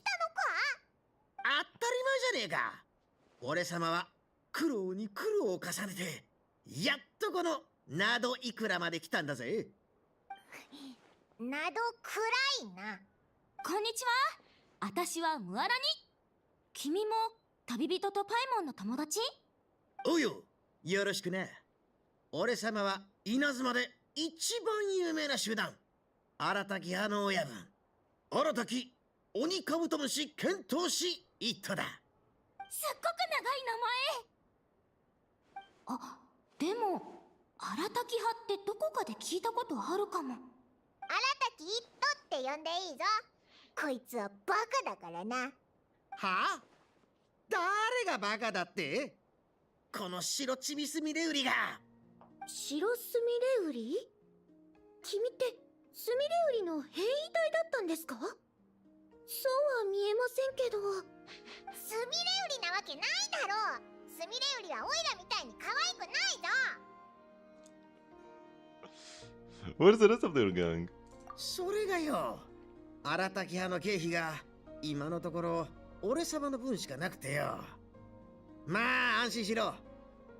前じゃねえか。俺様は苦労に苦労を重ねてやっとこのナドイクラまで来たんだぜ。
など暗いな。
こんにちは。私はムアラニ。君も旅人とパイモンの友達？
おうよ、よろしくな。俺様は稲妻で一番有名な集団、荒滝派の親分、荒滝鬼カブトムシ剣闘士一頭だ。
すっごく長い名前。あ、でも荒滝派ってどこかで聞いたことあるかも。
荒滝一斗って呼んでいいぞ。こいつはバカだからな。
はあ？誰がバカだって？この白チビスミレウリが。
白スミレウリ？君ってスミレウリの変異体だったんですか？そうは見えませんけど。
スミレウリなわけないだろう。スミレウリはオイラみたいに可愛くないぞ。
Where's the rest of their gang?
それがよ、荒滝派の経費が今のところ俺様の分しかなくてよ。まあ安心しろ。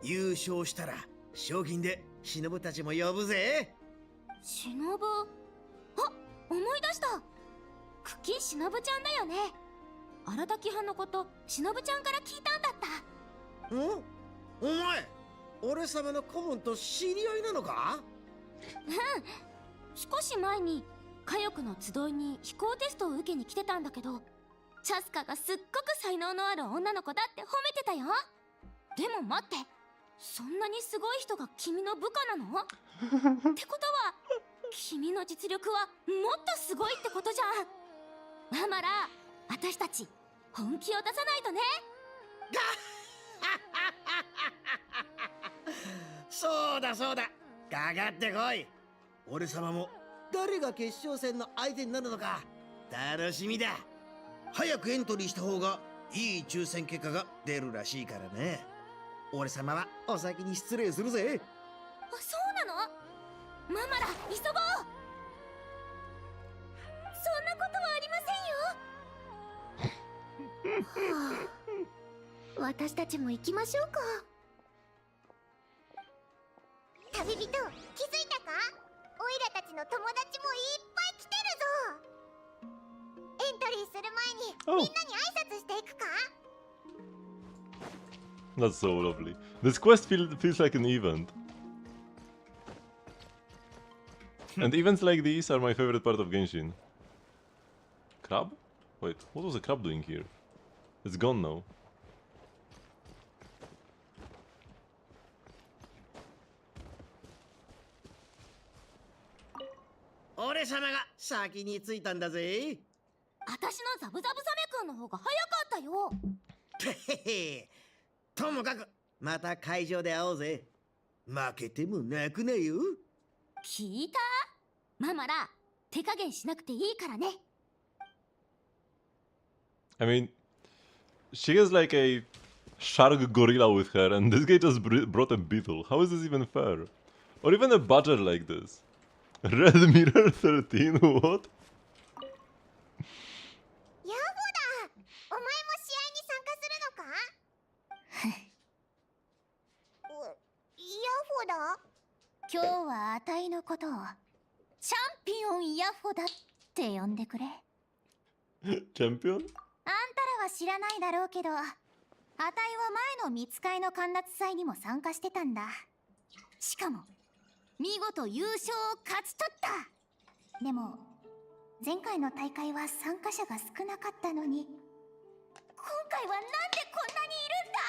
優勝したら賞金で忍たちも呼ぶぜ。
忍？あ、思い出した。クキ忍ちゃんだよね。荒滝派のこと忍ちゃんから聞いたんだった。
ん？お前、俺様の顧問と知り合いなのか？
うん。少し前に火力の集いに飛行テストを受けに来てたんだけど、
チャスカがすっごく才能のある女の子だって褒めてたよ。でも待って、そんなにすごい人が君の部下なの？ってことは君の実力はもっとすごいってことじゃん。ママラ、私たち本気を出さないとね。
そうだそうだ、かかってこい。俺様も誰が決勝戦の相手になるのか楽しみだ。早くエントリーした方がいい抽選結果が出るらしいからね。俺様はお先に失礼するぜ。
あ、そうなの？ママら、急ごう。そんなことはありませんよ。
はあ、私たちも行きましょうか。
旅人、気づいたか？オイラたちの友達もいっぱい来てるぞ。エントリーする前にみんなに挨拶していくか？
That's so lovely. This quest feels like an event. And events like these are my favorite part of Genshin. Crab? Wait, what was the crab doing here? It's gone now.
俺様が先に着いたんだぜ。
私のザブザブサメ君の方が早かったよ。
てへへ。ともかくまた会場で会おうぜ。負けても泣くなよ。
聞いた？ママら、手加減しなくていいからね。
I mean, she has like a shark gorilla with her, and this guy just brought a beetle. How is this even fair? Or even a badger like this? Red Mirror 13? What?
ヤホだ！お前も試合に参加するのか？ヤホだ？
今日はあたいのことをチャンピオンヤホだって呼んでくれ。
Champion?
あんたらは知らないだろうけど、あたいは前の見つかいの陥落祭にも参加してたんだ。しかも見事優勝を勝ち取った。でも前回の大会は参加者が少なかったのに、今回はなんでこんなにいるんだ。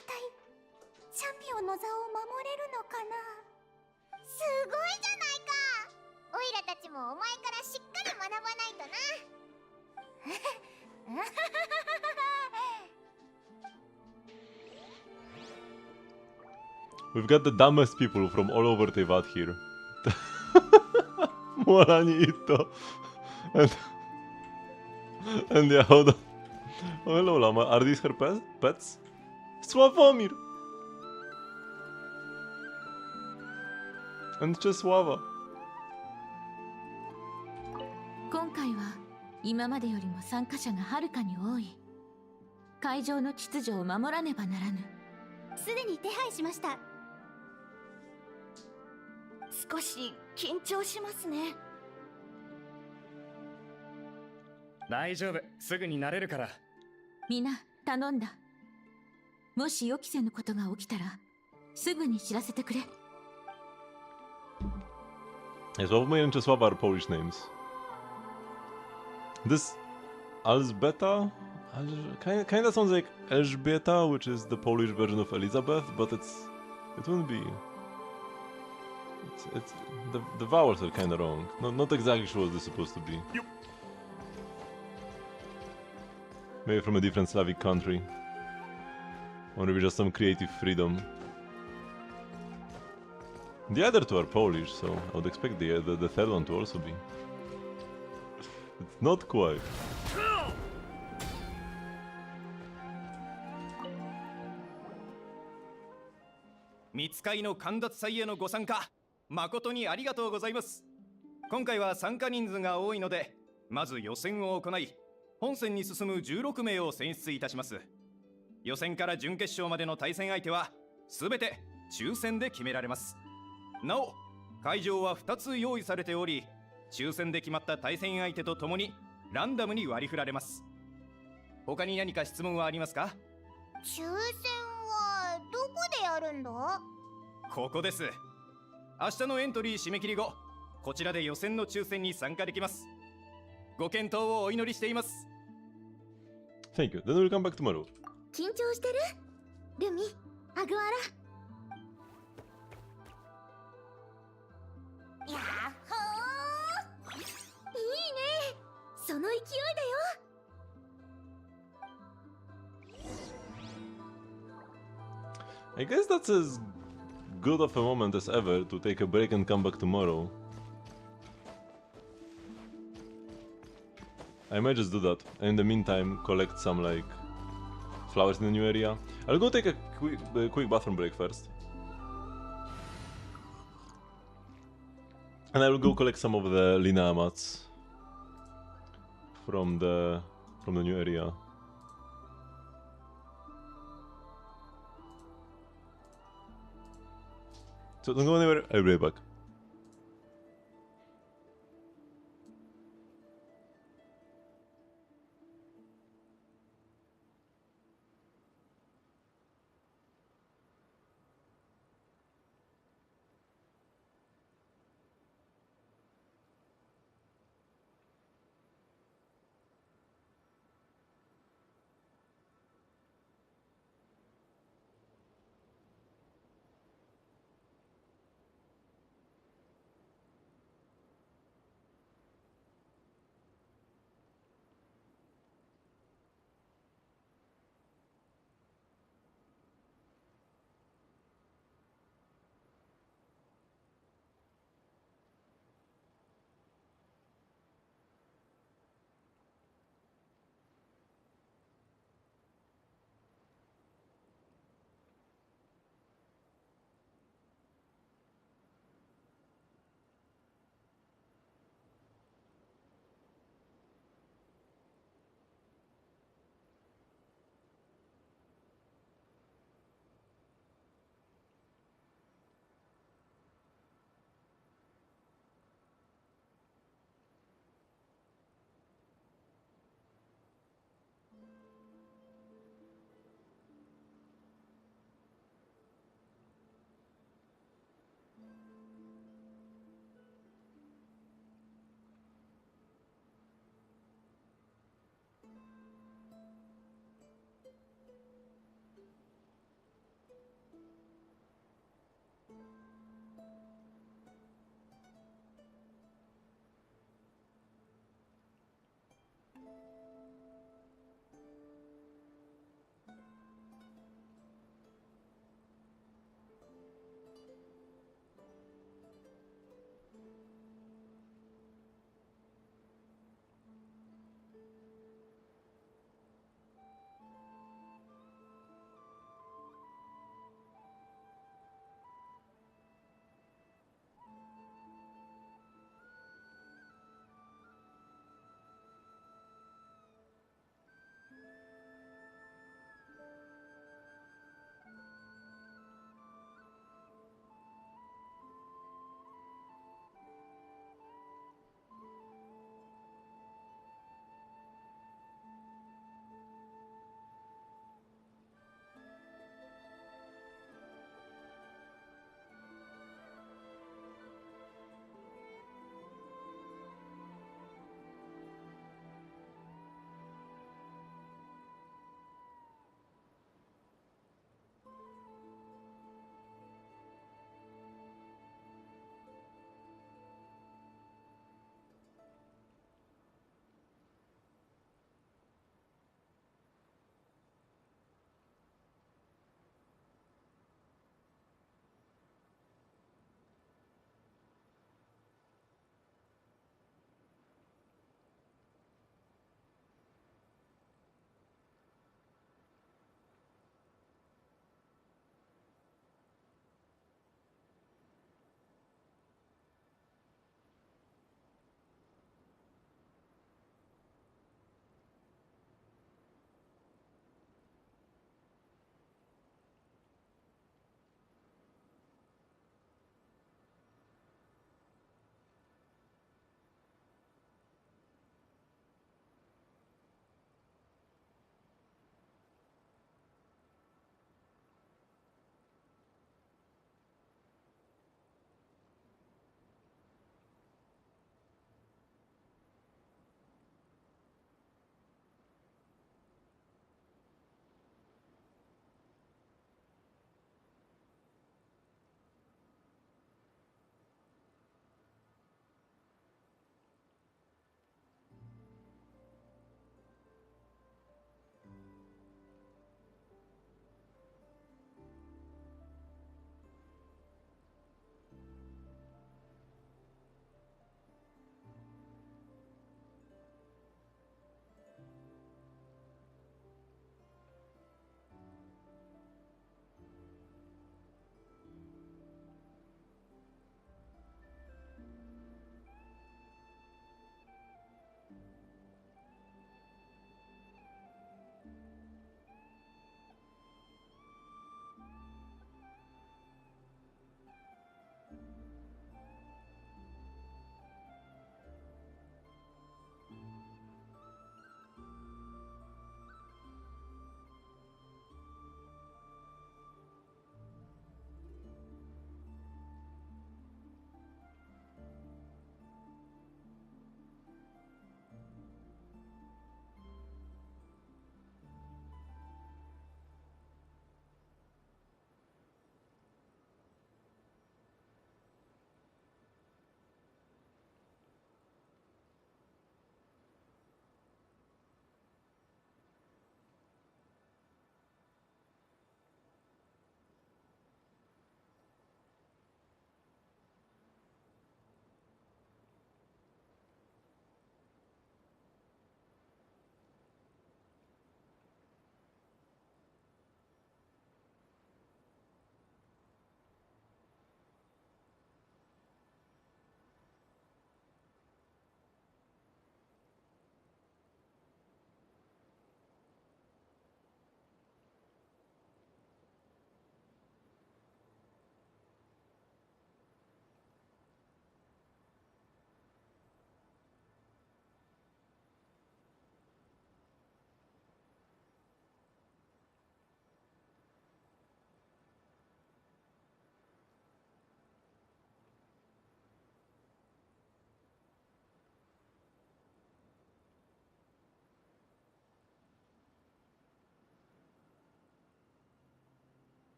あたいチャンピオンの座を守れるのかな。
すごいじゃないか。オイラたちもお前からしっかり学ばないとな。
We've got the dumbest people from all over Tevat here. Morani Ito. And yeah, hold on. Oh, hello, Lama. Are these her pets? Sławomir! And Czesława.
今回は今までよりも参加者がはるかに多い。会場の秩序を守らねばならぬ。
すでに手配しました。少し緊張しますね。
大丈夫、すぐに慣れるから。
みんな頼んだ。もし予期せぬことが起きたらすぐに知らせてくれ。
Sławomir and Czesława are Polish names. This Elżbieta kinda sounds like Elżbieta, which is the Polish version of Elizabeth, but it wouldn't be. It's the vowels are kinda wrong. Not exactly sure what they're supposed to be. Maybe from a different Slavic country. Or maybe just some creative freedom. The other two are Polish, so I would expect the third one to also be. It's not quite.
見つかいの陥落祭へのご参加、誠にありがとうございます。今回は参加人数が多いので、まず予選を行い、本戦に進む16名を選出いたします。予選から準決勝までの対戦相手は、すべて抽選で決められます。なお、会場は2つ用意されており、抽選で決まった対戦相手とともにランダムに割り振られます。他に何か質問はありますか？
抽選はどこでやるんだ？
ここです。明日のエントリー締め切り後、こちらで予選の抽選に参加できます。ご検討をお祈りしています。
Thank you. Then we'll come back tomorrow.
緊張してる？ルミ、アグアラ。
やっほー。
いいね。その勢いだよ。
I guess that's as good of a moment as ever to take a break and come back tomorrow. I might just do that, and in the meantime collect some like flowers in the new area. I'll go take a quick bathroom break first. And I will go collect some of the Lina mats from the new area. So don't go anywhere, I'll be right back.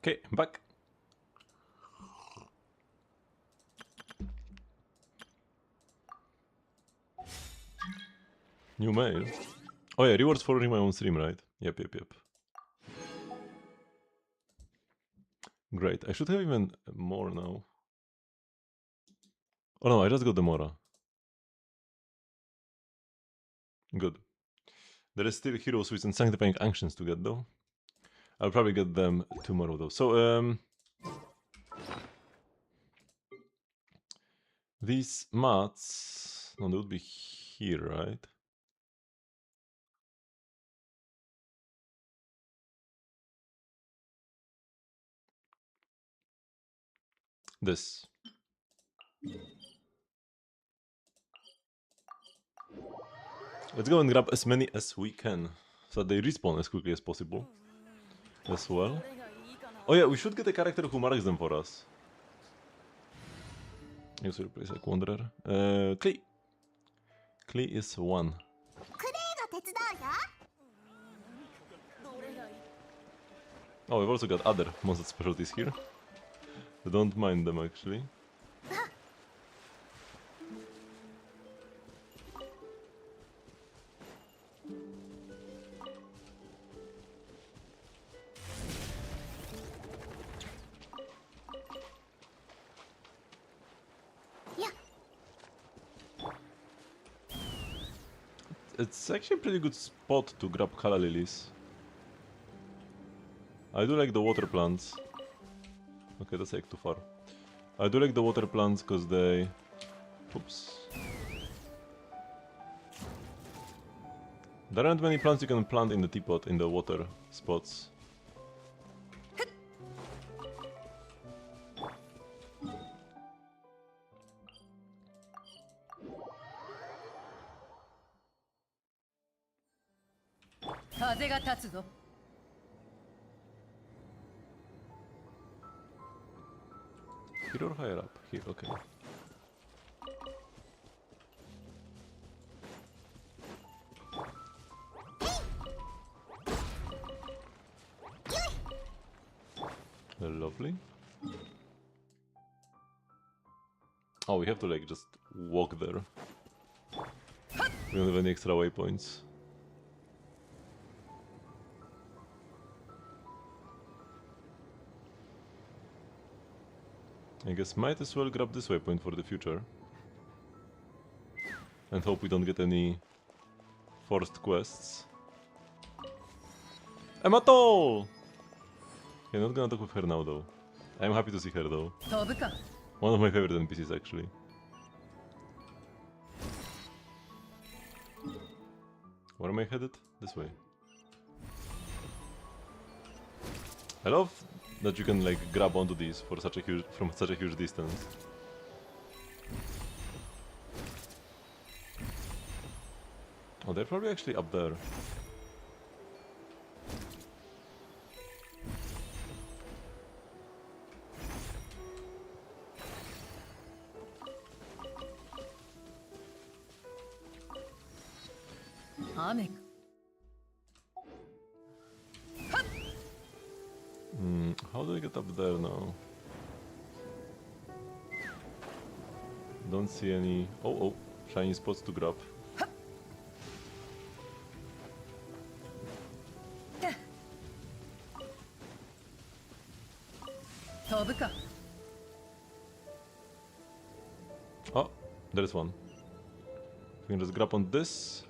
Okay, back. New mail. Oh yeah, rewards following my own stream, right? Yep. Great. I should have even more now. Oh no, I just got the Mora. Good. There is still Hero Suits and Sanctifying Actions to get though. I'll probably get them tomorrow though. So, these mats... No, they would be here, right? This. Let's go and grab as many as we can, so that they respawn as quickly as possible. As well. Oh yeah, we should get a character who marks them for us. Use replace like Wanderer. Klee. Klee is 1. Oh, we've also got other monster specialties here. I don't mind them actually. It's actually a pretty good spot to grab Calla Lilies. I do like the water plants. Okay, that's like too far. I do like the water plants because they... Oops. There aren't many plants you can plant in the teapot, in the water spots. Here or higher up? Here, okay. Lovely. Oh, we have to like just walk there. We don't have any extra waypoints. I guess might as well grab this waypoint for the future. And hope we don't get any forced quests. Emato! Okay, not gonna talk with her now though. I'm happy to see her though. One of my favorite NPCs actually. Where am I headed? This way. I love that you can like grab onto these for such a huge from such a huge distance. Oh, they're probably actually up there. How do I get up there now? Don't see any... Oh, shiny spots to grab. Oh, there's one. We can just grab on this.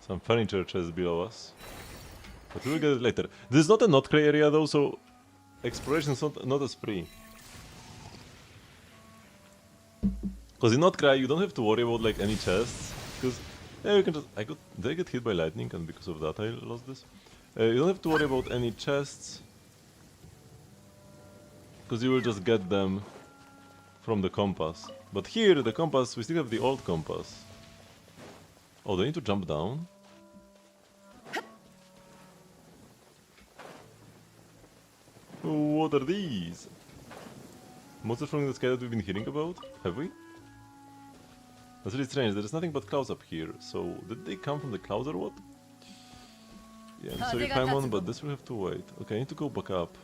Some furniture chests below us. But we'll get it later. This is not a Notcray area though, so exploration is not as free. Because in Notcray you don't have to worry about like any chests. Because yeah, you can just... Did I get hit by lightning and because of that I lost this? You don't have to worry about any chests. Because you will just get them from the compass. But here, the compass, we still have the old compass. Oh, do I need to jump down? What are these? Monsters from the sky that we've been hearing about? Have we? That's really strange, there is nothing but clouds up here. So, did they come from the clouds or what? Yeah, I'm sorry Paimon, but this will have to wait. Okay, I need to go back up.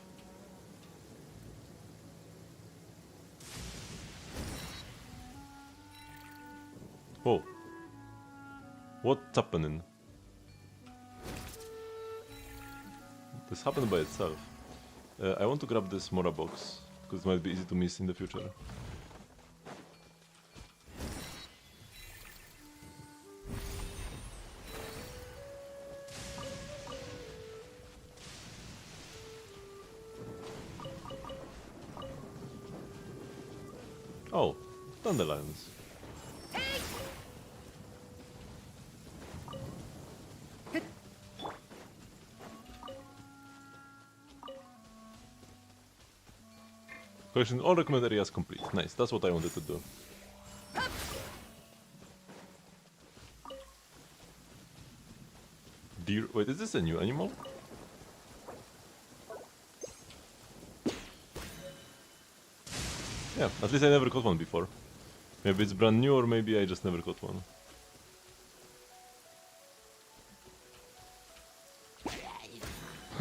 Oh. What's happening? This happened by itself. I want to grab this Mora box, because it might be easy to miss in the future. Oh, dandelions. Collection all recommended areas complete. Nice, that's what I wanted to do. Deer. Wait, is this a new animal? Yeah, at least I never caught one before. Maybe it's brand new, or maybe I just never caught one.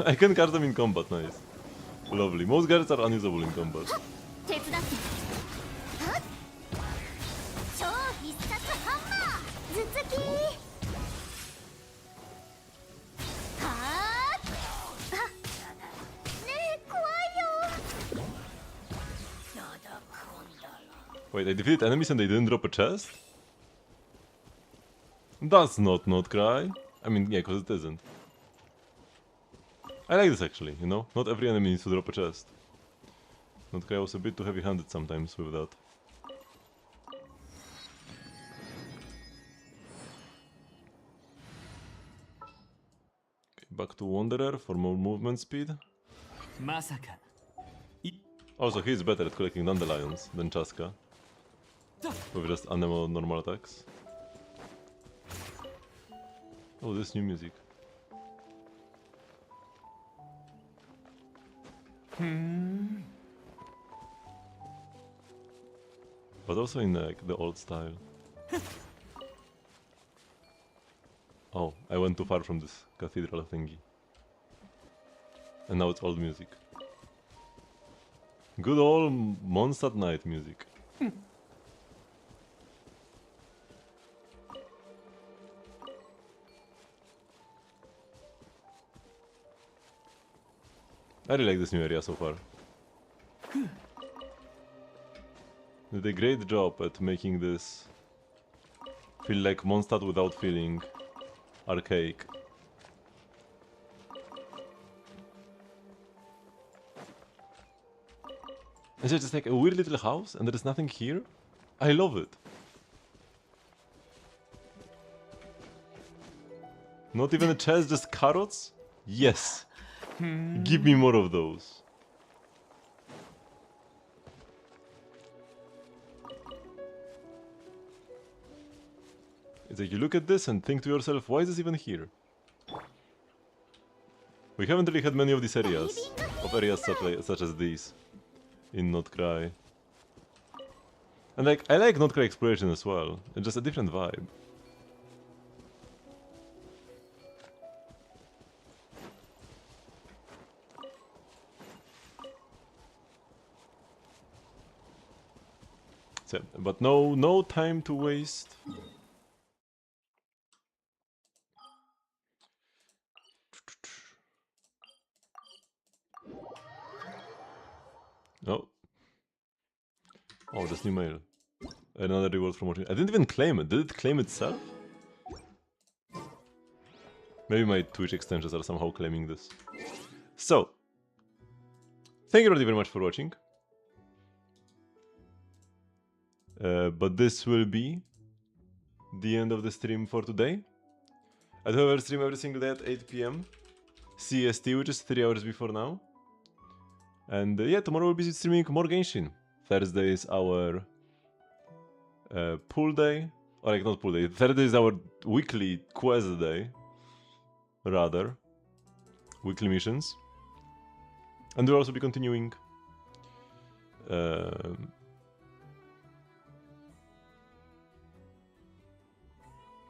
I can catch them in combat, nice. Lovely. Most guards are unusable in combat. Wait, I defeated enemies and they didn't drop a chest? That's not cry. I mean, yeah, because it isn't. I like this actually, you know? Not every enemy needs to drop a chest. Not cry was a bit too heavy-handed sometimes with that. Okay, back to Wanderer for more movement speed. Also, he's better at collecting dandelions than Chaska. With just animal normal attacks. Oh, this new music. But also in like the old style. Oh, I went too far from this cathedral thingy. And now it's old music. Good old Mondstadt night music. I really like this new area so far. They did a great job at making this feel like Mondstadt without feeling archaic. It's just like a weird little house and there is nothing here. I love it. Not even a chest, just carrots? Yes. Give me more of those. It's like you look at this and think to yourself, why is this even here? We haven't really had many of these areas, such as these, in Not Cry. And like, I like Not Cry exploration as well, it's just a different vibe. So, but no time to waste. Oh. Oh, this new mail. Another reward from watching. I didn't even claim it. Did it claim itself? Maybe my Twitch extensions are somehow claiming this. So, thank you very much for watching. But this will be the end of the stream for today. I do have a stream every single day at 8 PM CST, which is 3 hours before now. And yeah, tomorrow we'll be streaming more Genshin. Thursday is our pool day. Or like, not pool day. Thursday is our weekly quest day. Rather. Weekly missions. And we'll also be continuing the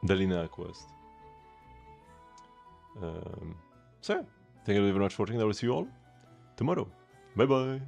Linnea quest. So yeah, thank you very much for watching. I will see you all tomorrow. Bye bye.